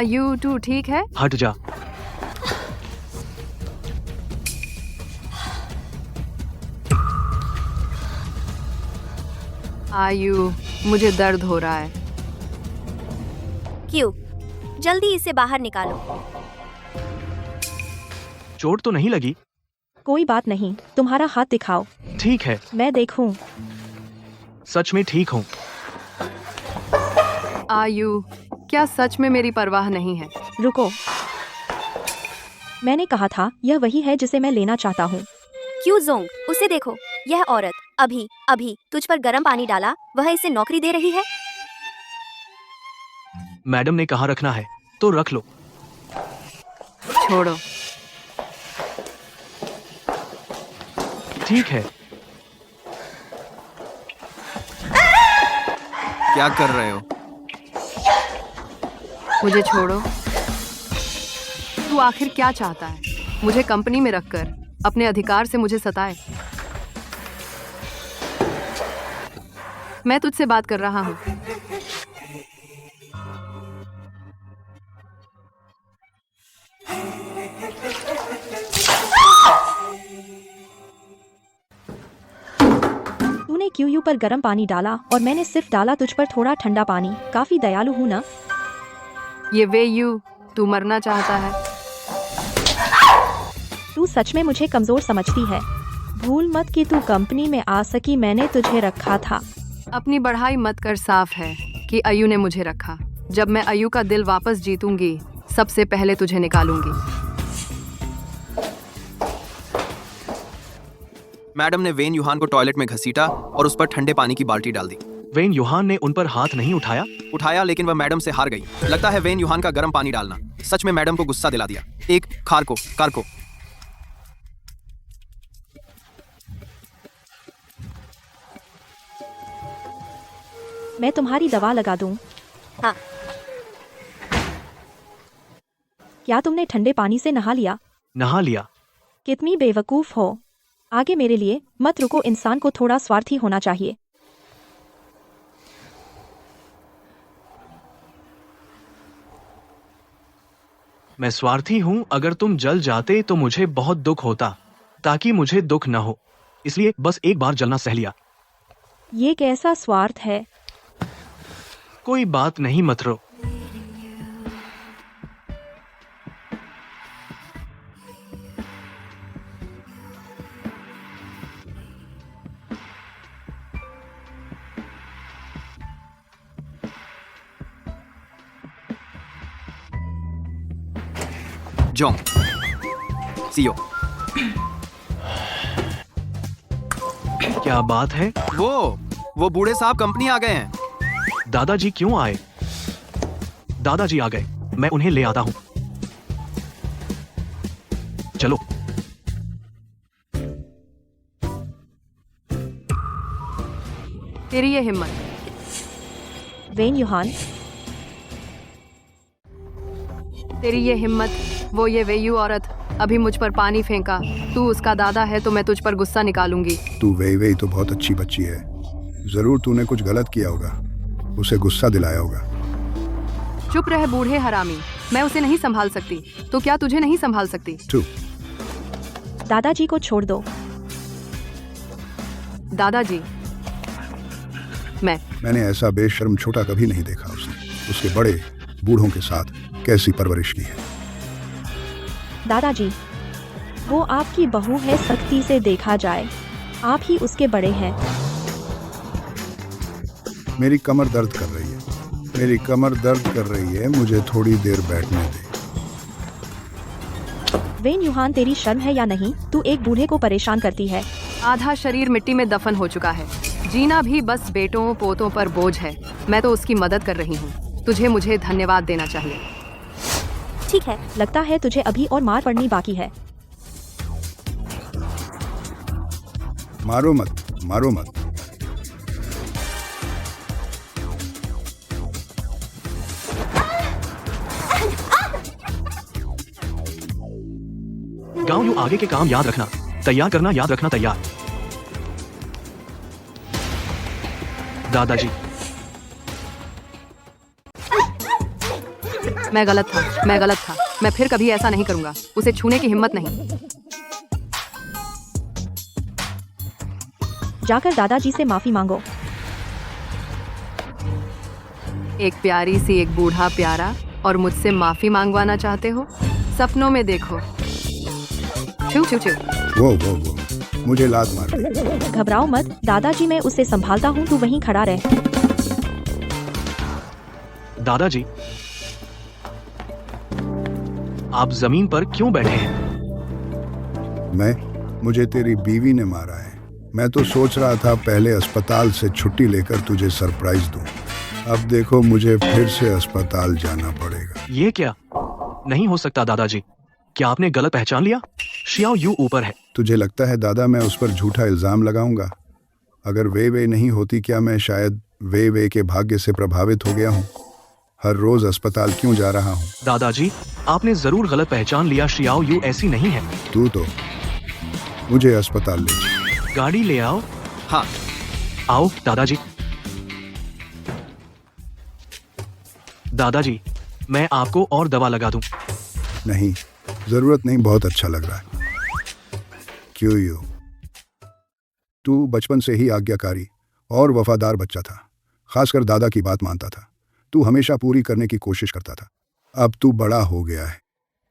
यू टू ठीक है? हट जा। आयु, मुझे दर्द हो रहा है। क्यों? जल्दी इसे बाहर निकालो। चोट तो नहीं लगी? कोई बात नहीं, तुम्हारा हाथ दिखाओ। ठीक है, मैं देखूं। सच में ठीक हूँ। आयु, क्या सच में मेरी परवाह नहीं है? रुको, मैंने कहा था यह वही है जिसे मैं लेना चाहता हूँ। क्यों जोंग, उसे देखो। यह औरत अभी अभी तुझ पर गर्म पानी डाला, वह इसे नौकरी दे रही है। मैडम ने कहा रखना है तो रख लो। छोड़ो। ठीक है। क्या कर रहे हो? मुझे छोड़ो। तू आखिर क्या चाहता है? मुझे कंपनी में रखकर अपने अधिकार से मुझे सताए। मैं तुझसे बात कर रहा हूँ। तूने क्यू पर गर्म पानी डाला और मैंने सिर्फ डाला तुझ पर थोड़ा ठंडा पानी। काफी दयालु हूँ ना? ये वे यू, तू मरना चाहता है? तू सच में मुझे कमजोर समझती है। भूल मत कि तू कंपनी में आ सकी, मैंने तुझे रखा था। अपनी बढ़ाई मत कर, साफ है कि अयू ने मुझे रखा। जब मैं अयू का दिल वापस जीतूंगी, सबसे पहले तुझे निकालूंगी। मैडम ने वेन यूहान को टॉयलेट में घसीटा और उस पर ठंडे पानी की बाल्टी डाल दी। वेन यूहान ने उन पर हाथ नहीं उठाया? उठाया, लेकिन वह मैडम से हार गई। लगता है वेन यूहान का गर्म पानी डालना सच में मैडम को गुस्सा दिला दिया। एक कार को मैं तुम्हारी दवा लगा दूं? हाँ। क्या तुमने ठंडे पानी से नहा लिया? नहा लिया। कितनी बेवकूफ हो। आगे मेरे लिए मत रुको, इंसान को थोड़ा स्वार्थी होना चाहिए। मैं स्वार्थी हूँ? अगर तुम जल जाते तो मुझे बहुत दुख होता, ताकि मुझे दुख न हो, इसलिए बस एक बार जलना सह लिया। ये कैसा स्वार्थ है? कोई बात नहीं, मत रो। Jong, CO. क्या बात है? वो बूढ़े साहब कंपनी आ गए हैं। दादाजी क्यों आए? दादाजी आ गए, मैं उन्हें ले आता हूँ। चलो। तेरी ये हिम्मत। वेन युहान, तेरी ये हिम्मत, वो ये वेयू औरत अभी मुझ पर पानी फेंका। तू उसका दादा है तो मैं तुझ पर गुस्सा निकालूंगी। तू वे तो बहुत अच्छी बच्ची है। जरूर तूने कुछ गलत किया होगा, उसे गुस्सा दिलाया होगा। चुप रह बूढ़े हरामी, मैं उसे नहीं संभाल सकती, तो क्या तुझे नहीं संभाल सकती? तू दादाजी को छोड़ दो। दादाजी, मैंने ऐसा बेशर्म छोटा कभी नहीं देखा। उसके बड़े बूढ़ों के साथ कैसी परवरिश की है। दादाजी, वो आपकी बहू है, सख्ती से देखा जाए आप ही उसके बड़े हैं। मेरी कमर दर्द कर रही है, मेरी कमर दर्द कर रही है, मुझे थोड़ी देर बैठने दे। वेन युहान, तेरी शर्म है या नहीं? तू एक बूढ़े को परेशान करती है। आधा शरीर मिट्टी में दफन हो चुका है, जीना भी बस बेटों पोतों पर बोझ है। मैं तो उसकी मदद कर रही हूँ, तुझे मुझे धन्यवाद देना चाहिए। ठीक है, लगता है तुझे अभी और मार पड़नी बाकी है। मारो मत, मारो मत। गांव यू आगे के काम याद रखना, तैयार करना याद रखना, तैयार। दादाजी, मैं गलत था, मैं फिर कभी ऐसा नहीं करूंगा। उसे छूने की हिम्मत नहीं। जाकर दादाजी से माफी मांगो। एक प्यारी सी एक बूढ़ा प्यारा और मुझसे माफी मांगवाना चाहते हो? सपनों में देखो। छू छू छू। वो मुझे लात मार दी। घबराओ मत दादाजी, मैं उसे संभालता हूँ, तू वहीं खड़ा रह। दादाजी, आप जमीन पर क्यों बैठे हैं? मुझे तेरी बीवी ने मारा है। मैं तो सोच रहा था पहले अस्पताल से छुट्टी लेकर तुझे सरप्राइज दूं। अब देखो मुझे फिर से अस्पताल जाना पड़ेगा। ये क्या? नहीं हो सकता दादाजी, क्या आपने गलत पहचान लिया? शियाओ यू ऊपर है। तुझे लगता है दादा मैं उस पर झूठा इल्जाम लगाऊंगा? अगर वे नहीं होती, क्या मैं शायद वे के भाग्य से प्रभावित हो गया हूँ? हर रोज अस्पताल क्यों जा रहा हूँ? दादाजी, आपने जरूर गलत पहचान लिया। शियाओ यू ऐसी नहीं है। तू तो मुझे अस्पताल ले जा। गाड़ी ले आओ। हाँ, आओ दादाजी। दादाजी, मैं आपको और दवा लगा दूं। नहीं, जरूरत नहीं, बहुत अच्छा लग रहा है। क्यों यू? तू बचपन से ही आज्ञाकारी और वफादार बच्चा था, खासकर दादा की बात मानता था। तू हमेशा पूरी करने की कोशिश करता था। अब तू बड़ा हो गया है,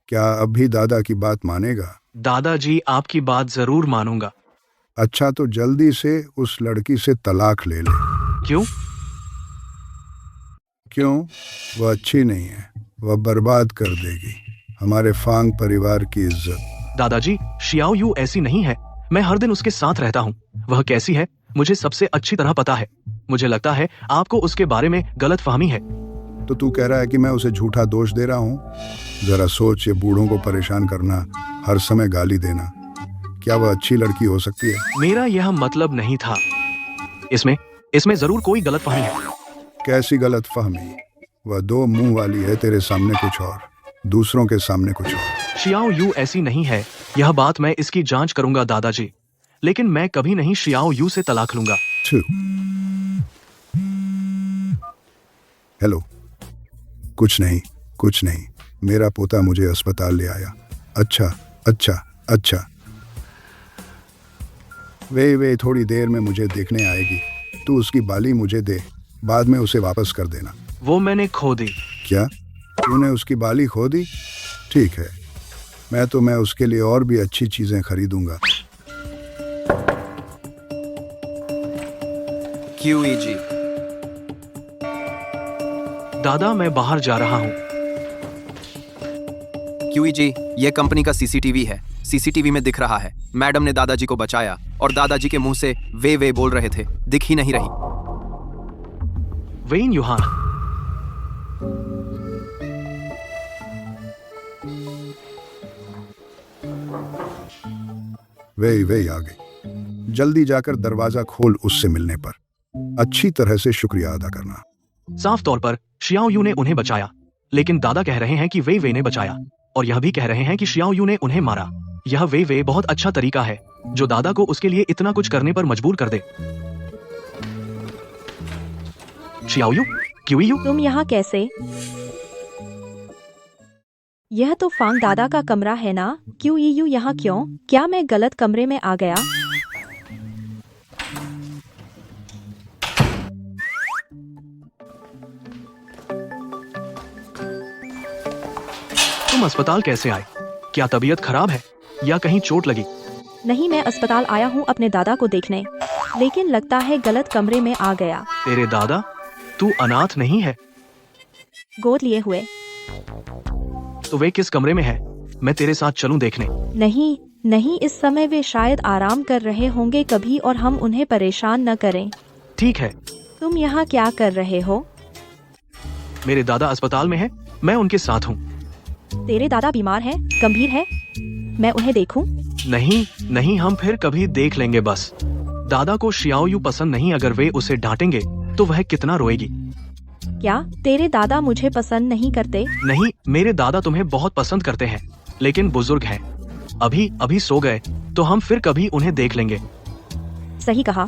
क्या अब भी दादा की बात मानेगा? दादाजी, आपकी बात जरूर मानूंगा। अच्छा, तो जल्दी से उस लड़की से तलाक ले ले। क्यों? क्यों? वह अच्छी नहीं है, वह बर्बाद कर देगी हमारे फांग परिवार की इज्जत। दादाजी, शियाओ यू ऐसी नहीं है। मैं हर दिन उसके साथ रहता हूँ। वह कैसी है मुझे सबसे अच्छी तरह पता है। मुझे लगता है आपको उसके बारे में गलत फहमी है। तो तू कह रहा है कि मैं उसे झूठा दोष दे रहा हूँ? जरा सोच, ये बूढ़ों को परेशान करना, हर समय गाली देना, क्या वह अच्छी लड़की हो सकती है? मेरा यह मतलब नहीं था। इसमें जरूर कोई गलत फहमी है। कैसी गलत फहमी? वह दो मुंह वाली है, तेरे सामने कुछ और, दूसरों के सामने कुछ और। शियाओ यू ऐसी नहीं है, यह बात मैं इसकी जांच करूंगा दादाजी, लेकिन मैं कभी नहीं शियाओ यू से तलाक लूंगा। हेलो, कुछ नहीं, मेरा पोता मुझे अस्पताल ले आया। अच्छा, वे थोड़ी देर में मुझे देखने आएगी। तू उसकी बाली मुझे दे, बाद में उसे वापस कर देना। वो मैंने खो दी। क्या? तूने उसकी बाली खो दी? ठीक है, मैं उसके लिए और भी अच्छी चीजें खरीदूंगा। QEG। दादा, मैं बाहर जा रहा हूँ। QEG, ये कंपनी का CCTV है। CCTV में दिख रहा है मैडम ने दादाजी को बचाया और दादाजी के मुंह से वे बोल रहे थे, दिख ही नहीं रही। वेन युहान, वे आ गई। जल्दी जाकर दरवाजा खोल उससे मिलने पर। अच्छी तरह से शुक्रिया अदा करना। साफ तौर पर शियाओ यू ने उन्हें बचाया, लेकिन दादा कह रहे हैं कि वे ने बचाया, और यह भी कह रहे हैं कि शियाओ यू ने उन्हें मारा। यह वे बहुत अच्छा तरीका है जो दादा को उसके लिए इतना कुछ करने पर मजबूर कर दे। शियाओ यू, क्यों यू? तुम यहाँ कैसे? यह तो फांग दादा का कमरा है ना? क्यों यू यहाँ क्यों? क्या मैं गलत कमरे में आ गया? तुम अस्पताल कैसे आए? क्या तबीयत खराब है या कहीं चोट लगी? नहीं, मैं अस्पताल आया हूँ अपने दादा को देखने, लेकिन लगता है गलत कमरे में आ गया। तेरे दादा? तू अनाथ नहीं है? गोद लिए हुए। तो वे किस कमरे में है? मैं तेरे साथ चलूं देखने? नहीं, इस समय वे शायद आराम कर रहे होंगे कभी, और हम उन्हें परेशान न करें। ठीक है। तुम यहाँ क्या कर रहे हो? मेरे दादा अस्पताल में है, मैं उनके साथ हूँ। तेरे दादा बीमार हैं? गंभीर है? मैं उन्हें देखूं? नहीं, हम फिर कभी देख लेंगे बस। दादा को शियाओ यू पसंद नहीं, अगर वे उसे डांटेंगे तो वह कितना रोएगी। क्या तेरे दादा मुझे पसंद नहीं करते? नहीं, मेरे दादा तुम्हें बहुत पसंद करते हैं, लेकिन बुजुर्ग हैं। अभी सो गए, तो हम फिर कभी उन्हें देख लेंगे। सही कहा।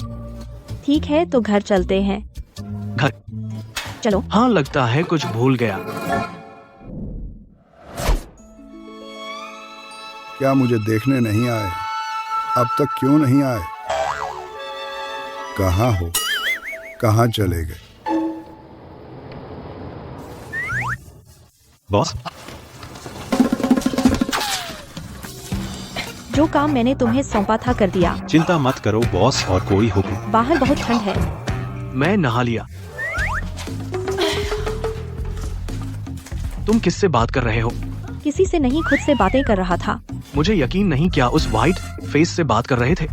ठीक है, तो घर चलते हैं। घर? चलो। हाँ, लगता है कुछ भूल गया। क्या मुझे देखने नहीं आए? अब तक क्यों नहीं आए? कहाँ हो? कहाँ चले गए? बॉस, जो काम मैंने तुम्हें सौंपा था कर दिया। चिंता मत करो बॉस, और कोई हुक्म? बाहर बहुत ठंड है। मैं नहा लिया। तुम किससे बात कर रहे हो? किसी से नहीं, खुद से बातें कर रहा था। मुझे यकीन नहीं, क्या उस वाइट फेस से बात कर रहे थे?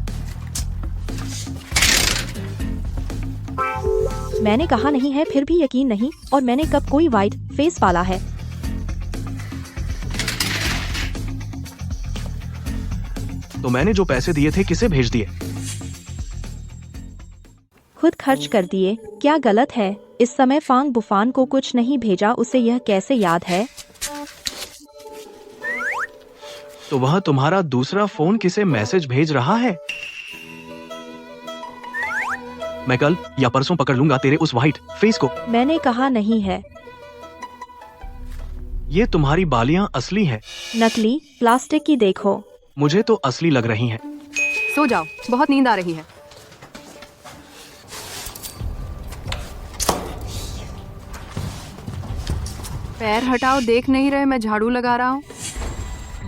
मैंने कहा नहीं है, फिर भी यकीन नहीं, और मैंने कब कोई वाइट फेस पाला है? तो मैंने जो पैसे दिए थे किसे भेज दिए? खुद खर्च कर दिए। क्या गलत है? इस समय फांग बुफान को कुछ नहीं भेजा, उसे यह कैसे याद है? तो वह तुम्हारा दूसरा फोन किसे मैसेज भेज रहा है? मैं कल या परसों पकड़ लूंगा तेरे उस वाइट फेस को। मैंने कहा नहीं है। ये तुम्हारी बालियां असली हैं। नकली? प्लास्टिक की देखो। मुझे तो असली लग रही हैं। सो जाओ, बहुत नींद आ रही है। पैर हटाओ, देख नहीं रहे मैं झाड़ू लगा रहा हूँ।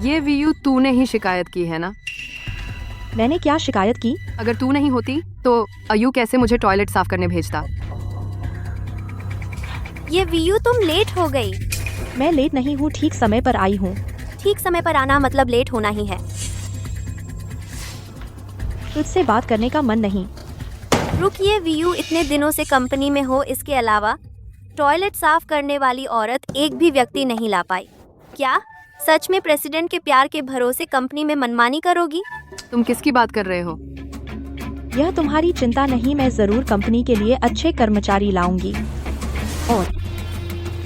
ये वीयू तूने ही शिकायत की है ना? मैंने क्या शिकायत की? अगर तू नहीं होती तो अयू कैसे मुझे टॉयलेट साफ करने भेजता? ये वीयू तुम लेट हो गई। मैं लेट नहीं हूँ, ठीक समय पर आई हूँ। ठीक समय पर आना मतलब लेट होना ही है। तुझसे बात करने का मन नहीं। रुकिए वीयू, इतने दिनों से कंपनी में हो, इसके अलावा टॉयलेट साफ करने वाली औरत एक भी व्यक्ति नहीं ला पाई। क्या सच में प्रेसिडेंट के प्यार के भरोसे कंपनी में मनमानी करोगी? तुम किसकी बात कर रहे हो? यह तुम्हारी चिंता नहीं, मैं जरूर कंपनी के लिए अच्छे कर्मचारी लाऊंगी। और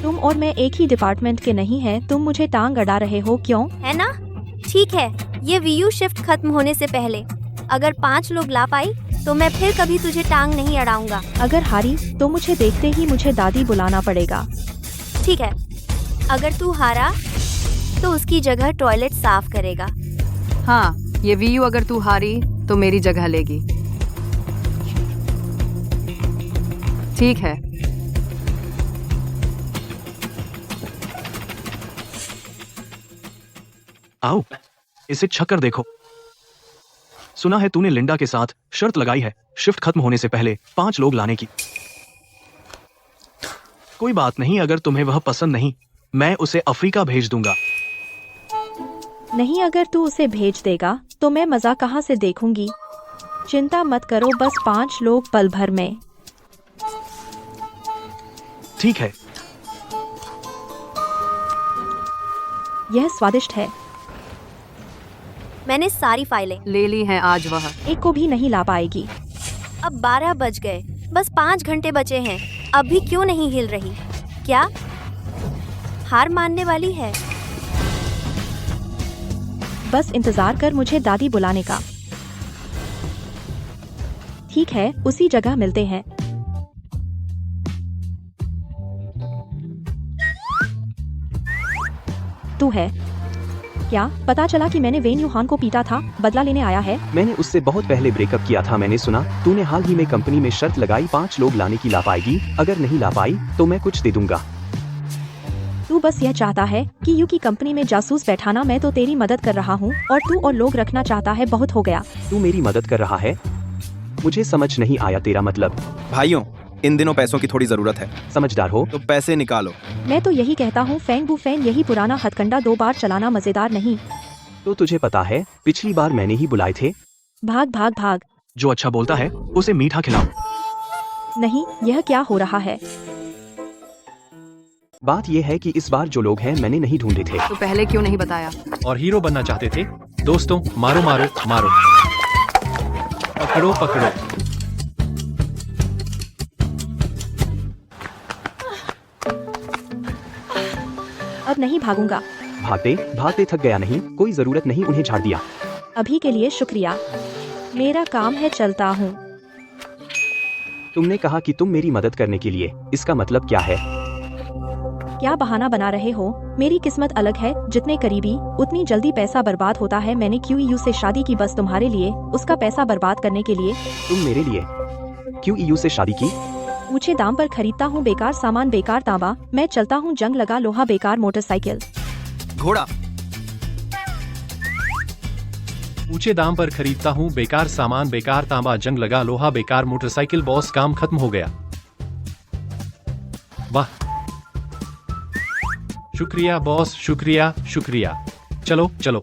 तुम और मैं एक ही डिपार्टमेंट के नहीं हैं। तुम मुझे टांग अड़ा रहे हो, क्यों? है ना? ठीक है, ये वीयू शिफ्ट खत्म होने से पहले अगर 5 लोग ला पाई तो मैं फिर कभी तुझे टांग नहीं अड़ाऊंगा। अगर हारी तो मुझे देखते ही मुझे दादी बुलाना पड़ेगा। ठीक है, अगर तू हारा तो उसकी जगह टॉयलेट साफ करेगा। हाँ, ये वीयू अगर तू हारी तो मेरी जगह लेगी। ठीक है। आओ, इसे छक्कर देखो। सुना है तूने लिंडा के साथ शर्त लगाई है शिफ्ट खत्म होने से पहले 5 लोग लाने की। कोई बात नहीं, अगर तुम्हें वह पसंद नहीं, मैं उसे अफ्रीका भेज दूंगा। नहीं, अगर तू उसे भेज देगा तो मैं मजा कहाँ से देखूंगी? चिंता मत करो, बस 5 लोग पल भर में। ठीक है। यह स्वादिष्ट है। मैंने सारी फाइलें ले ली हैं आज वह। एक को भी नहीं ला पाएगी। अब 12 बज गए, बस 5 घंटे बचे हैं। अब भी क्यों नहीं हिल रही? क्या हार मानने वाली है? बस इंतजार कर मुझे दादी बुलाने का। ठीक है, उसी जगह मिलते हैं। तू है क्या? पता चला कि मैंने वेन यूहान को पीटा था, बदला लेने आया है। मैंने उससे बहुत पहले ब्रेकअप किया था। मैंने सुना तूने हाल ही में कंपनी में शर्त लगाई 5 लोग लाने की, ला पाएगी? अगर नहीं ला पाई तो मैं कुछ दे दूंगा। तू बस यह चाहता है कि यू की कंपनी में जासूस बैठाना। मैं तो तेरी मदद कर रहा हूँ और तू और लोग रखना चाहता है। बहुत हो गया। तू मेरी मदद कर रहा है? मुझे समझ नहीं आया तेरा मतलब। भाइयों, इन दिनों पैसों की थोड़ी जरूरत है। समझदार हो तो पैसे निकालो। मैं तो यही कहता हूँ फैंग बू फैन, यही पुराना हथकंडा 2 बार चलाना मजेदार नहीं। तो तुझे पता है पिछली बार मैंने ही बुलाए थे। भाग भाग भाग। जो अच्छा बोलता है उसे मीठा खिलाओ। नहीं, यह क्या हो रहा है? बात यह है कि इस बार जो लोग हैं मैंने नहीं ढूंढे थे। तो पहले क्यों नहीं बताया? और हीरो बनना चाहते थे। दोस्तों, मारो मारो मारो, पकड़ो पकड़ो। अब नहीं भागूंगा। भागते भागते थक गया? नहीं, कोई जरूरत नहीं, उन्हें झाड़ दिया। अभी के लिए शुक्रिया, मेरा काम है, चलता हूँ। तुमने कहा कि तुम मेरी मदद करने के लिए, इसका मतलब क्या है? क्या बहाना बना रहे हो? मेरी किस्मत अलग है, जितने करीबी उतनी जल्दी पैसा बर्बाद होता है। मैंने QEU से शादी की बस तुम्हारे लिए, उसका पैसा बर्बाद करने के लिए। तुम मेरे लिए QEU से शादी की? ऊंचे दाम पर खरीदता हूँ बेकार सामान, बेकार तांबा। मैं चलता हूँ जंग लगा लोहा, बेकार मोटरसाइकिल। घोड़ा। ऊंचे दाम पर खरीदता हूँ बेकार सामान, बेकार तांबा, जंग लगा लोहा, बेकार मोटरसाइकिल। बॉस, काम खत्म हो गया। वाह, शुक्रिया बॉस, शुक्रिया शुक्रिया। चलो चलो।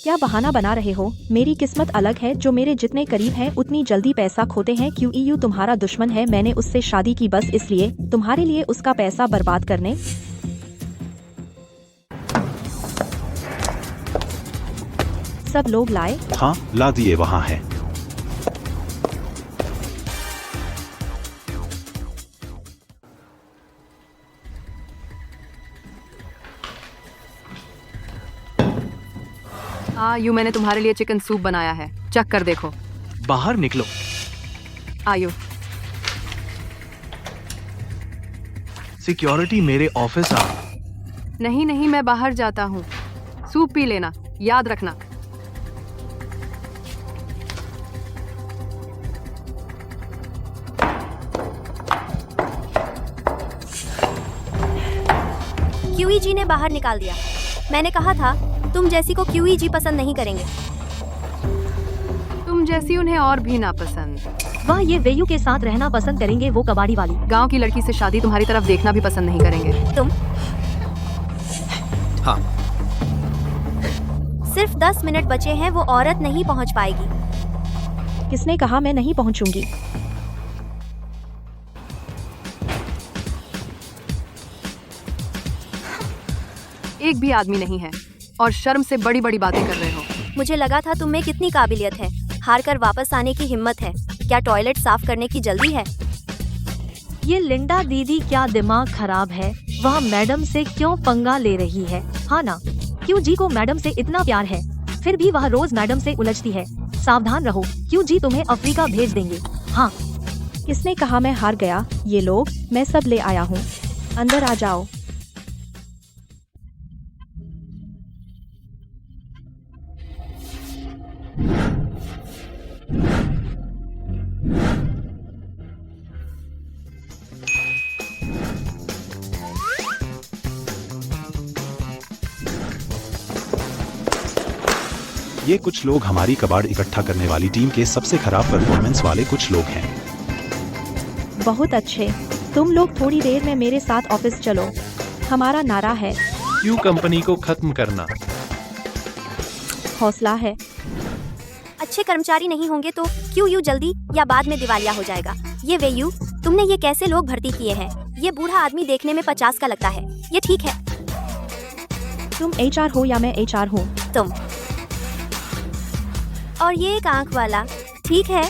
क्या बहाना बना रहे हो? मेरी किस्मत अलग है, जो मेरे जितने करीब है उतनी जल्दी पैसा खोते हैं। QEU तुम्हारा दुश्मन है, मैंने उससे शादी की बस इसलिए, तुम्हारे लिए उसका पैसा बर्बाद करने। सब लोग लाए? हाँ, ला दिए, वहाँ है। आयु, मैंने तुम्हारे लिए चिकन सूप बनाया है, चख कर देखो। बाहर निकलो। आयु, सिक्योरिटी मेरे ऑफिस आ। नहीं नहीं, मैं बाहर जाता हूँ। सूप पी लेना, याद रखना। QEG ने बाहर निकाल दिया। मैंने कहा था तुम जैसी को QEG पसंद नहीं करेंगे। तुम जैसी उन्हें और भी नापसंद। वह ये वेयू के साथ रहना पसंद करेंगे, वो कबाड़ी वाली। गांव की लड़की से शादी तुम्हारी तरफ देखना भी पसंद नहीं करेंगे। तुम हाँ, सिर्फ 10 मिनट बचे हैं, वो औरत नहीं पहुंच पाएगी। किसने कहा मैं नहीं पहुंचूंगी? एक भी आदमी नहीं है और शर्म से बड़ी बड़ी बातें कर रहे हो। मुझे लगा था तुम में कितनी काबिलियत है, हार कर वापस आने की हिम्मत है। क्या टॉयलेट साफ करने की जल्दी है? ये लिंडा दीदी क्या दिमाग खराब है? वह मैडम से क्यों पंगा ले रही है? हाँ ना, QG को मैडम से इतना प्यार है, फिर भी वह रोज मैडम से उलझती है। सावधान रहो, QG तुम्हें अफ्रीका भेज देंगे। हाँ। किसने कहा मैं हार गया? ये लोग, मैं सब ले आया हूँ, अंदर आ जाओ। ये कुछ लोग हमारी कबाड़ इकट्ठा करने वाली टीम के सबसे खराब परफॉर्मेंस वाले कुछ लोग हैं। बहुत अच्छे, तुम लोग थोड़ी देर में मेरे साथ ऑफिस चलो। हमारा नारा है क्यू कंपनी को खत्म करना। हौसला है। अच्छे कर्मचारी नहीं होंगे तो QU जल्दी या बाद में दिवालिया हो जाएगा। ये वेयू, तुमने ये कैसे लोग भर्ती किए हैं? ये बूढ़ा आदमी देखने में 50 का लगता है। ये ठीक है? तुम HR हो या मैं HR हूँ? तुम और ये एक आंख वाला, ठीक है?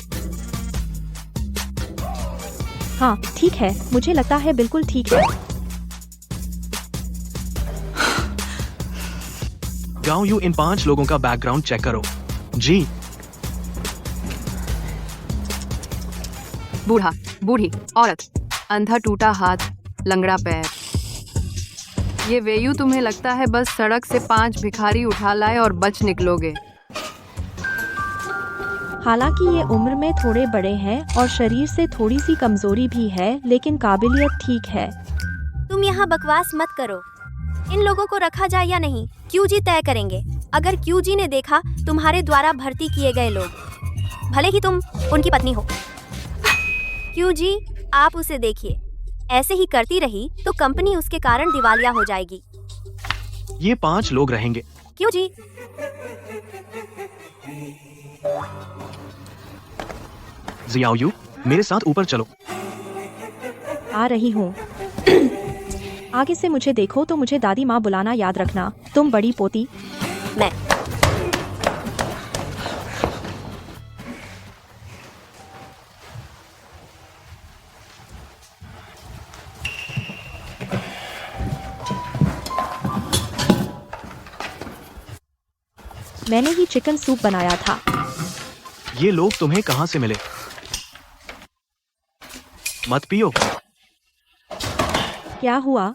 हाँ ठीक है, मुझे लगता है बिल्कुल ठीक है। गांव यू इन 5 लोगों का बैकग्राउंड चेक करो। जी। बूढ़ा, बूढ़ी, औरत, अंधा टूटा हाथ, लंगड़ा पैर। ये वेयू तुम्हें लगता है बस सड़क से 5 भिखारी उठा लाए और बच निकलोगे? हालांकि ये उम्र में थोड़े बड़े हैं और शरीर से थोड़ी सी कमजोरी भी है, लेकिन काबिलियत ठीक है। तुम यहाँ बकवास मत करो। इन लोगों को रखा जाए या नहीं, क्यूजी तय करेंगे। अगर क्यूजी ने देखा तुम्हारे द्वारा भर्ती किए गए लोग, भले ही तुम उनकी पत्नी हो, क्यूजी आप उसे देखिए। ऐसे ही करती रही तो कंपनी उसके कारण दिवालिया हो जाएगी। ये 5 लोग रहेंगे। क्यूजी, जियाओ यू, मेरे साथ ऊपर चलो। आ रही हूँ। आगे से मुझे देखो तो मुझे दादी माँ बुलाना याद रखना। तुम बड़ी पोती। मैं मैंने ही चिकन सूप बनाया था। ये लोग तुम्हें कहाँ से मिले? मत पियो। क्या हुआ?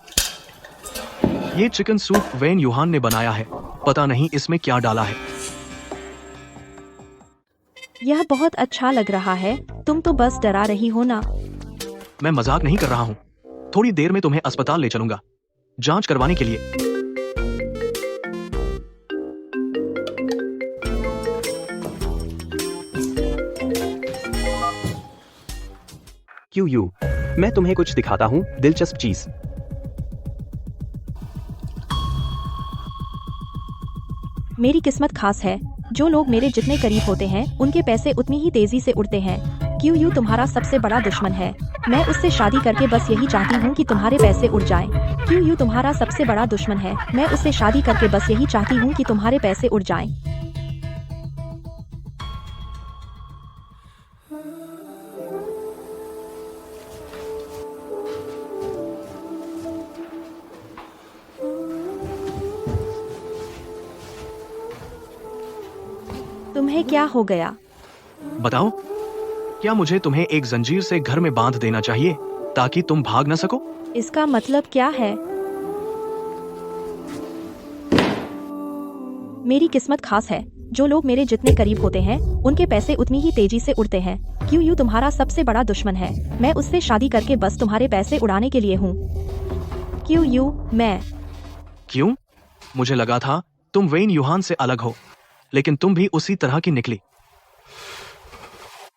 ये चिकन सूप वेन यूहान ने बनाया है। पता नहीं इसमें क्या डाला है। यह बहुत अच्छा लग रहा है। तुम तो बस डरा रही हो ना। मैं मजाक नहीं कर रहा हूँ। थोड़ी देर में तुम्हें अस्पताल ले चलूंगा, जांच करवाने के लिए। क्यों यू, मैं तुम्हें कुछ दिखाता हूँ दिलचस्प चीज। मेरी किस्मत खास है। जो लोग मेरे जितने करीब होते हैं उनके पैसे उतनी ही तेजी से उड़ते हैं। क्यों यू तुम्हारा सबसे बड़ा दुश्मन है। मैं उससे शादी करके बस यही चाहती हूँ कि तुम्हारे पैसे उड़ जाएं। क्यों यू तुम्हारा सबसे बड़ा दुश्मन है। मैं उससे शादी करके बस यही चाहती हूँ कि तुम्हारे पैसे उड़ जाएं। तुम्हें क्या हो गया? बताओ, क्या मुझे तुम्हें एक जंजीर से घर में बांध देना चाहिए ताकि तुम भाग न सको? इसका मतलब क्या है? मेरी किस्मत खास है। जो लोग मेरे जितने करीब होते हैं उनके पैसे उतनी ही तेजी से उड़ते हैं। क्यों यू तुम्हारा सबसे बड़ा दुश्मन है। मैं उससे शादी करके बस तुम्हारे पैसे उड़ाने के लिए हूँ। क्यों यू, मैं। क्यों? मुझे लगा था तुम वेन यूहान से अलग हो, लेकिन तुम भी उसी तरह की निकली।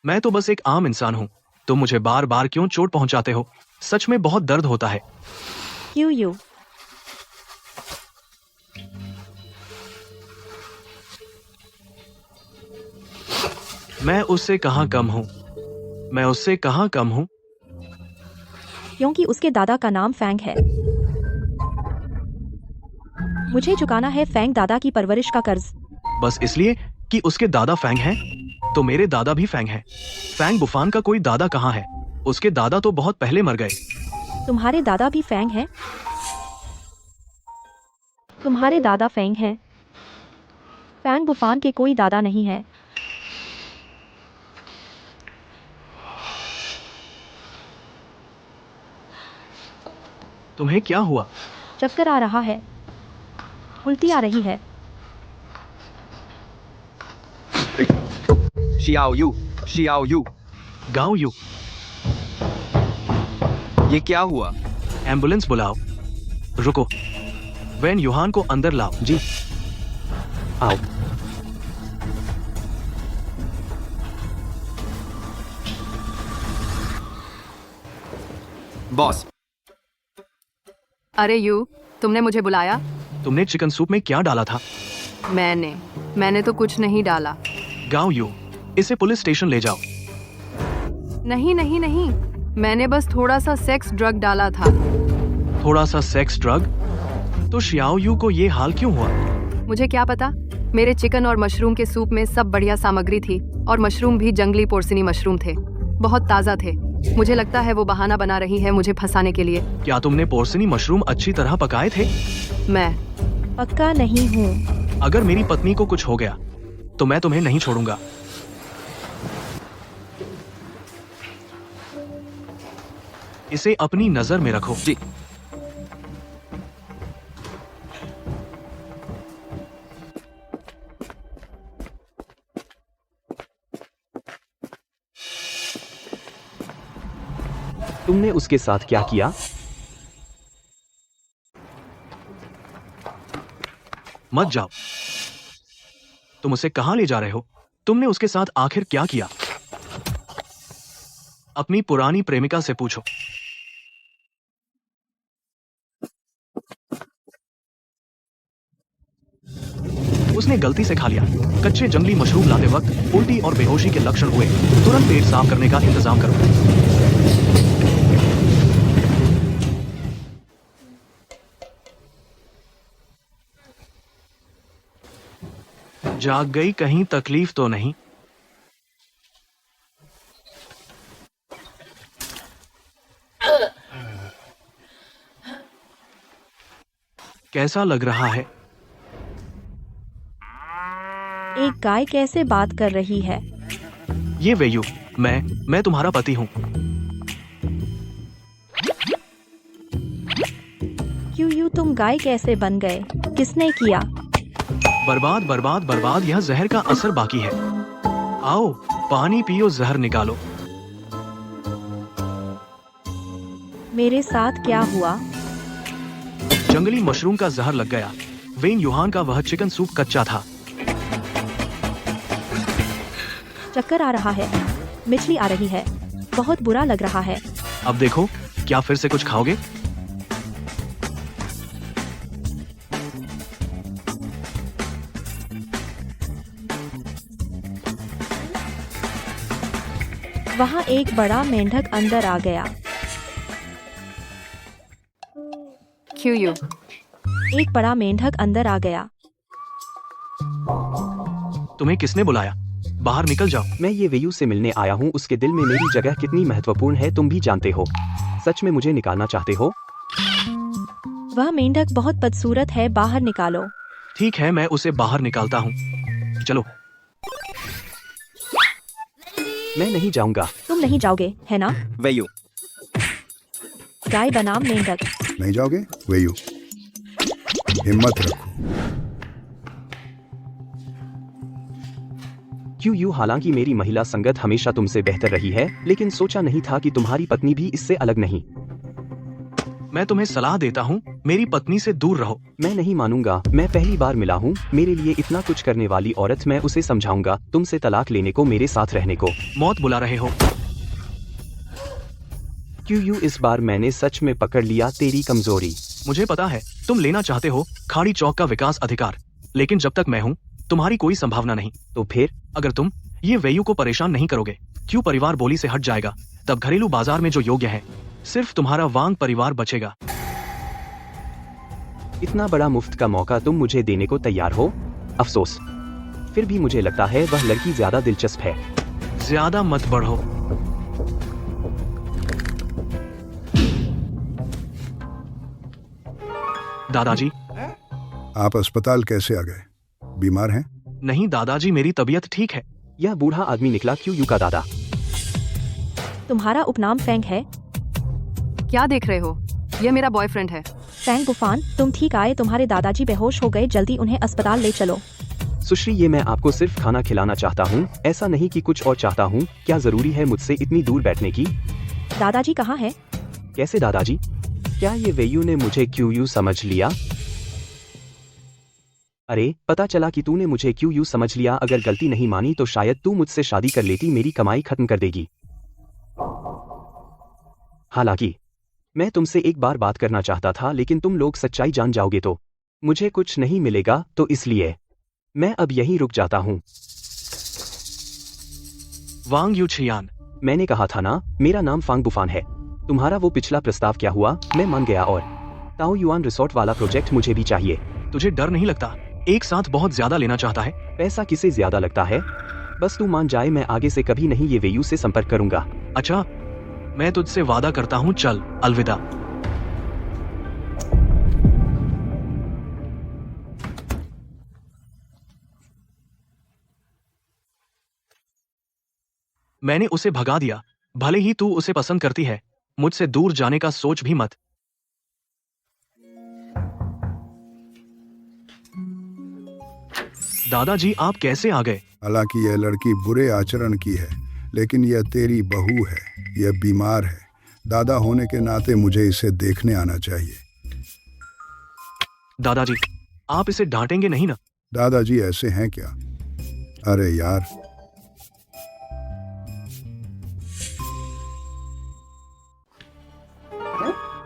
मैं तो बस एक आम इंसान हूँ। तुम मुझे बार बार क्यों चोट पहुंचाते हो? सच में बहुत दर्द होता है। क्यों यू? मैं उससे कहाँ कम हूँ? मैं उससे कहाँ कम हूँ? क्योंकि उसके दादा का नाम फैंग है। मुझे चुकाना है फैंग दादा की परवरिश का कर्ज। बस इसलिए कि उसके दादा फैंग हैं, तो मेरे दादा भी फैंग हैं। फैंग बुफान का कोई दादा कहाँ है? उसके दादा तो बहुत पहले मर गए। तुम्हारे दादा भी फैंग हैं? तुम्हारे दादा फैंग हैं? फैंग बुफान के कोई दादा नहीं है। तुम्हें क्या हुआ? चक्कर आ रहा है, उल्टी आ रही है। शियाओ यू, शियाओ यू, गाओ यू, ये क्या हुआ? एम्बुलेंस बुलाओ। रुको, वेन यूहान को अंदर लाओ। जी, आओ। बॉस। अरे यू, तुमने मुझे बुलाया? तुमने चिकन सूप में क्या डाला था? मैंने तो कुछ नहीं डाला। गाओ यू, इसे पुलिस स्टेशन ले जाओ। नहीं नहीं नहीं, मैंने बस थोड़ा सा सेक्स ड्रग डाला था। थोड़ा सा सेक्स ड्रग? तो शियाओ यू को ये हाल क्यों हुआ? मुझे क्या पता, मेरे चिकन और मशरूम के सूप में सब बढ़िया सामग्री थी और मशरूम भी जंगली पोर्सिनी मशरूम थे, बहुत ताज़ा थे। मुझे लगता है वो बहाना बना रही है मुझे फंसाने के लिए। क्या तुमने पोर्सिनी मशरूम अच्छी तरह पकाए थे? मैं पक्का नहीं हूँ। अगर मेरी पत्नी को कुछ हो गया तो मैं तुम्हें नहीं छोड़ूंगा। इसे अपनी नजर में रखो। जी। तुमने उसके साथ क्या किया? मत जाओ। तुम उसे कहां ले जा रहे हो? तुमने उसके साथ आखिर क्या किया? अपनी पुरानी प्रेमिका से पूछो। उसने गलती से खा लिया। कच्चे जंगली मशरूम लाते वक्त उल्टी और बेहोशी के लक्षण हुए। तुरंत पेट साफ करने का इंतजाम करो। जाग गई, कहीं तकलीफ तो नहीं? कैसा लग रहा है? एक गाय कैसे बात कर रही है? ये वेयू, मैं तुम्हारा पति हूं। क्यों तुम गाय कैसे बन गए? किसने किया? बर्बाद बर्बाद बर्बाद, यह जहर का असर बाकी है। आओ पानी पियो, जहर निकालो। मेरे साथ क्या हुआ? जंगली मशरूम का जहर लग गया। वेन यूहान का वह चिकन सूप कच्चा था। चक्कर आ रहा है, मिचली आ रही है, बहुत बुरा लग रहा है। अब देखो, क्या फिर से कुछ खाओगे? वहाँ एक बड़ा मेंढक अंदर आ गया। क्यों? एक बड़ा मेंढक अंदर आ गया। तुम्हें किसने बुलाया? बाहर निकल जाओ। मैं ये वेयू से मिलने आया हूँ। उसके दिल में मेरी जगह कितनी महत्वपूर्ण है तुम भी जानते हो। सच में मुझे निकालना चाहते हो? वह मेंढक बहुत बदसूरत है, बाहर निकालो। ठीक है, मैं उसे बाहर निकालता हूँ। चलो। मैं नहीं जाऊंगा। तुम नहीं जाओगे, है ना? वेयू। गाय बनाम मेंढक। नहीं जाओगे? वेयू, हिम्मत रखो। क्यों? हालांकि मेरी महिला संगत हमेशा तुमसे बेहतर रही है, लेकिन सोचा नहीं था कि तुम्हारी पत्नी भी इससे अलग नहीं। मैं तुम्हें सलाह देता हूँ, मेरी पत्नी से दूर रहो। मैं नहीं मानूंगा। मैं पहली बार मिला हूँ, मेरे लिए इतना कुछ करने वाली औरत। मैं उसे समझाऊंगा तुमसे तलाक लेने को, मेरे साथ रहने को। मौत बुला रहे हो? क्यों? इस बार मैंने सच में पकड़ लिया तेरी कमजोरी। मुझे पता है तुम लेना चाहते हो खाड़ी चौक का विकास अधिकार, लेकिन जब तक मैं हूँ तुम्हारी कोई संभावना नहीं। तो फिर? अगर तुम ये वेयू को परेशान नहीं करोगे, क्यों परिवार बोली से हट जाएगा। तब घरेलू बाजार में जो योग्य है सिर्फ तुम्हारा वांग परिवार बचेगा। इतना बड़ा मुफ्त का मौका तुम मुझे देने को तैयार हो? अफसोस। फिर भी मुझे लगता है वह लड़की ज्यादा दिलचस्प है। ज्यादा मत बढ़ो। दादाजी। आप अस्पताल कैसे आ गए? बीमार हैं? नहीं दादाजी, मेरी तबीयत ठीक है। यह बूढ़ा आदमी निकला क्यों का दादा? तुम्हारा उपनाम फैंग है? क्या देख रहे हो? यह मेरा बॉयफ्रेंड है। फैंग बुफान, तुम ठीक आए? तुम्हारे दादाजी बेहोश हो गए, जल्दी उन्हें अस्पताल ले चलो। सुश्री, ये मैं आपको सिर्फ खाना खिलाना चाहता हूँ, ऐसा नहीं कि कुछ और चाहता हूँ। क्या जरूरी है मुझसे इतनी दूर बैठने की? दादाजी कहाँ है? कैसे दादाजी? क्या ये वेयू ने मुझे क्यों समझ लिया? अरे, पता चला कि तूने मुझे क्यों समझ लिया। अगर गलती नहीं मानी तो शायद तू मुझसे शादी कर लेती, मेरी कमाई खत्म कर देगी। हालांकि मैं तुमसे एक बार बात करना चाहता था, लेकिन तुम लोग सच्चाई जान जाओगे तो मुझे कुछ नहीं मिलेगा, तो इसलिए मैं अब यहीं रुक जाता हूँ। वांग यूछियान। मैंने कहा था ना, मेरा नाम फांग बुफान है। तुम्हारा वो पिछला प्रस्ताव क्या हुआ? मैं मान गया, और ताओ युआन रिसोर्ट वाला प्रोजेक्ट मुझे भी चाहिए। तुझे डर नहीं लगता? एक साथ बहुत ज्यादा लेना चाहता है। पैसा किसे ज्यादा लगता है? बस तू मान जाए, मैं आगे से कभी नहीं ये वेयू से संपर्क करूंगा। अच्छा, मैं तुझसे वादा करता हूँ, चल अलविदा। मैंने उसे भगा दिया। भले ही तू उसे पसंद करती है, मुझसे दूर जाने का सोच भी मत। दादाजी, आप कैसे आ गए? हालांकि यह लड़की बुरे आचरण की है, लेकिन यह तेरी बहू है। यह बीमार है। दादा होने के नाते मुझे इसे देखने आना चाहिए। दादाजी, आप इसे डांटेंगे नहीं ना? दादाजी ऐसे हैं क्या? अरे यार,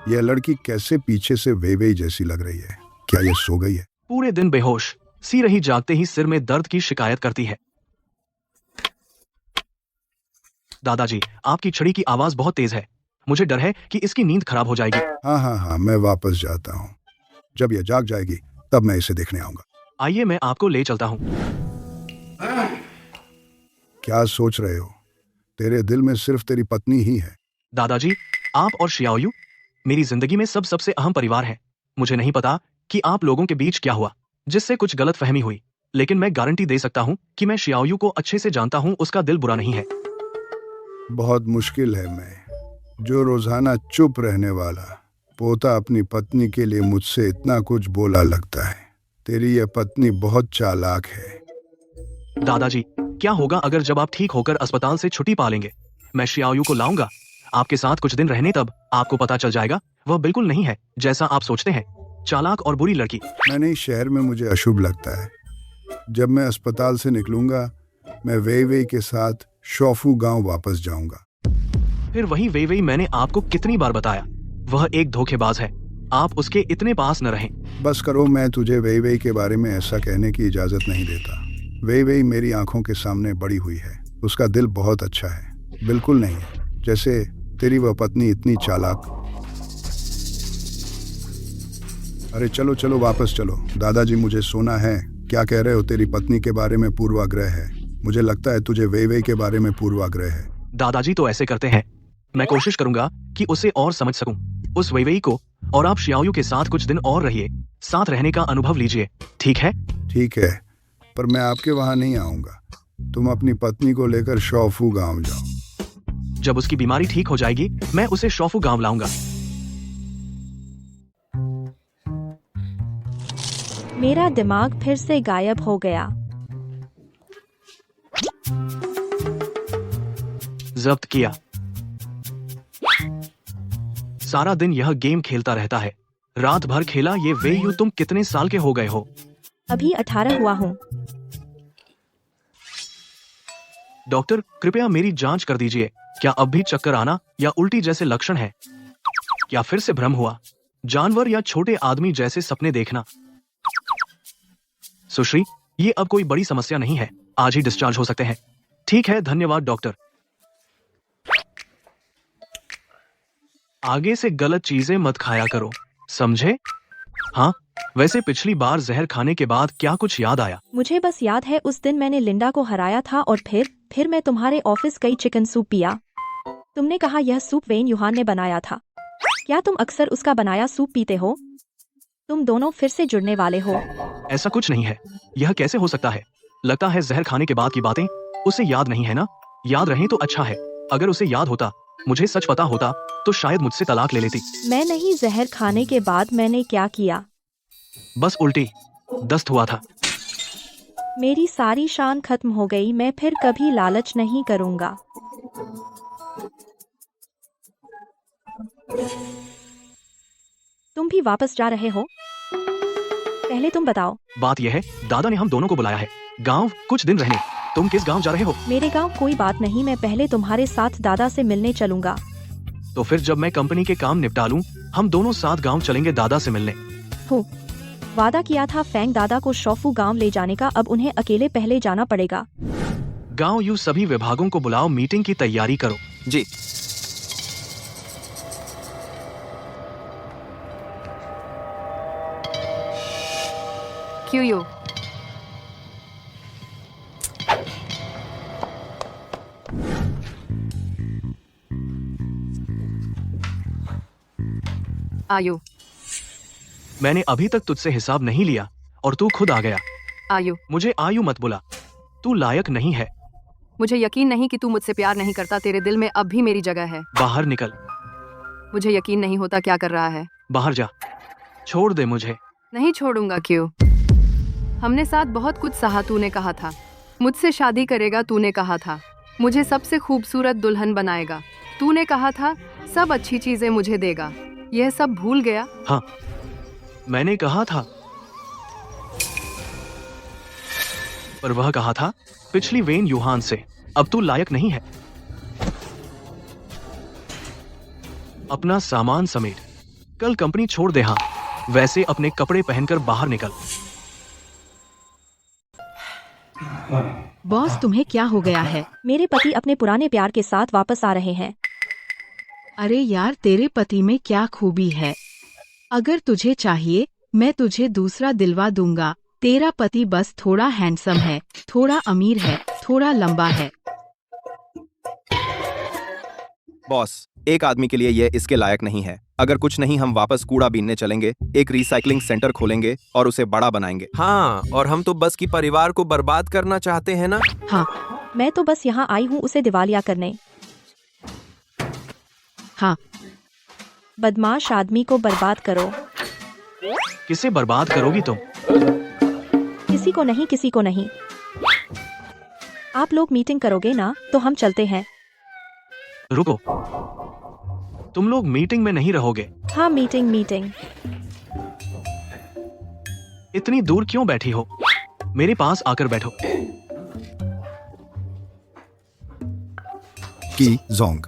यह लड़की कैसे पीछे से वेवेई जैसी लग रही है। क्या यह सो गई है? पूरे दिन बेहोश सी रही, जागते ही सिर में दर्द की शिकायत करती है। दादाजी, आपकी छड़ी की आवाज बहुत तेज है। मुझे डर है कि इसकी नींद खराब हो जाएगी। हाँ, मैं वापस जाता हूँ। जब यह जाग जाएगी तब मैं इसे देखने आऊंगा। आइए, मैं आपको ले चलता हूँ। क्या सोच रहे हो? तेरे दिल में सिर्फ तेरी पत्नी ही है। दादाजी, आप और शियाओयू मेरी जिंदगी में सबसे अहम परिवार है। मुझे नहीं पता कि आप लोगों के बीच क्या हुआ जिससे कुछ गलत फहमी हुई, लेकिन मैं गारंटी दे सकता हूँ कि मैं शियाओयू को अच्छे से जानता हूँ। उसका दिल बुरा नहीं है। बहुत मुश्किल है मैं, जो रोजाना चुप रहने वाला पोता अपनी पत्नी के लिए मुझसे इतना कुछ बोला लगता है। तेरी यह पत्नी बहुत चालाक है। दादाजी, क्या होगा अगर जब आप ठीक होकर अस्पताल से छुट्टी पा लेंगे? मैं शियाओयू को लाऊंगा आपके साथ कुछ दिन रहने, तब आपको पता चल जाएगा वह बिल्कुल नहीं है जैसा आप सोचते हैं। चालाक और बुरी लड़की। मैंने इस शहर में मुझे अशुभ लगता है। जब मैं अस्पताल से निकलूंगा, मैं वेई के साथ शोफू गांव वापस जाऊंगा। फिर वही वेई मैंने आपको कितनी बार बताया, वह एक धोखेबाज है। आप उसके इतने पास न रहें। बस करो, मैं तुझे वेई के बारे में ऐसा कहने की इजाजत नहीं देता। वेई मेरी आंखों के सामने बड़ी हुई है। उसका दिल बहुत अच्छा है, बिल्कुल नहीं है जैसे तेरी वह पत्नी इतनी चालाक। अरे चलो चलो, वापस चलो। दादाजी, मुझे सोना है। क्या कह रहे हो? तेरी पत्नी के बारे में पूर्वाग्रह है। मुझे लगता है तुझे वेई के बारे में पूर्वाग्रह है। दादाजी तो ऐसे करते हैं। मैं कोशिश करूंगा कि उसे और समझ सकूं, उस वेई को। और आप शियाओयू के साथ कुछ दिन और रहिए, साथ रहने का अनुभव लीजिए, ठीक है? ठीक है, पर मैं आपके वहां नहीं आऊंगा। तुम अपनी पत्नी को लेकर शोफू गांव जाओ। जब उसकी बीमारी ठीक हो जाएगी, मैं उसे शोफू गांव लाऊंगा। मेरा दिमाग फिर से गायब हो गया। जब्त किया। सारा दिन यह गेम खेलता रहता है। रात भर खेला ये वेयू। तुम कितने साल के हो गए हो? अभी 18 हुआ हूँ। डॉक्टर, कृपया मेरी जांच कर दीजिए। क्या अब भी चक्कर आना या उल्टी जैसे लक्षण है? क्या फिर से भ्रम हुआ? जानवर या छोटे आदमी जैसे सपने देखना? सुश्री, ये अब कोई बड़ी समस्या नहीं है। आज ही डिस्चार्ज हो सकते हैं। ठीक है, धन्यवाद डॉक्टर। आगे से गलत चीजें मत खाया करो, समझे? हाँ, वैसे पिछली बार जहर खाने के बाद क्या कुछ याद आया? मुझे बस याद है उस दिन मैंने लिंडा को हराया था और फिर मैं तुम्हारे ऑफिस गई, चिकन सूप पिया। तुमने कहा यह सूप वेन यूहान ने बनाया था। क्या तुम अक्सर उसका बनाया सूप पीते हो? तुम दोनों फिर से जुड़ने वाले हो। ऐसा कुछ नहीं है। यह कैसे हो सकता है? लगता है जहर खाने के बाद की बातें उसे याद नहीं है ना? याद रहें तो अच्छा है। अगर उसे याद होता, मुझे सच पता होता, तो शायद मुझसे तलाक ले लेती। मैं नहीं, जहर खाने के बाद मैंने क्या किया? बस उल्टी दस्त हुआ था। मेरी सारी शान खत्म हो गई। मैं फिर कभी लालच नहीं करूंगा। तुम भी वापस जा रहे हो? पहले तुम बताओ। बात यह है, दादा ने हम दोनों को बुलाया है गांव कुछ दिन रहने। तुम किस गांव जा रहे हो? मेरे गांव कोई बात नहीं, मैं पहले तुम्हारे साथ दादा से मिलने चलूंगा। तो फिर जब मैं कंपनी के काम निपटा लूं, हम दोनों साथ गांव चलेंगे दादा से मिलने। हो, वादा किया था फैंग दादा को शोफू गांव ले जाने का। अब उन्हें अकेले पहले जाना पड़ेगा। गांव यू सभी विभागों को बुलाओ, मीटिंग की तैयारी करो। जी। क्यों यू? आयु, मैंने अभी तक तुझसे हिसाब नहीं लिया और तू खुद आ गया। आयु, मुझे आयु मत बुला, तू लायक नहीं है। मुझे यकीन नहीं कि तू मुझसे प्यार नहीं करता। तेरे दिल में अब भी मेरी जगह है। बाहर निकल। मुझे यकीन नहीं होता क्या कर रहा है। बाहर जा, छोड़ दे मुझे। नहीं छोड़ूंगा। क्यों? हमने साथ बहुत कुछ सहा। तूने कहा था मुझसे शादी करेगा। तूने कहा था मुझे सबसे खूबसूरत दुल्हन बनाएगा। तूने कहा था सब अच्छी चीजें मुझे देगा। यह सब भूल गया? हाँ, मैंने कहा था, पर वह कहा था पिछली वेन यूहान से। अब तू लायक नहीं है। अपना सामान समेट, कल कंपनी छोड़ दे। हाँ, वैसे अपने कपड़े पहनकर बाहर निकल। बॉस, तुम्हें क्या हो गया है? मेरे पति अपने पुराने प्यार के साथ वापस आ रहे हैं। अरे यार, तेरे पति में क्या खूबी है? अगर तुझे चाहिए मैं तुझे दूसरा दिलवा दूंगा। तेरा पति बस थोड़ा हैंडसम है, थोड़ा अमीर है, थोड़ा लंबा है। बॉस, एक आदमी के लिए ये इसके लायक नहीं है। अगर कुछ नहीं, हम वापस कूड़ा बीनने चलेंगे, एक रिसाइकलिंग सेंटर खोलेंगे और उसे बड़ा बनाएंगे। हाँ, और हम तो बस की परिवार को बर्बाद करना चाहते हैं ना? हाँ, मैं तो बस यहाँ आई हूँ उसे दिवालिया करने। हाँ, बदमाश आदमी को बर्बाद करो। किसे बर्बाद करोगी तुम? किसी को नहीं, किसी को नहीं। आप लोग मीटिंग करोगे ना, तो हम चलते हैं। रुको, तुम लोग मीटिंग में नहीं रहोगे? हाँ, मीटिंग। इतनी दूर क्यों बैठी हो? मेरे पास आकर बैठो। की जोंग।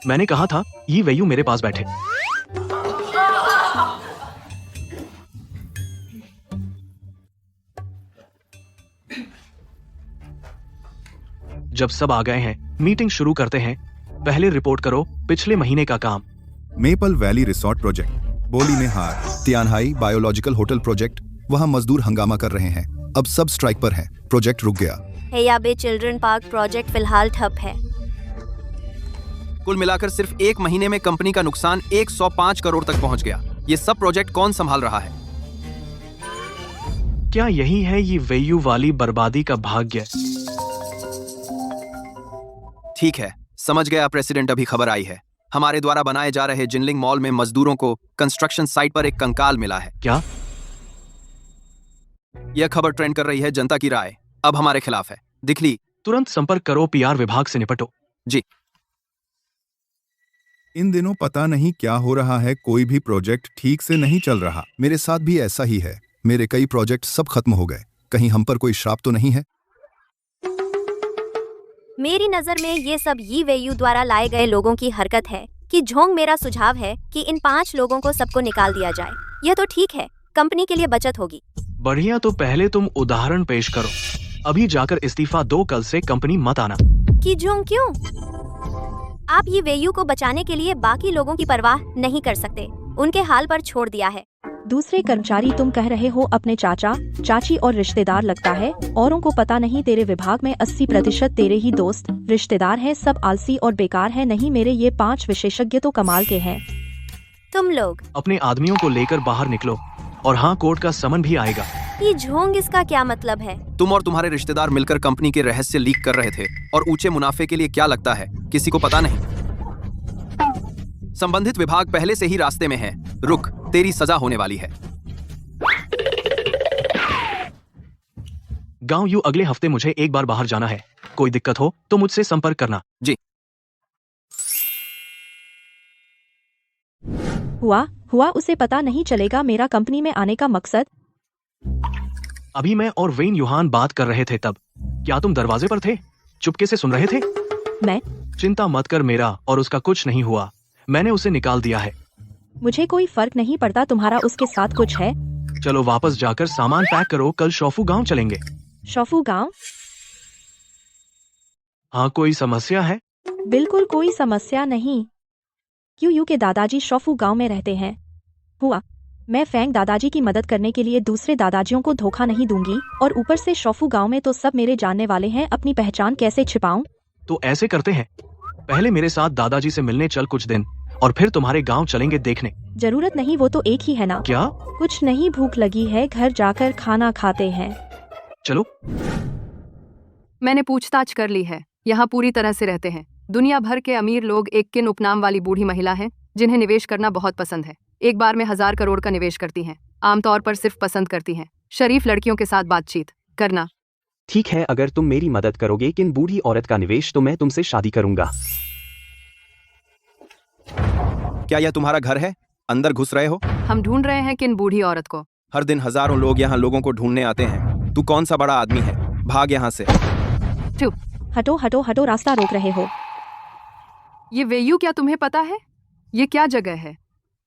मैंने कहा था ये वेयू मेरे पास बैठे। जब सब आ गए हैं, मीटिंग शुरू करते हैं। पहले रिपोर्ट करो पिछले महीने का काम। मेपल वैली रिसोर्ट प्रोजेक्ट, बोली में हार। तियानहाई बायोलॉजिकल होटल प्रोजेक्ट, वहां मजदूर हंगामा कर रहे हैं। अब सब स्ट्राइक पर हैं। प्रोजेक्ट रुक गया। हेयाबे चिल्ड्रन पार्क प्रोजेक्ट फिलहाल ठप है। कुल मिलाकर सिर्फ एक महीने में कंपनी का नुकसान 105 करोड़ तक पहुंच गया। ये सब प्रोजेक्ट कौन संभाल रहा है? क्या यही है ये वेयू वाली बर्बादी का भाग्य? ठीक है, समझ गया प्रेसिडेंट। अभी खबर आई है, हमारे द्वारा बनाए जा रहे जिनलिंग मॉल में मजदूरों को कंस्ट्रक्शन साइट पर एक कंकाल मिला है। क्या? यह खबर ट्रेंड कर रही है। जनता की राय अब हमारे खिलाफ है। दिखली, तुरंत संपर्क करो, पीआर विभाग से निपटो। जी। इन दिनों पता नहीं क्या हो रहा है, कोई भी प्रोजेक्ट ठीक से नहीं चल रहा। मेरे साथ भी ऐसा ही है। मेरे कई प्रोजेक्ट सब खत्म हो गए। कहीं हम पर कोई श्राप तो नहीं है? मेरी नजर में ये सब यी वेयू द्वारा लाए गए लोगों की हरकत है कि झोंग। मेरा सुझाव है कि इन 5 लोगों को सबको निकाल दिया जाए। यह तो ठीक है, कंपनी के लिए बचत होगी। बढ़िया, तो पहले तुम उदाहरण पेश करो। अभी जाकर इस्तीफा दो, कल से कंपनी मत आना। कि झोंग क्यों? आप ये वेयू को बचाने के लिए बाकी लोगों की परवाह नहीं कर सकते, उनके हाल पर छोड़ दिया है। दूसरे कर्मचारी, तुम कह रहे हो अपने चाचा, चाची और रिश्तेदार। लगता है औरों को पता नहीं, तेरे विभाग में 80% तेरे ही दोस्त रिश्तेदार हैं। सब आलसी और बेकार हैं। नहीं, मेरे ये 5 विशेषज्ञ तो कमाल के हैं। तुम लोग अपने आदमियों को लेकर बाहर निकलो। और हाँ, कोर्ट का समन भी आएगा। ये झोंग, इसका क्या मतलब है? तुम और तुम्हारे रिश्तेदार मिलकर कंपनी के रहस्य लीक कर रहे थे और ऊंचे मुनाफे के लिए क्या लगता है किसी को पता नहीं? संबंधित विभाग पहले से ही रास्ते में है। रुक, तेरी सजा होने वाली है। गांव यू, अगले हफ्ते मुझे एक बार बाहर जाना है। कोई दिक्कत हो तो मुझसे संपर्क करना। जी। हुआ उसे पता नहीं चलेगा मेरा कंपनी में आने का मकसद। अभी मैं और वेन यूहान बात कर रहे थे तब। क्या तुम दरवाजे पर थे? चुपके से सुन रहे थे? मैं? चिंता मत कर, मेरा और उसका कुछ नहीं हुआ। मैंने उसे निकाल दिया है। मुझे कोई फर्क नहीं पड़ता तुम्हारा उसके साथ कुछ है। चलो वापस जाकर सामान पैक करो, कल शोफू गांव चलेंगे। शोफू गांव? हाँ, कोई समस्या है? बिल्कुल कोई समस्या नहीं। क्यों यू के दादाजी शोफू गांव में रहते हैं। मैं फैंग दादाजी की मदद करने के लिए दूसरे दादाजियों को धोखा नहीं दूंगी, और ऊपर से शोफू गांव में तो सब मेरे जानने वाले हैं, अपनी पहचान कैसे छिपाऊं? तो ऐसे करते हैं, पहले मेरे साथ दादाजी से मिलने चल कुछ दिन, और फिर तुम्हारे गांव चलेंगे देखने। जरूरत नहीं, वो तो एक ही है ना। क्या? कुछ नहीं, भूख लगी है, घर जाकर खाना खाते हैं। चलो। मैंने पूछताछ कर ली है, यहाँ पूरी तरह से रहते हैं दुनिया भर के अमीर लोग। एक किन उपनाम वाली बूढ़ी महिला है जिन्हें निवेश करना बहुत पसंद है। एक बार में 1000 करोड़ का निवेश करती हैं। आमतौर पर सिर्फ पसंद करती हैं शरीफ लड़कियों के साथ बातचीत करना। ठीक है, अगर तुम मेरी मदद करोगे किन बूढ़ी औरत का निवेश, तो मैं तुमसे शादी करूंगा। क्या यह तुम्हारा घर है? अंदर घुस रहे हो? हम ढूंढ रहे हैं किन बूढ़ी औरत को। हर दिन हजारों लोग यहाँ लोगों को ढूंढने आते हैं। तू कौन सा बड़ा आदमी है? भाग यहाँ से। हटो हटो हटो, रास्ता रोक रहे हो। ये वेयू, क्या तुम्हें पता है ये क्या जगह है?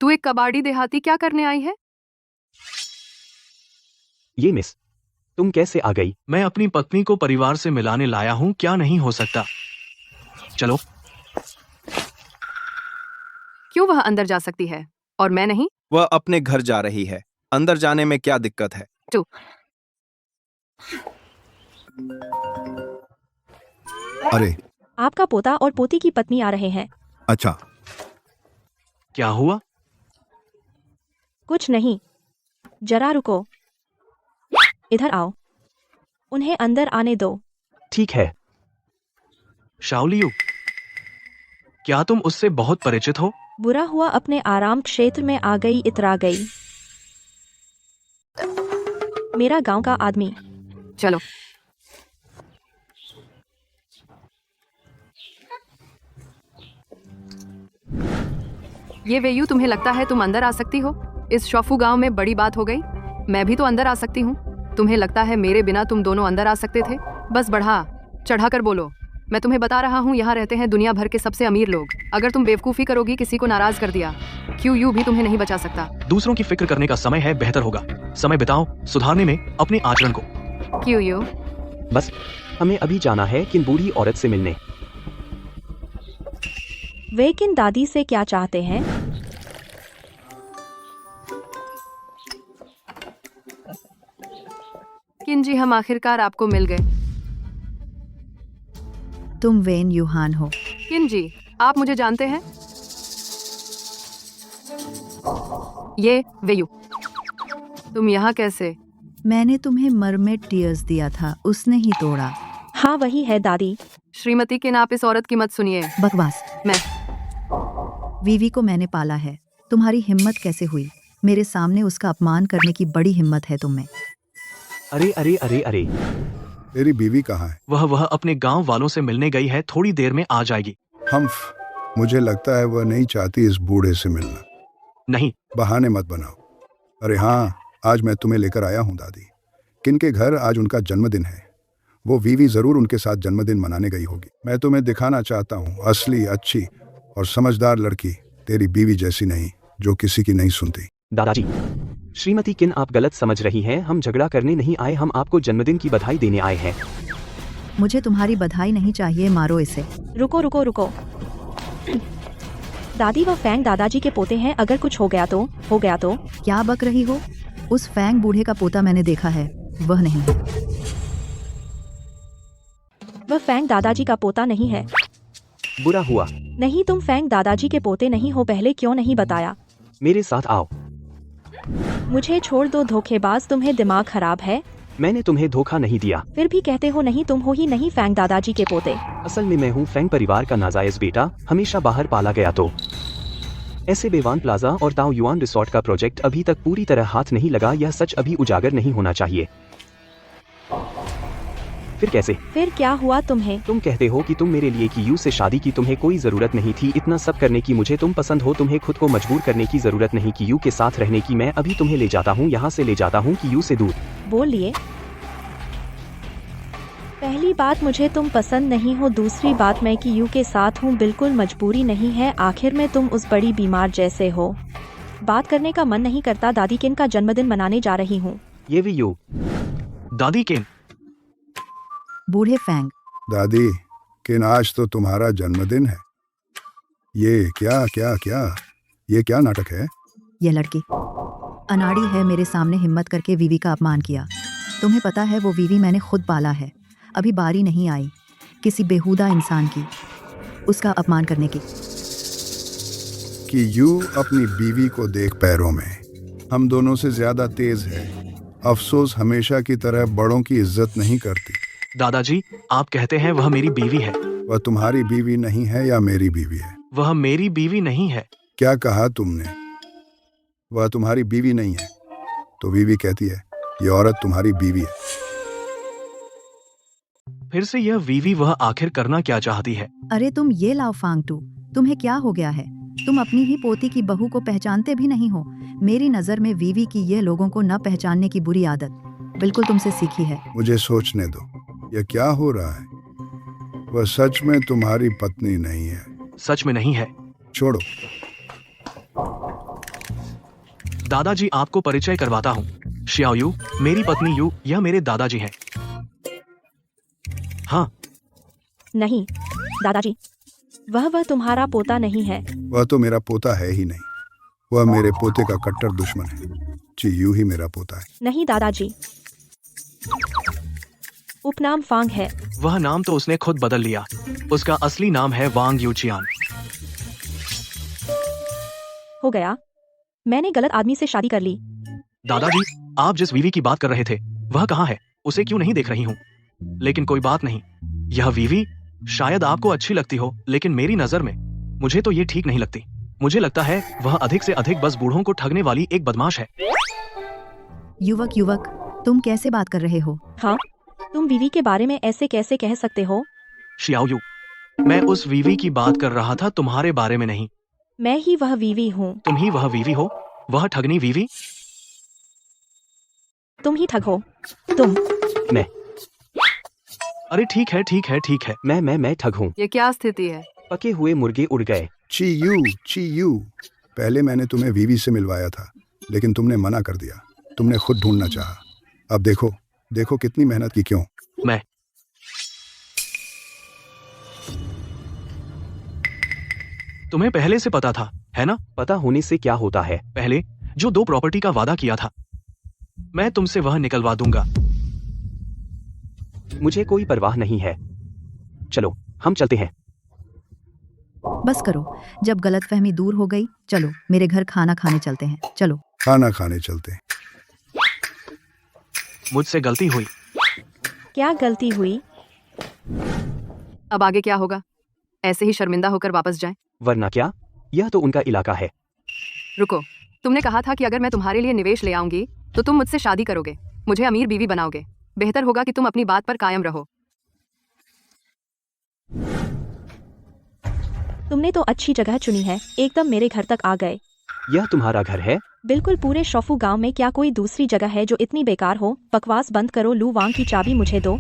तू एक कबाड़ी देहाती क्या करने आई है? ये मिस, तुम कैसे आ गई? मैं अपनी पत्नी को परिवार से मिलाने लाया हूँ, क्या नहीं हो सकता? चलो। क्यों वह अंदर जा सकती है और मैं नहीं? वह अपने घर जा रही है, अंदर जाने में क्या दिक्कत है? अरे, आपका पोता और पोती की पत्नी आ रहे हैं। अच्छा। क्या हुआ? कुछ नहीं, जरा रुको, इधर आओ, उन्हें अंदर आने दो। ठीक है। शाओलियू, क्या तुम उससे बहुत परिचित हो? बुरा हुआ अपने आराम क्षेत्र में आ गई, इतरा गई। मेरा गांव का आदमी। चलो। ये वेयू, तुम्हें लगता है तुम अंदर आ सकती हो? इस शोफू गांव में बड़ी बात हो गई। मैं भी तो अंदर आ सकती हूँ। तुम्हें लगता है मेरे बिना तुम दोनों अंदर आ सकते थे? बस बढ़ा चढ़ाकर बोलो। मैं तुम्हें बता रहा हूँ, यहाँ रहते हैं दुनिया भर के सबसे अमीर लोग। अगर तुम बेवकूफ़ी करोगी, किसी को नाराज कर दिया, क्यू भी तुम्हें नहीं बचा सकता। दूसरों की फिक्र करने का समय है, बेहतर होगा समय बिताओ सुधारने में अपने आचरण को। क्यू बस, हमें अभी जाना है किन बूढ़ी औरत से मिलने। वे किन दादी से क्या चाहते हैं? किन जी, हम आखिरकार आपको मिल गए। तुम वेन यूहान हो। किन जी, आप मुझे जानते हैं? ये वेयू, तुम यहाँ कैसे? मैंने तुम्हें मरमेड टीयर्स दिया था, उसने ही तोड़ा। हाँ वही है दादी। श्रीमती किन, आप इस औरत की मत सुनिए। बकवास। मैं वीवी को मैंने पाला है। तुम्हारी हिम्मत कैसे हुई? मेरे सामने उसका अपमान करने की बड़ी हिम्मत है तुम में। अरे अरे अरे अरे, तेरी बीवी कहाँ है? वह अपने गांव वालों से मिलने गई है, थोड़ी देर में आ जाएगी। हम्फ, मुझे लगता है वह नहीं चाहती इस बूढ़े से मिलना। नहीं, बहाने मत बनाओ। अरे हाँ, आज मैं तुम्हें लेकर आया हूँ दादी। किन के घर आज उनका जन्मदिन है। वो वीवी जरूर उनके साथ जन्मदिन मनाने गई होगी। मैं तुम्हें दिखाना चाहता हूँ असली, अच्छी और समझदार लड़की। तेरी बीवी जैसी नहीं, जो किसी की नहीं सुनती। दादाजी, श्रीमती किन आप गलत समझ रही हैं। हम झगड़ा करने नहीं आए, हम आपको जन्मदिन की बधाई देने आए हैं। मुझे तुम्हारी बधाई नहीं चाहिए, मारो इसे। रुको रुको रुको। दादी, वह फैंग दादाजी के पोते हैं, अगर कुछ हो गया तो? क्या बक रही हो? उस फैंग बूढ़े का पोता मैंने देखा है, वह नहीं है। वह फैंग दादाजी का पोता नहीं है। बुरा हुआ। नहीं, तुम फैंग दादाजी के पोते नहीं हो, पहले क्यों नहीं बताया? मेरे साथ आओ। मुझे छोड़ दो धोखेबाज, तुम्हें दिमाग खराब है? मैंने तुम्हें धोखा नहीं दिया। फिर भी कहते हो नहीं, तुम हो ही नहीं फैंग दादाजी के पोते। असल में मैं हूँ फैंग परिवार का नाजायज बेटा, हमेशा बाहर पाला गया। तो ऐसे बेवान प्लाजा और ताओ युआन रिसोर्ट का प्रोजेक्ट अभी तक पूरी तरह हाथ नहीं लगा। यह सच अभी उजागर नहीं होना चाहिए। फिर कैसे? फिर क्या हुआ तुम्हें? तुम कहते हो कि तुम मेरे लिए कियू से शादी की, तुम्हें कोई जरूरत नहीं थी इतना सब करने की। मुझे तुम पसंद हो, तुम्हें खुद को मजबूर करने की जरूरत नहीं कियू के साथ रहने की। मैं अभी तुम्हें ले जाता हूँ, यहाँ से ले जाता हूँ कियू से दूर। बोल लिए। पहली बात, मुझे तुम पसंद नहीं हो। दूसरी बात, मैं कियू के साथ हूँ, बिल्कुल मजबूरी नहीं है। आखिर में तुम उस बड़ी बीमार जैसे हो, बात करने का मन नहीं करता। दादी किन का जन्मदिन मनाने जा रही हूँ। ये भी यू। दादी किन। बूढ़े फैंग। दादी किन, आज तो तुम्हारा जन्मदिन है। ये क्या क्या क्या, ये क्या नाटक है? ये लड़की अनाड़ी है, मेरे सामने हिम्मत करके वीवी का अपमान किया। तुम्हें पता है वो वीवी मैंने खुद पाला है। अभी बारी नहीं आई किसी बेहुदा इंसान की उसका अपमान करने की। कि यू अपनी बीवी को देख पैरों में, हम दोनों से ज्यादा तेज है। अफसोस हमेशा की तरह बड़ों की इज्जत नहीं करती। दादाजी, आप कहते हैं वह मेरी बीवी है। वह तुम्हारी बीवी नहीं है या मेरी बीवी है? वह मेरी बीवी नहीं है। क्या कहा तुमने? वह तुम्हारी बीवी नहीं है तो बीवी कहती है ये औरत तुम्हारी बीवी है। फिर से यह वीवी वह आखिर करना क्या चाहती है? अरे तुम ये लाओ फांगटू, तुम्हें क्या हो गया है? तुम अपनी ही पोती की बहू को पहचानते भी नहीं हो। मेरी नजर में वीवी की ये लोगों को न पहचानने की बुरी आदत बिल्कुल तुमसे सीखी है। मुझे सोचने दो, यह क्या हो रहा है? वह सच में तुम्हारी पत्नी नहीं है। सच में नहीं है। छोड़ो। दादाजी, आपको परिचय करवाता हूँ। श्याओ यू, मेरी पत्नी यू, यह मेरे दादाजी हैं। हाँ। नहीं दादाजी, वह तुम्हारा पोता नहीं है। वह तो मेरा पोता है ही नहीं, वह मेरे पोते का कट्टर दुश्मन है। जी यू ही मेरा पोता है। नहीं दादाजी, उपनाम फांग है। वह नाम तो उसने खुद बदल लिया। उसका असली नाम है वांग यूचियान। हो गया, मैंने गलत आदमी से शादी कर ली। दादाजी, आप जिस वीवी की बात कर रहे थे वह कहाँ है? उसे क्यों नहीं देख रही हूँ? लेकिन कोई बात नहीं, यह वीवी शायद आपको अच्छी लगती हो, लेकिन मेरी नजर में मुझे तो ये ठीक नहीं लगती। मुझे लगता है वह अधिक से अधिक बस बूढ़ों को ठगने वाली एक बदमाश है। युवक, तुम कैसे बात कर रहे हो? हाँ, तुम वीवी के बारे में ऐसे कैसे कह सकते हो? श्याओ यू, मैं उस वीवी की बात कर रहा था, तुम्हारे बारे में नहीं। मैं ही वह वीवी हूँ। तुम ही वह वीवी हो? वह ठगनी वीवी? तुम ही ठग हो। तुम। मैं। अरे ठीक है। मैं ठग हूँ। ये क्या स्थिति है? पके हुए मुर्गे उड़ गए। ची यू, पहले मैंने तुम्हें वीवी से मिलवाया था, लेकिन तुमने मना कर दिया। तुमने खुद ढूंढना चाहा। अब देखो कितनी मेहनत की। क्यों? मैं। तुम्हें पहले से पता था, है ना? पता होने से क्या होता है? पहले जो 2 प्रॉपर्टी का वादा किया था, मैं तुमसे वह निकलवा दूंगा। मुझे कोई परवाह नहीं है। चलो हम चलते हैं। बस करो, जब गलतफहमी दूर हो गई, चलो मेरे घर खाना खाने चलते हैं। चलो खाना खाने चलते हैं। मुझसे गलती हुई। क्या गलती हुई? अब आगे क्या होगा? ऐसे ही शर्मिंदा होकर वापस जाएं? वरना क्या, यह तो उनका इलाका है। रुको, तुमने कहा था कि अगर मैं तुम्हारे लिए निवेश ले आऊंगी तो तुम मुझसे शादी करोगे, मुझे अमीर बीवी बनाओगे। बेहतर होगा कि तुम अपनी बात पर कायम रहो। तुमने तो अच्छी जगह चुनी है, एकदम मेरे घर तक आ गए। यह तुम्हारा घर है? बिल्कुल, पूरे शोफू गांव में क्या कोई दूसरी जगह है जो इतनी बेकार हो? बकवास बंद करो, लू वांग की चाबी मुझे दो।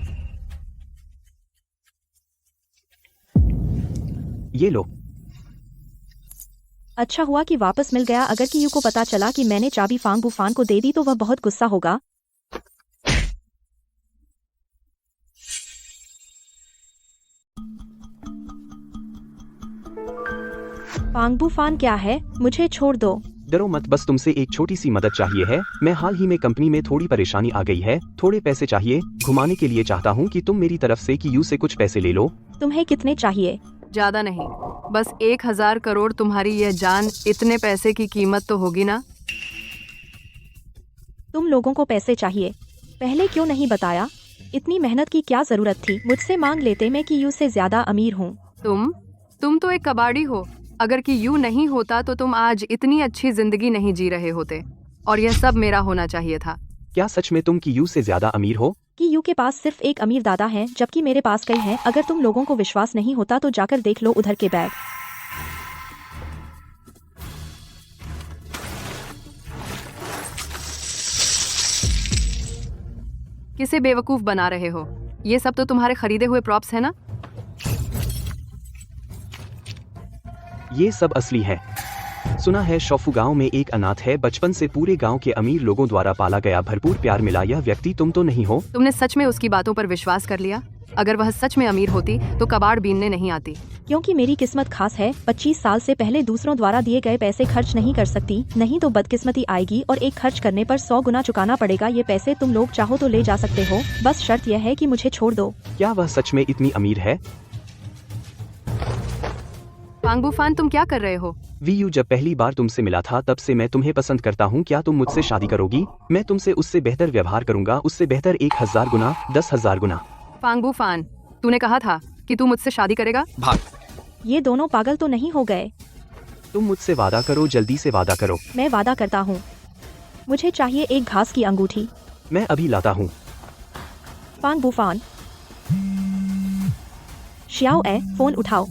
ये लो। अच्छा हुआ कि वापस मिल गया। अगर कि यू को पता चला कि मैंने चाबी फांग बुफान को दे दी तो वह बहुत गुस्सा होगा। फांग बुफान क्या है? मुझे छोड़ दो। डरो मत, बस तुमसे एक छोटी सी मदद चाहिए है। मैं हाल ही में कंपनी में थोड़ी परेशानी आ गई है, थोड़े पैसे चाहिए। घुमाने के लिए चाहता हूँ कि तुम मेरी तरफ से कि यू से कुछ पैसे ले लो। तुम्हें कितने चाहिए? ज्यादा नहीं, बस 1000 करोड़। तुम्हारी यह जान, इतने पैसे की कीमत तो होगी ना? तुम लोगों को पैसे चाहिए, पहले क्यों नहीं बताया? इतनी मेहनत की क्या जरूरत थी? मुझसे मांग लेते, मैं कि यू से ज्यादा अमीर हूँ। तुम तो एक कबाड़ी हो। अगर कि यू नहीं होता तो तुम आज इतनी अच्छी जिंदगी नहीं जी रहे होते, और यह सब मेरा होना चाहिए था। क्या सच में तुम कि यू से ज्यादा अमीर हो? कि यू के पास सिर्फ एक अमीर दादा है, जबकि मेरे पास कई हैं। अगर तुम लोगों को विश्वास नहीं होता तो जाकर देख लो उधर के बैग। किसे बेवकूफ बना रहे हो? ये सब तो तुम्हारे खरीदे हुए प्रॉप्स है ना? ये सब असली है। सुना है शोफू गांव में एक अनाथ है, बचपन से पूरे गांव के अमीर लोगों द्वारा पाला गया, भरपूर प्यार मिला। यह व्यक्ति तुम तो नहीं हो? तुमने सच में उसकी बातों पर विश्वास कर लिया? अगर वह सच में अमीर होती तो कबाड़ बीनने नहीं आती। क्योंकि मेरी किस्मत खास है, 25 साल से पहले दूसरों द्वारा दिए गए पैसे खर्च नहीं कर सकती, नहीं तो बदकिस्मती आएगी और एक खर्च करने पर 100 गुना चुकाना पड़ेगा। ये पैसे तुम लोग चाहो तो ले जा सकते हो, बस शर्त यह है कि मुझे छोड़ दो। क्या वह सच में इतनी अमीर है? फांगबुफान, तुम क्या कर रहे हो? वीयू, जब पहली बार तुमसे मिला था तब से मैं तुम्हें पसंद करता हूँ। क्या तुम मुझसे शादी करोगी? मैं तुमसे उससे बेहतर व्यवहार करूंगा, उससे बेहतर 1000 गुना, 10,000 गुना। फांगबुफान, तूने कहा था कि तू मुझसे शादी करेगा। भाग। ये दोनों पागल तो नहीं हो गए? तुम मुझसे वादा करो, जल्दी से वादा करो। मैं वादा करता हूँ। मुझे चाहिए एक घास की अंगूठी। मैं अभी लाता हूँ। फांगबुफान। शियाओ ए, फोन उठाओ।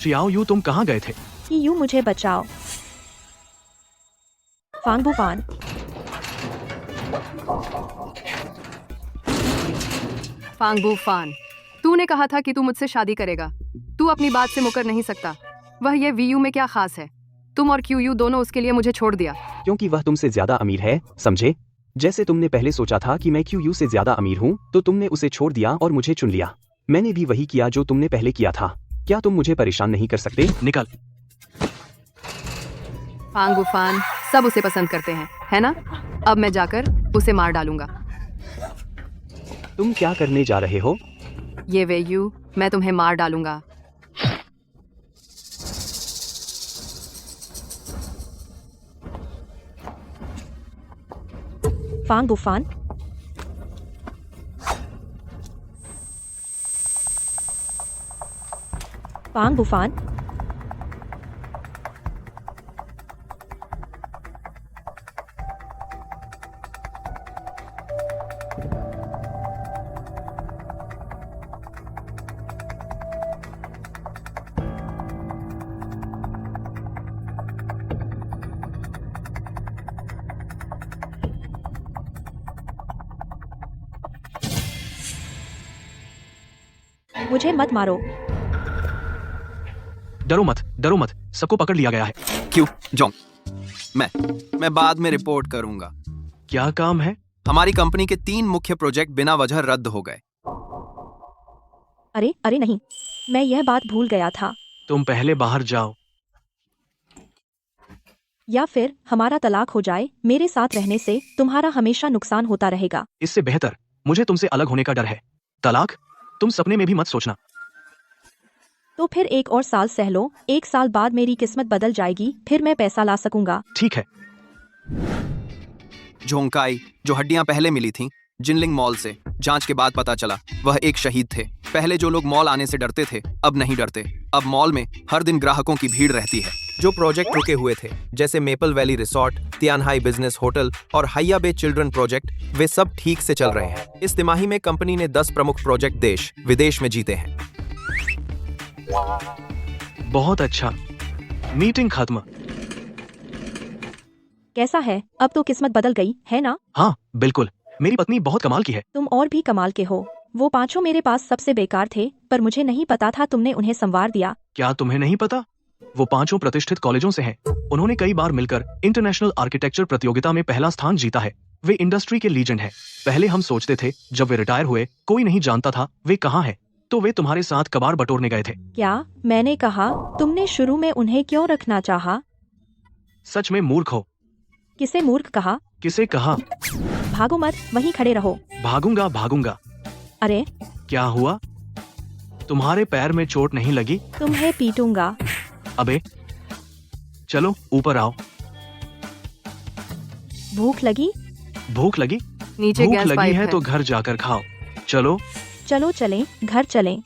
शियाओ यू, तुम कहाँ गए थे? कि यू, मुझे बचाओ। फांगबुफान। फांगबुफान, तूने कहा था कि तू मुझसे शादी करेगा। तू अपनी बात से मुकर नहीं सकता। वह ये वीयू में क्या खास है? तुम और क्यू दोनों उसके लिए मुझे छोड़ दिया। क्योंकि वह तुमसे ज्यादा अमीर है, समझे? जैसे तुमने पहले सोचा था कि मैं क्यू से ज्यादा अमीर हूँ, तो तुमने उसे छोड़ दिया और मुझे चुन लिया। मैंने भी वही किया जो तुमने पहले किया था। क्या तुम मुझे परेशान नहीं कर सकते? निकल। फांगबुफान, सब उसे पसंद करते हैं, है ना? अब मैं जाकर उसे मार डालूंगा। तुम क्या करने जा रहे हो? ये वेयू, मैं तुम्हें मार डालूंगा। फांगबुफान। फांगबुफान। मुझे मत मारो। डरो मत, डरो मत, सबको पकड़ लिया गया है। क्यों जोंग? मैं बाद में रिपोर्ट करूंगा। क्या काम है? हमारी कंपनी के 3 मुख्य प्रोजेक्ट बिना वजह रद्द हो गए। अरे अरे नहीं, मैं यह बात भूल गया था। तुम पहले बाहर जाओ। या फिर हमारा तलाक हो जाए। मेरे साथ रहने से तुम्हारा हमेशा नुकसान होता रहेगा। इससे बेहतर मुझे तुमसे अलग होने का डर है। तलाक? तुम सपने में भी मत सोचना। तो फिर 1 और साल सह लो। 1 साल बाद मेरी किस्मत बदल जाएगी, फिर मैं पैसा ला सकूंगा। ठीक है। झोंकाई, जो हड्डियां पहले मिली थीं जिनलिंग मॉल से, जांच के बाद पता चला वह एक शहीद थे। पहले जो लोग मॉल आने से डरते थे, अब नहीं डरते। अब मॉल में हर दिन ग्राहकों की भीड़ रहती है। जो प्रोजेक्ट रुके हुए थे, जैसे Maple Valley Resort, Tianhai business hotel और हाइया बे चिल्ड्रन प्रोजेक्ट, वे सब ठीक से चल रहे हैं। इस तिमाही में कंपनी ने 10 प्रमुख प्रोजेक्ट देश विदेश में जीते हैं। बहुत अच्छा। मीटिंग खत्म। कैसा है? अब तो किस्मत बदल गई है ना? हाँ बिल्कुल, मेरी पत्नी बहुत कमाल की है। तुम और भी कमाल के हो। वो 5 मेरे पास सबसे बेकार थे, पर मुझे नहीं पता था तुमने उन्हें संवार दिया। क्या तुम्हें नहीं पता? वो 5 प्रतिष्ठित कॉलेजों से हैं। उन्होंने कई बार मिलकर इंटरनेशनल आर्किटेक्चर प्रतियोगिता में पहला स्थान जीता है। वे इंडस्ट्री के लीजेंड हैं। पहले हम सोचते थे जब वे रिटायर हुए कोई नहीं जानता था वे कहाँ हैं, तो वे तुम्हारे साथ कबाड़ बटोरने गए थे। क्या? मैंने कहा, तुमने शुरू में उन्हें क्यों रखना चाहा? सच में मूर्ख हो। किसे मूर्ख कहा? किसे कहा? भागो मत, वहीं खड़े रहो। भागूंगा भागूंगा। अरे क्या हुआ? तुम्हारे पैर में चोट नहीं लगी? तुम्हें पीटूंगा। अबे चलो ऊपर आओ। भूख लगी? भूख लगी? नीचे भूख गैस लगी पाइप है है। तो घर जाकर खाओ। चलो चलो चलें, घर चलें।